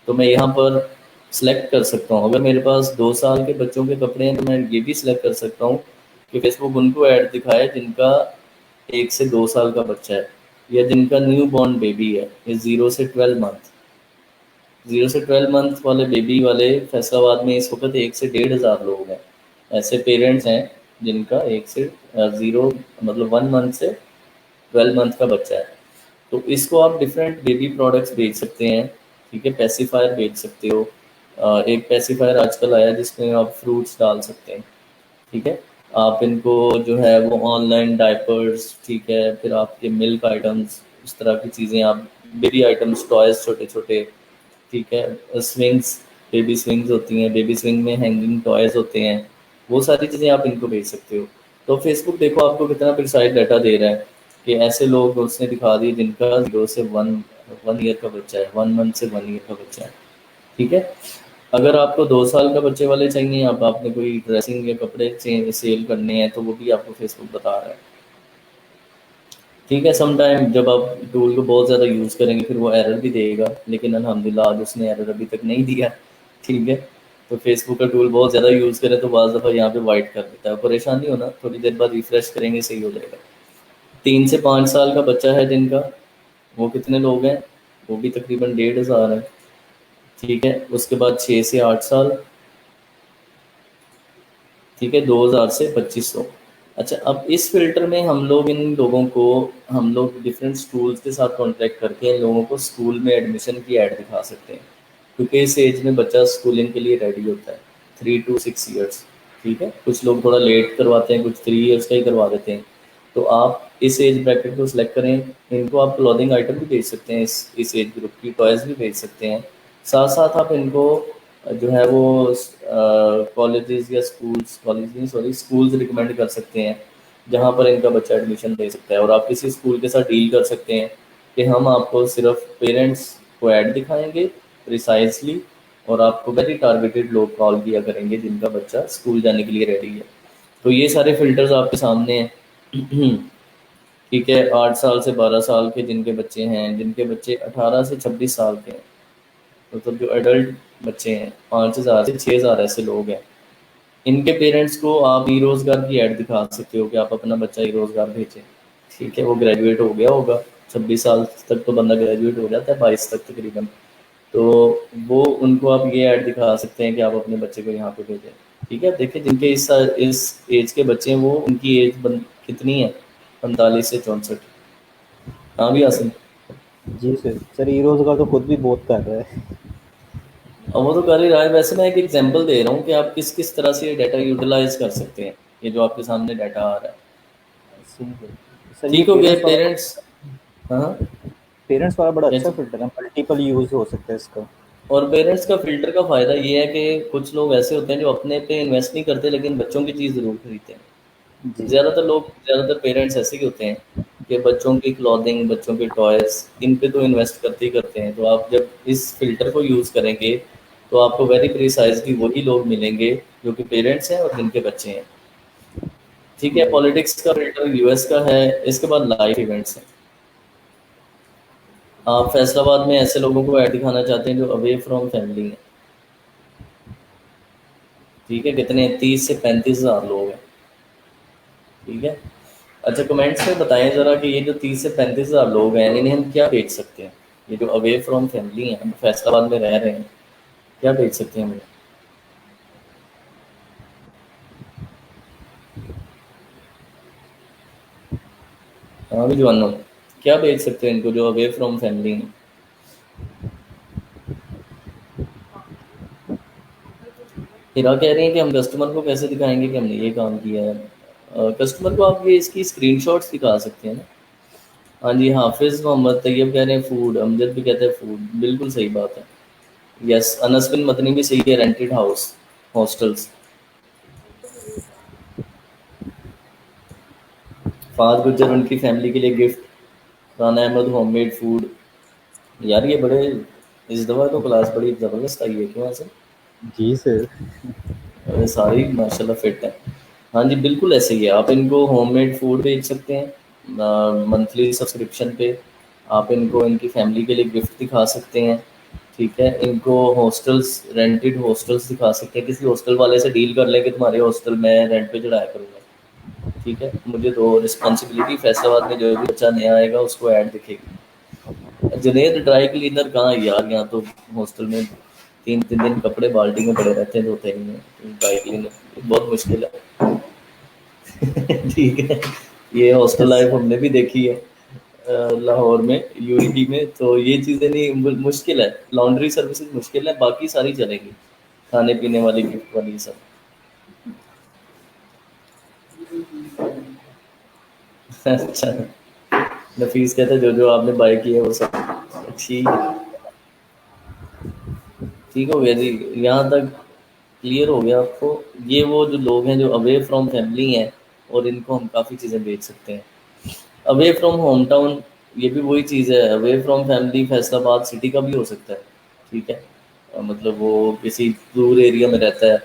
तो मैं यहाँ पर सिलेक्ट कर सकता हूँ, अगर मेरे पास 2 साल के बच्चों के कपड़े हैं तो मैं ये भी सिलेक्ट कर सकता हूँ कि फेसबुक उनको ऐड दिखाए जिनका 1 से 2 साल का बच्चा है या जिनका न्यू बॉर्न बेबी है, ये 0 से 12 मंथ। 0 से 12 मंथ वाले बेबी वाले फैसलाबाद में इस वक्त 1 से 1,500 लोग हैं, ऐसे पेरेंट्स हैं जिनका 1 से 0 मतलब 1 मंथ से 12 मंथ का बच्चा है। तो इसको आप डिफरेंट बेबी प्रोडक्ट्स बेच सकते हैं। ठीक है, पैसिफायर बेच सकते हो, एक पैसिफायर आजकल आया जिसमें आप फ्रूट्स डाल सकते हैं, ठीक है। आप इनको जो है वो ऑनलाइन डायपर्स, ठीक है, फिर आपके मिल्क आइटम्स, इस तरह की चीज़ें, आप बेबी आइटम्स, टॉयज़ छोटे छोटे, ठीक है, स्विंग्स, बेबी स्विंग्स होती हैं, बेबी स्विंग में हैंगिंग टॉयज़ होते हैं, वो सारी चीज़ें आप इनको भेज सकते हो। तो फेसबुक देखो आपको कितना प्रिसाइज डाटा दे रहा है कि ऐसे लोग उसने दिखा दिए जिनका 0 से 1 ईयर का बच्चा है, 1 मंथ से 1 ईयर का बच्चा है, ठीक है। अगर आपको 2 साल का बच्चे वाले चाहिए, आप आपने कोई ड्रेसिंग या कपड़े सेल करने हैं, तो वो भी आपको फेसबुक बता रहा है, ठीक है। सम टाइम जब आप टूल को बहुत ज़्यादा यूज़ करेंगे फिर वो एरर भी देगा, लेकिन अल्हम्दुलिल्लाह आज उसने एरर अभी तक नहीं दिया, ठीक है। तो फेसबुक का टूल बहुत ज़्यादा यूज़ करें तो बाज़ दफ़ा यहाँ पे वाइट कर देता है, परेशान नहीं होना, थोड़ी देर बाद रिफ्रेश करेंगे सही हो जाएगा। 3 से 5 साल का बच्चा है जिनका, वो कितने लोग हैं, वो भी तकरीबन 1,500 है, ठीक है। उसके बाद 6 से 8 साल, ठीक है, 2,000 से 2,500। अच्छा, अब इस फ़िल्टर में हम लोग इन लोगों को, हम लोग डिफरेंट स्कूल्स के साथ कॉन्टैक्ट करके इन लोगों को स्कूल में एडमिशन की ऐड दिखा सकते हैं, क्योंकि इस एज में बच्चा स्कूलिंग के लिए रेडी होता है, 3 to 6 ईयर्स, ठीक है। कुछ लोग थोड़ा लेट करवाते हैं, कुछ 3 ईयर्स का ही करवा देते हैं। तो आप इस एज ब्रैकेट को सिलेक्ट करें, इनको आप क्लॉथिंग आइटम भी भेज सकते हैं, इस एज ग्रुप की टॉयज़ भी भेज सकते हैं। साथ साथ आप इनको जो है वो कॉलेजेस या स्कूल्स, कॉलेज नहीं सॉरी स्कूल्स रिकमेंड कर सकते हैं जहाँ पर इनका बच्चा एडमिशन ले सकता है, और आप किसी स्कूल के साथ डील कर सकते हैं कि हम आपको सिर्फ पेरेंट्स को ऐड दिखाएंगे प्रिसाइजली, और आपको वेरी टारगेटेड लोग कॉल किया करेंगे जिनका बच्चा स्कूल जाने के लिए रेडी है। तो ये सारे फिल्टर्स आपके सामने हैं, ठीक है। 8 साल से 12 साल के जिनके बच्चे हैं, जिनके बच्चे 18 से 26 साल के हैं, मतलब जो एडल्ट बच्चे हैं, 5,000 से 6,000 ऐसे लोग हैं, इनके पेरेंट्स को आप ई रोज़गार की ऐड दिखा सकते हो कि आप अपना बच्चा ई रोज़गार भेजें, ठीक है। वो ग्रेजुएट हो गया होगा, 26 साल तक तो बंदा ग्रेजुएट हो जाता है, 22 तक तकरीबन, तो वो उनको आप ये ऐड दिखा सकते हैं कि आप अपने बच्चे को यहाँ पे भेजें, ठीक है। देखिए जिनके इस एज के बच्चे हैं, वो उनकी एज कितनी है, 45 से 64। हाँ भी आसिम। जी सर, सर ई रोज़गार तो खुद भी बहुत कर रहा है। अब वो तो कर ही रहा है, वैसे मैं एक एग्जांपल दे रहा हूँ कि आप किस किस तरह से ये डाटा यूटिलाइज कर सकते हैं, ये जो आपके सामने डाटा आ रहा है, सही है। सर ये ठीक हो गया पेरेंट्स। हाँ, पेरेंट्स वाला बड़ा अच्छा कैसे। फ़िल्टर है, मल्टीपल यूज़ हो सकता है इसका। और पेरेंट्स का फिल्टर का फ़ायदा ये है कि कुछ लोग ऐसे होते हैं जो अपने पे इन्वेस्ट नहीं करते लेकिन बच्चों की चीज़ ज़रूर खरीदते हैं। जी। ज़्यादातर पेरेंट्स ऐसे ही होते हैं कि बच्चों की क्लॉथिंग, बच्चों के टॉयज़, इन पे तो इन्वेस्ट करते ही करते हैं। तो आप जब इस फ़िल्टर को यूज़ करेंगे तो आपको वेरी प्रिसाइजली वही लोग मिलेंगे जो कि पेरेंट्स हैं और जिनके बच्चे हैं, ठीक है। राइट। पॉलिटिक्स का फिल्टर यूएस का है। इसके बाद लाइव इवेंट्स हैं। आप फैसलाबाद में ऐसे लोगों को ऐड दिखाना चाहते हैं जो अवे फ्रॉम फैमिली हैं, ठीक है। कितने, 30 से 35 हज़ार लोग हैं, ठीक है। अच्छा, कमेंट्स में बताएं ज़रा कि ये जो 30 से 35 हज़ार लोग हैं इन्हें हम क्या बेच सकते हैं, ये जो अवे फ्रॉम फैमिली हैं, हम फैसलाबाद में रह रहे हैं, क्या बेच सकते हैं हम। हाँ भी जवानों, क्या बेच सकते हैं इनको जो अवे फ्रॉम फैमिली हैं। हीरा कह रही हैं कि हम कस्टमर को कैसे दिखाएंगे कि हमने ये काम किया है। कस्टमर को आप ये इसकी स्क्रीनशॉट्स दिखा सकते हैं ना। हाँ जी, हाफिज़ मोहम्मद तैयब कह रहे हैं फूड, अमजद भी कहते हैं फूड, बिल्कुल सही बात है। यस, अनस बिन मदनी भी सही है, rented house, hostels. Faaz Gujjar उनकी फैमिली के लिए gift, Rana Ahmed homemade food. यार ये बड़े, इस दफ़ा तो क्लास बड़ी ज़बरदस्त आई है, क्यों ऐसे। जी सर। अरे सारी माशाल्लाह फिट है। हाँ जी, बिल्कुल ऐसे ही है। आप इनको होममेड फूड बेच सकते हैं मंथली सब्सक्रिप्शन पे। आप इनको इनकी फैमिली के लिए गिफ्ट दिखा सकते हैं, ठीक है। इनको हॉस्टल्स, रेंटेड हॉस्टल्स दिखा सकते हैं। किसी हॉस्टल वाले से डील कर लें कि तुम्हारे हॉस्टल मैं रेंट पे चढ़ाया करूँगा, ठीक है। मुझे तो रिस्पॉन्सिबिलिटी, फैसलाबाद में जो भी बच्चा नया आएगा उसको ऐड दिखेगी। जुनेद ड्राई क्लीनर कहाँ है यार, यहाँ तो हॉस्टल में 3 3 दिन कपड़े बाल्टी में पड़े रहते हैं, धोते ही नहीं हैं। ड्राई क्लीनर बहुत मुश्किल है। ठीक है, ये हॉस्टल लाइफ हमने भी देखी है लाहौर में, यूएई में, तो ये चीज़ें नहीं, मुश्किल है। लॉन्ड्री सर्विसेज मुश्किल है, बाकी सारी चलेगी। खाने पीने वाली गिफ्ट वाली सब। अच्छा, नफीस कहते जो जो आपने बाय किया वो सब ठीक है। ठीक हो गया जी, यहाँ तक क्लियर हो गया आपको। ये वो जो लोग हैं जो अवे फ्रॉम फैमिली हैं, और इनको हम काफ़ी चीज़ें बेच सकते हैं। अवे फ्रॉम होम टाउन, ये भी वही चीज़ है। Away from family Faisalabad city का भी हो सकता है, ठीक है। मतलब वो किसी दूर एरिया में रहता है।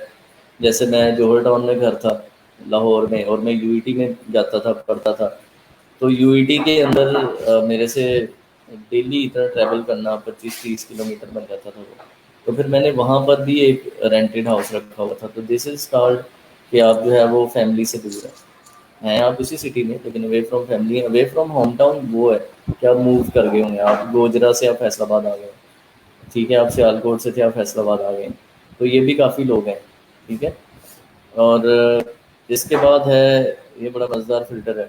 जैसे मैं जौहर टाउन में घर था लाहौर में, और मैं यूईटी में जाता था, पढ़ता था। तो यूईटी के अंदर मेरे से डेली इतना ट्रैवल करना 25-30 किलोमीटर बन जाता था वो। तो फिर मैंने वहाँ पर भी एक रेंटेड हाउस रखा हुआ था। तो दिस इज कॉल्ड कि आप जो है वो फैमिली से दूर हैं आप उसी सिटी में, लेकिन away from family. Away from home town वो है कि आप मूव कर गए होंगे, आप गोजरा से आप फैसलाबाद आ गए, ठीक है, आप सियालकोट से थे आप फैसलाबाद आ गए। तो ये भी काफ़ी लोग हैं, ठीक है। और इसके बाद है, ये बड़ा मज़ेदार फिल्टर है,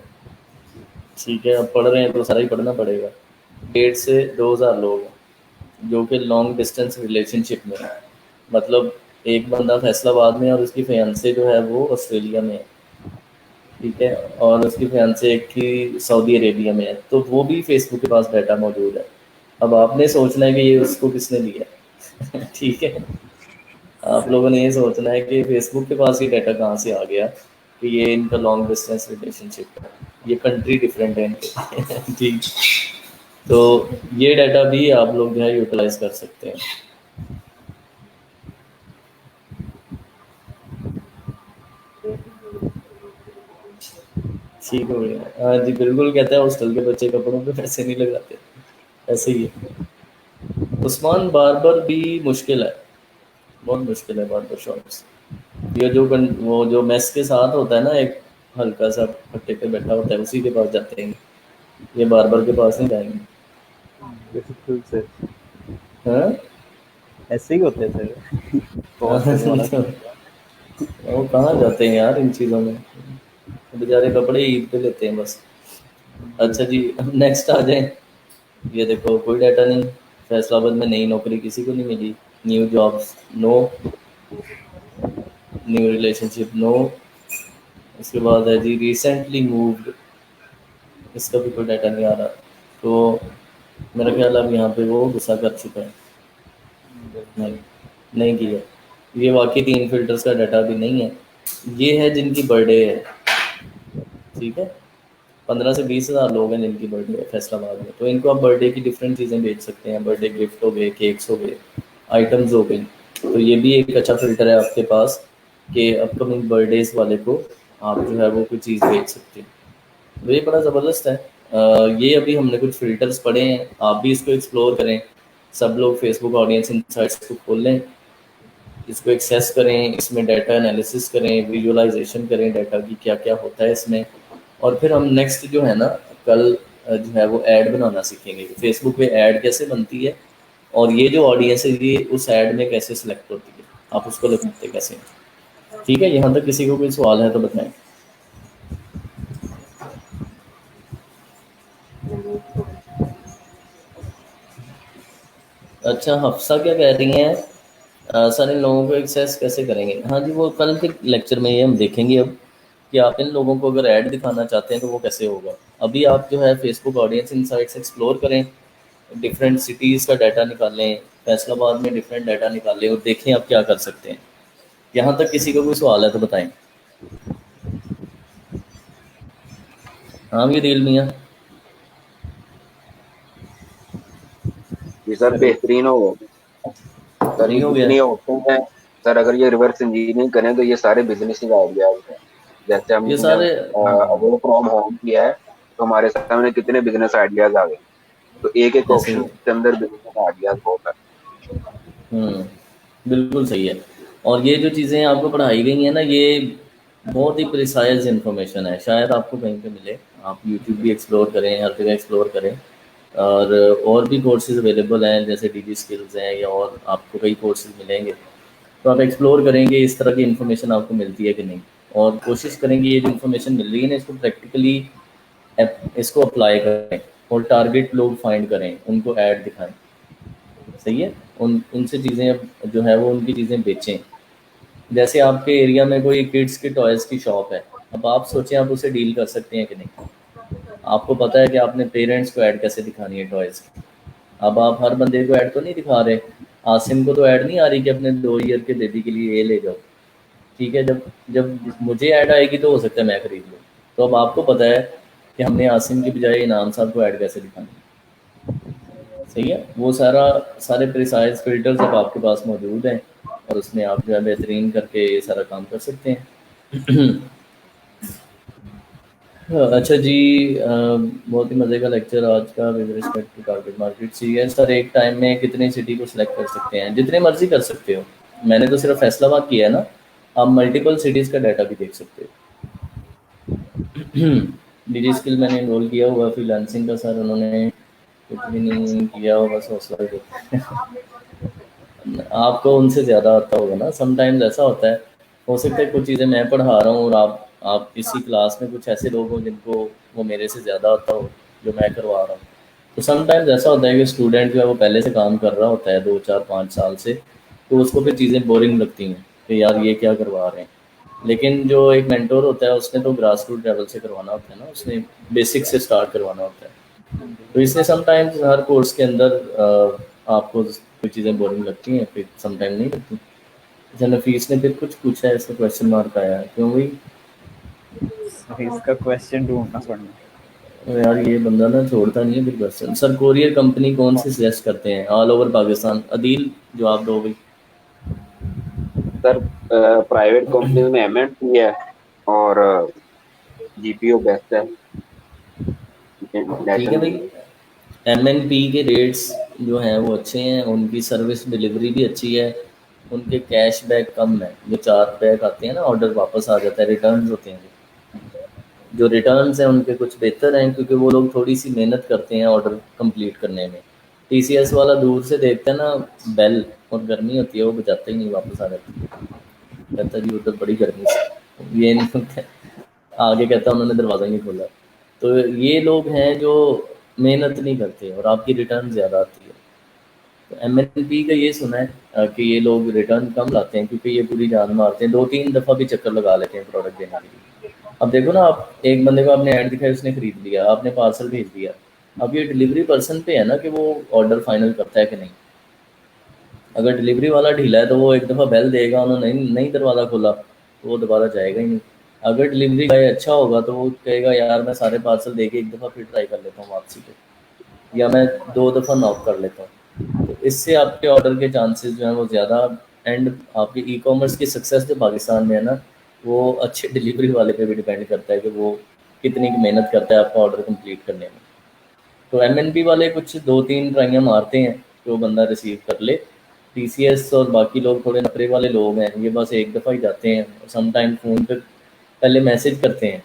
ठीक है। अब पढ़ रहे हैं तो सारा ही पढ़ना पड़ेगा। 1,500 से 2,000 लोग हैं जो कि लॉन्ग डिस्टेंस रिलेशनशिप में है। मतलब एक बंदा फैसलाबाद में और उसकी फियांसे जो है वो ऑस्ट्रेलिया में है, ठीक है, और उसकी फियांसे एक की सऊदी अरेबिया में है। तो वो भी फेसबुक के पास डाटा मौजूद है। अब आपने सोचना है कि ये उसको किसने दिया ठीक है। आप लोगों ने ये सोचना है कि फेसबुक के पास ये डाटा कहाँ से आ गया कि ये इनका लॉन्ग डिस्टेंस रिलेशनशिप है, ये कंट्री डिफरेंट है इनके ठीक। तो ये डाटा भी आप लोग जो है यूटिलाइज कर सकते हैं। ठीक हो गया, हाँ जी बिल्कुल। कहता है हॉस्टल के बच्चे कपड़ों पे पैसे नहीं लगाते, ऐसे ही है। उस्मान बार्बर भी मुश्किल है, बहुत मुश्किल है बार्बर शॉप्स। ये जो वो जो मेस के साथ होता है ना, एक हल्का सा पट्टे पे बैठा होता है, उसी के पास जाते हैं। ये बार्बर के पास नहीं जाएंगे। बिल्कुल सर, हाँ ऐसे ही होते हैं सर बहुत हाँ, करने वाला। तो वो कहाँ जाते हैं यार इन चीज़ों में, बेचारे कपड़े ईद पे लेते हैं बस। अच्छा जी, नेक्स्ट आ जाए। ये देखो कोई डाटा नहीं, फैसलाबाद में नई नौकरी किसी को नहीं मिली, new jobs no, new relationship no. उसके बाद है जी रिसेंटली मूव्ड, इसका भी कोई डाटा नहीं आ रहा। तो मेरा ख्याल अब यहाँ पे वो गुस्सा कर चुका है। नहीं, नहीं किया। ये वाकई 3 फिल्टर्स का डाटा भी नहीं है। ये है जिनकी बर्थडे है, ठीक है। 15 से 20 हज़ार लोग हैं जिनकी बर्थडे है फैसलाबाद में। तो इनको आप बर्थडे की डिफरेंट चीज़ें बेच सकते हैं, बर्थडे गिफ्ट हो गए, केक्स हो गए, आइटम्स हो गई। तो ये भी एक अच्छा फिल्टर है आपके पास कि अपकमिंग बर्थडेज वाले को आप जो है वो कोई चीज़ बेच सकते हैं। तो ये बड़ा ज़बरदस्त है। ये अभी हमने कुछ फ़िल्टर्स पढ़े हैं, आप भी इसको एक्सप्लोर करें। सब लोग फेसबुक ऑडियंस इनसाइट्स को खोल लें, इसको एक्सेस करें, इसमें डाटा एनालिसिस करें, विजुअलाइजेशन करें डाटा की क्या क्या होता है इसमें। और फिर हम नेक्स्ट जो है ना, कल जो है वो ऐड बनाना सीखेंगे, फेसबुक पे ऐड कैसे बनती है, और ये जो ऑडियंस है ये उस ऐड में कैसे सिलेक्ट होती है, आप उसको लगाते कैसे हैं। ठीक है, यहाँ तक किसी को कोई सवाल है तो बताएं। अच्छा, हफ्सा क्या कह रही हैं, सर इन लोगों को एक्सेस कैसे करेंगे। हाँ जी, वो कल के लेक्चर में ये हम देखेंगे अब कि आप इन लोगों को अगर ऐड दिखाना चाहते हैं तो वो कैसे होगा। अभी आप जो है फेसबुक ऑडियंस इनसाइट्स एक्सप्लोर करें, डिफरेंट सिटीज़ का डाटा निकालें, फैसलाबाद में डिफरेंट डाटा निकालें और देखें आप क्या कर सकते हैं। यहाँ तक किसी का कोई सवाल है तो बताएं। हाँ ये दिल मियाँ। जी सर बेहतरीन हो सर। ये नहीं हो गया। जितनी ऑप्शन है सर, अगर ये रिवर्स इंजीनियरिंग करें तो ये सारे बिजनेस आइडियाज हैं। जैसे ये हमने सारे अवे फ्रॉम होम किया है तो हमारे सामने कितने बिजनेस आइडियाज आ गए। तो एक एक ऐसे ही ऑप्शन है। के अंदर बिजनेस आइडियाज बहुत है। हम्म, बिल्कुल सही है। और ये जो चीज़ें आपको पढ़ाई गई हैं ना, ये बहुत ही प्रिसाइज इन्फॉर्मेशन है, शायद आपको कहीं पे मिले। आप यूट्यूब भी एक्सप्लोर करें, हर जगह एक्सप्लोर करें। और भी कोर्सेज अवेलेबल हैं जैसे डीडी स्किल्स हैं, या और आपको कई कोर्सेज मिलेंगे। तो आप एक्सप्लोर करेंगे इस तरह की इन्फॉर्मेशन आपको मिलती है कि नहीं, और कोशिश करेंगे ये जो इन्फॉर्मेशन मिल रही है ना इसको प्रैक्टिकली इसको अप्लाई करें, और टारगेट लोग फाइंड करें, उनको ऐड दिखाएं। सही है, उनसे चीज़ें जो है वो उनकी चीज़ें बेचें। जैसे आपके एरिया में कोई किड्स की टॉयज़ की शॉप है, अब आप सोचें आप उसे डील कर सकते हैं कि नहीं? आपको पता है कि आपने पेरेंट्स को ऐड कैसे दिखानी है टॉयज़ की। अब आप हर बंदे को ऐड तो नहीं दिखा रहे। आसिम को तो ऐड नहीं आ रही कि अपने 2 ईयर के बेबी के लिए ये ले जाओ। ठीक है, जब जब मुझे ऐड आएगी तो हो सकता है मैं खरीद लूँ। तो अब आपको पता है कि हमने आसिम की बजाय इनाम साहब को ऐड कैसे दिखानी है। सही है, वो सारे प्रिसाइज फ़िल्टर्स अब आपके पास मौजूद हैं और उसमें आप जो है बेहतरीन करके ये सारा काम कर सकते हैं। अच्छा जी, बहुत ही मज़े का लेक्चर आज का with respect to target market. सी है सर, एक टाइम में कितनी सिटी को सिलेक्ट कर सकते हैं? जितने मर्जी कर सकते हो। मैंने तो सिर्फ फैसलाबाद किया है ना, आप मल्टीपल सिटीज़ का डाटा भी देख सकते हो। डिजी स्किल मैंने इनरोल किया हुआ फ्रीलांसिंग का सर, उन्होंने कुछ भी नहीं किया हो, बस हौसला ही देते हैं। आपको उनसे ज़्यादा आता होगा ना, समटाइम्स ऐसा होता है। हो सकता है कुछ चीज़ें मैं पढ़ा रहा हूँ और आप इसी क्लास में कुछ ऐसे लोग हों जिनको वो मेरे से ज़्यादा आता हो जो मैं करवा रहा हूँ। तो समटाइम्स ऐसा होता है कि स्टूडेंट जो है वो पहले से काम कर रहा होता है 2 4 5 साल से, तो उसको फिर चीज़ें बोरिंग लगती हैं कि यार ये क्या करवा रहे हैं। लेकिन जो एक मेंटोर होता है उसने तो ग्रास रूट लेवल से करवाना होता है ना, उसने बेसिक से स्टार्ट करवाना होता है। तो इसलिए समटाइम्स हर कोर्स के अंदर आपको कुछ चीज़ें बोरिंग लगती हैं, फिर समटाइम नहीं लगती। अच्छा, नफीस ने फिर कुछ पूछा है, इसका क्वेश्चन मार्क आया है, क्यों भाई? इसका क्वेश्चन ढूंढना पड़ना। तो यार ये बंदा ना छोड़ता नहीं है फिर क्वेश्चन। सर, कोरियर कंपनी कौन सी सजेस्ट करते हैं ऑल ओवर पाकिस्तान? अदील जवाब दो भाई। सर प्राइवेट कंपनीज में एमएनसी है और जीपीओ बेस्ट है ठीक है नेशनल। भाई, एमएनपी के रेट्स जो हैं वो अच्छे हैं, उनकी सर्विस डिलीवरी भी अच्छी है, उनके कैशबैक कम है। जो 4 बैक आते हैं ना, ऑर्डर वापस आ जाता है, रिटर्न होते हैं जो रिटर्न्स हैं उनके कुछ बेहतर हैं, क्योंकि वो लोग थोड़ी सी मेहनत करते हैं ऑर्डर कंप्लीट करने में। टीसीएस वाला दूर से देखता है ना बेल, और गर्मी होती है वो बजाता ही नहीं, वापस आ जाता है, कहता जी उधर बड़ी गर्मी से ये नहीं होता है। आगे कहता उन्होंने दरवाज़ा ही नहीं खोला। तो ये लोग हैं जो मेहनत नहीं करते और आपकी रिटर्न ज़्यादा आती है। तो एमएनपी का ये सुना है कि ये लोग रिटर्न कम लाते हैं क्योंकि ये पूरी जान मारते हैं, 2 3 दफ़ा भी चक्कर लगा लेते हैं प्रोडक्ट देने के लिए। अब देखो ना, आप एक बंदे को आपने ऐड दिखाई, उसने खरीद लिया, आपने पार्सल भेज दिया। अब ये डिलीवरी पर्सन पे है ना कि वो ऑर्डर फाइनल करता है कि नहीं। अगर डिलीवरी वाला ढीला है तो वो एक दफ़ा बेल देगा, उन्होंने नहीं नहीं दरवाज़ा खोला तो वो दोबारा जाएगा ही नहीं। अगर डिलीवरी बॉय अच्छा होगा तो वो कहेगा यार मैं सारे पार्सल दे के एक दफ़ा फिर ट्राई कर लेता हूँ वापसी पे, या मैं 2 दफ़ा नॉक कर लेता हूँ। तो इससे आपके ऑर्डर के चांसेस जो हैं वो ज़्यादा, एंड आपकी ई कॉमर्स की सक्सेस जो पाकिस्तान में है ना, वो अच्छे डिलीवरी वाले पे भी डिपेंड करता है कि वो कितनी की मेहनत करता है आपका ऑर्डर कंप्लीट करने में। तो एमएनपी वाले कुछ 2 3 ट्राइयाँ मारते हैं कि वो बंदा रिसीव कर ले। टीसीएस और बाकी लोग थोड़े नखरे वाले लोग हैं, ये बस एक दफ़ा ही जाते हैं और समटाइम फ़ोन पे पहले मैसेज करते हैं।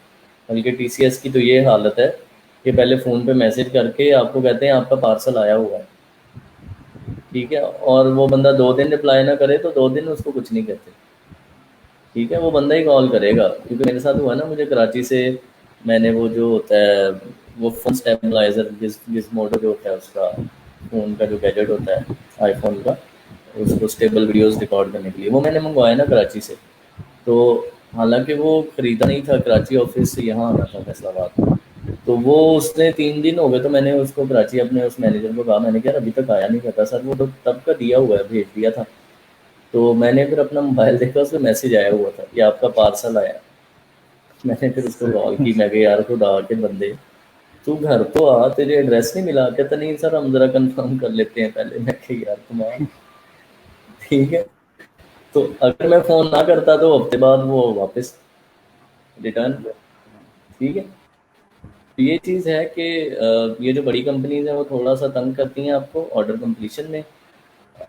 बल्कि टीसीएस की तो ये हालत है कि पहले फ़ोन पे मैसेज करके आपको कहते हैं आपका पार्सल आया हुआ है। ठीक है, और वो बंदा 2 दिन रिप्लाई ना करे तो 2 दिन उसको कुछ नहीं कहते। ठीक है, वो बंदा ही कॉल करेगा, क्योंकि मेरे साथ हुआ ना, मुझे कराची से मैंने वो जो होता है वो फ़ोन स्टेबलाइज़र, जिस मोटो जो होता है उसका, फ़ोन का जो गैजेट होता है आईफोन का, उसको स्टेबल वीडियोस रिकॉर्ड करने के लिए, वो मैंने मंगवाया ना कराची से। तो हालांकि वो ख़रीदा नहीं था, कराची ऑफिस से यहाँ आना था फैसलाबाद। तो वो उसने 3 दिन हो गए, तो मैंने उसको कराची अपने उस मैनेजर को कहा, मैंने कहा अभी तक आया नहीं, कहता सर वो तो तब का दिया हुआ है, भेज दिया था। तो मैंने फिर अपना मोबाइल देखा, उसमें मैसेज आया हुआ था कि आपका पार्सल आया। मैंने फिर उसको कॉल की, मैं कहा यार खुदा के बंदे, तू घर तो आ, तेरे एड्रेस नहीं मिला? कहता नहीं सर हम ज़रा कंफर्म कर लेते हैं पहले। मैं कहा यार तुम्हारा ठीक है। तो अगर मैं फ़ोन ना करता तो हफ्ते बाद वो वापस रिटर्न। ठीक है, तो ये चीज़ है कि ये जो बड़ी कंपनीज हैं वो थोड़ा सा तंग करती हैं आपको ऑर्डर कंप्लीशन में।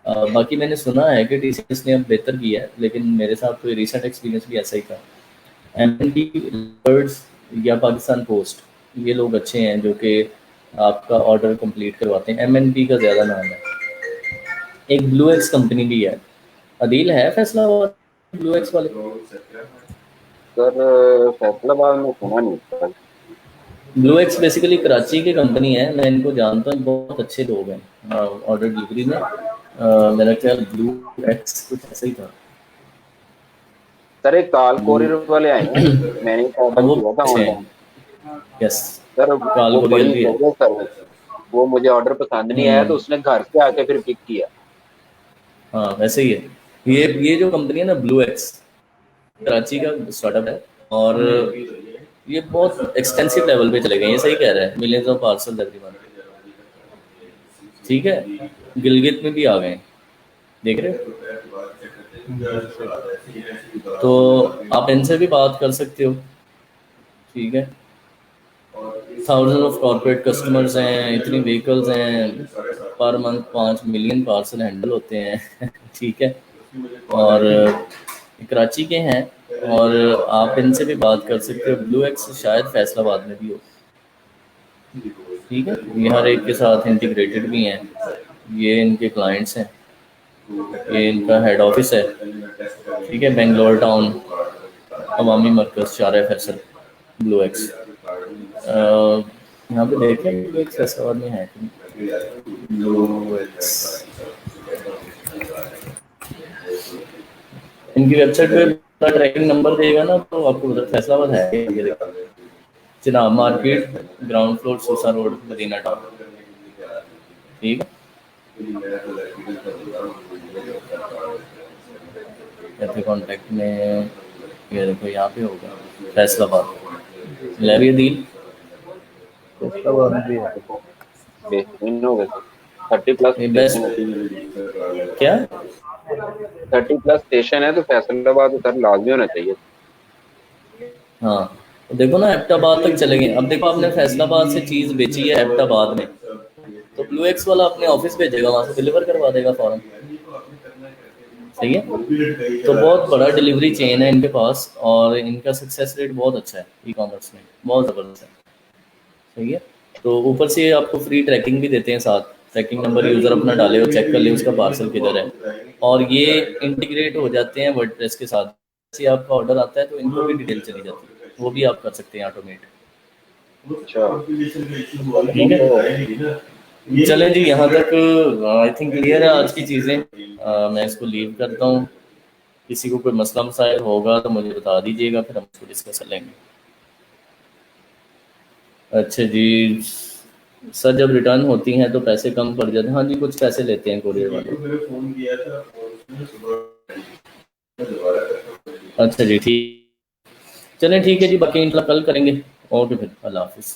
बाकी मैंने सुना है कि टीसीएस ने अब बेहतर किया है, लेकिन मेरे साथ कोई रिसेंट एक्सपीरियंस भी ऐसा ही था। एमएनपी बर्ड्स या पाकिस्तान पोस्ट, ये लोग अच्छे हैं जो कि आपका ऑर्डर कंप्लीट करवाते हैं। एमएनपी का ज़्यादा नाम है। एक ब्लू एक्स कंपनी भी है, अदील है फैसलाबाद ब्लू एक्स वाले। सर फैसलाबाद में सुना नहीं sir. Blue x basically Karachi की कंपनी है, मैं इनको जानता हूँ, बहुत अच्छे लोग हैं ऑर्डर डिलीवरी में। मेरा ख्याल ब्लू एक्स कुछ ऐसा ही था। सर एक काल कोरियर वाले आए हैं, मैंने एक ऑर्डर वो किया था अच्छे हैं। ऑनलाइन। यस, सर काल वो कोरियर बड़ी भी है। जगह सर्विस, वो मुझे ऑर्डर पसंद नहीं आया तो उसने घर से आके फिर पिक किया। हाँ वैसे ही है। ये जो कंपनी है ना ब्लू एक्स, कराची का स्टार्टअप है, और ये बहुत एक्सटेंसिव लेवल पे चले गए, ये सही कह रहा है, millions of parcel every month. ठीक है, गिलगित में भी आ गए, देख रहे हो? तो आप इनसे भी बात कर सकते हो। ठीक है, थाउजेंड ऑफ कॉर्पोरेट कस्टमर्स हैं, इतनी व्हीकल्स हैं, per month 5 million parcel handle होते हैं। ठीक है, और कराची के हैं, और आप इनसे भी बात कर सकते हो। ब्लू एक्स शायद फैसलाबाद में भी हो। ठीक है, ये हर एक के साथ इंटीग्रेटेड भी हैं, ये इनके क्लाइंट्स हैं, ये इनका हेड ऑफिस है। ठीक है, बेंगलोर टाउन, अवामी मरकज़, शारा फैसल, ब्लू एक्स। यहाँ पे देखें ब्लू एक्स फैसलाबाद में है कि नहीं? ब्लू एक्स इनकी वेबसाइट पे अपना ट्रैकिंग नंबर देगा ना, तो आपको पता फैसलाबाद है। ये देखो, Chenab market, ground floor, Susan road, Madina town. ठीक है, कहते कॉन्टैक्ट में, ये देखो यहाँ पे होगा फैसलाबाद, लैब डील। फैसलाबाद में भी है। देखो बेहतरीन हो गए सर, 30+ ये स्टेशन है, बेस्ट क्या? 30+ स्टेशन है तो फैसलाबाद तो सर लाजमी होना चाहिए। हाँ, तो देखो ना एबटाबाद तक चले गए। अब देखो आपने फैसलाबाद से चीज़ बेची है एबटाबाद में, तो ब्लू एक्स वाला अपने ऑफिस भेजेगा, वहाँ से डिलीवर करवा देगा फौरन। सही है, तो बहुत बड़ा डिलीवरी चेन है इनके पास, और इनका सक्सेस रेट बहुत अच्छा है ई कॉमर्स में, बहुत ज़बरदस्त है। सही है, तो ऊपर से आपको फ्री ट्रैकिंग भी देते हैं साथ, ट्रैकिंग नंबर यूज़र अपना डाले और चेक कर ले उसका पार्सल किधर है, और ये इंटीग्रेट हो जाते हैं वर्डप्रेस के साथ। जैसे आपका ऑर्डर आता है तो इनको भी डिटेल चली जाती है, वो भी आप कर सकते हैं ऑटोमेट। अच्छा ठीक है, चलें जी, यहाँ तक आई थिंक क्लियर है आज की चीज़ें। मैं इसको लीव करता हूँ। किसी को कोई मसला मसाइल होगा तो मुझे बता दीजिएगा, फिर हम उसको डिस्कस कर लेंगे। अच्छा जी सर, जब रिटर्न होती हैं तो पैसे कम पड़ जाते हैं? हाँ जी, कुछ पैसे लेते हैं कोरियर वाले। अच्छा जी, ठीक, चलें ठीक है जी, बाकी इंशाल्लाह कल करेंगे। ओके, फिर अल्लाह हाफिज़।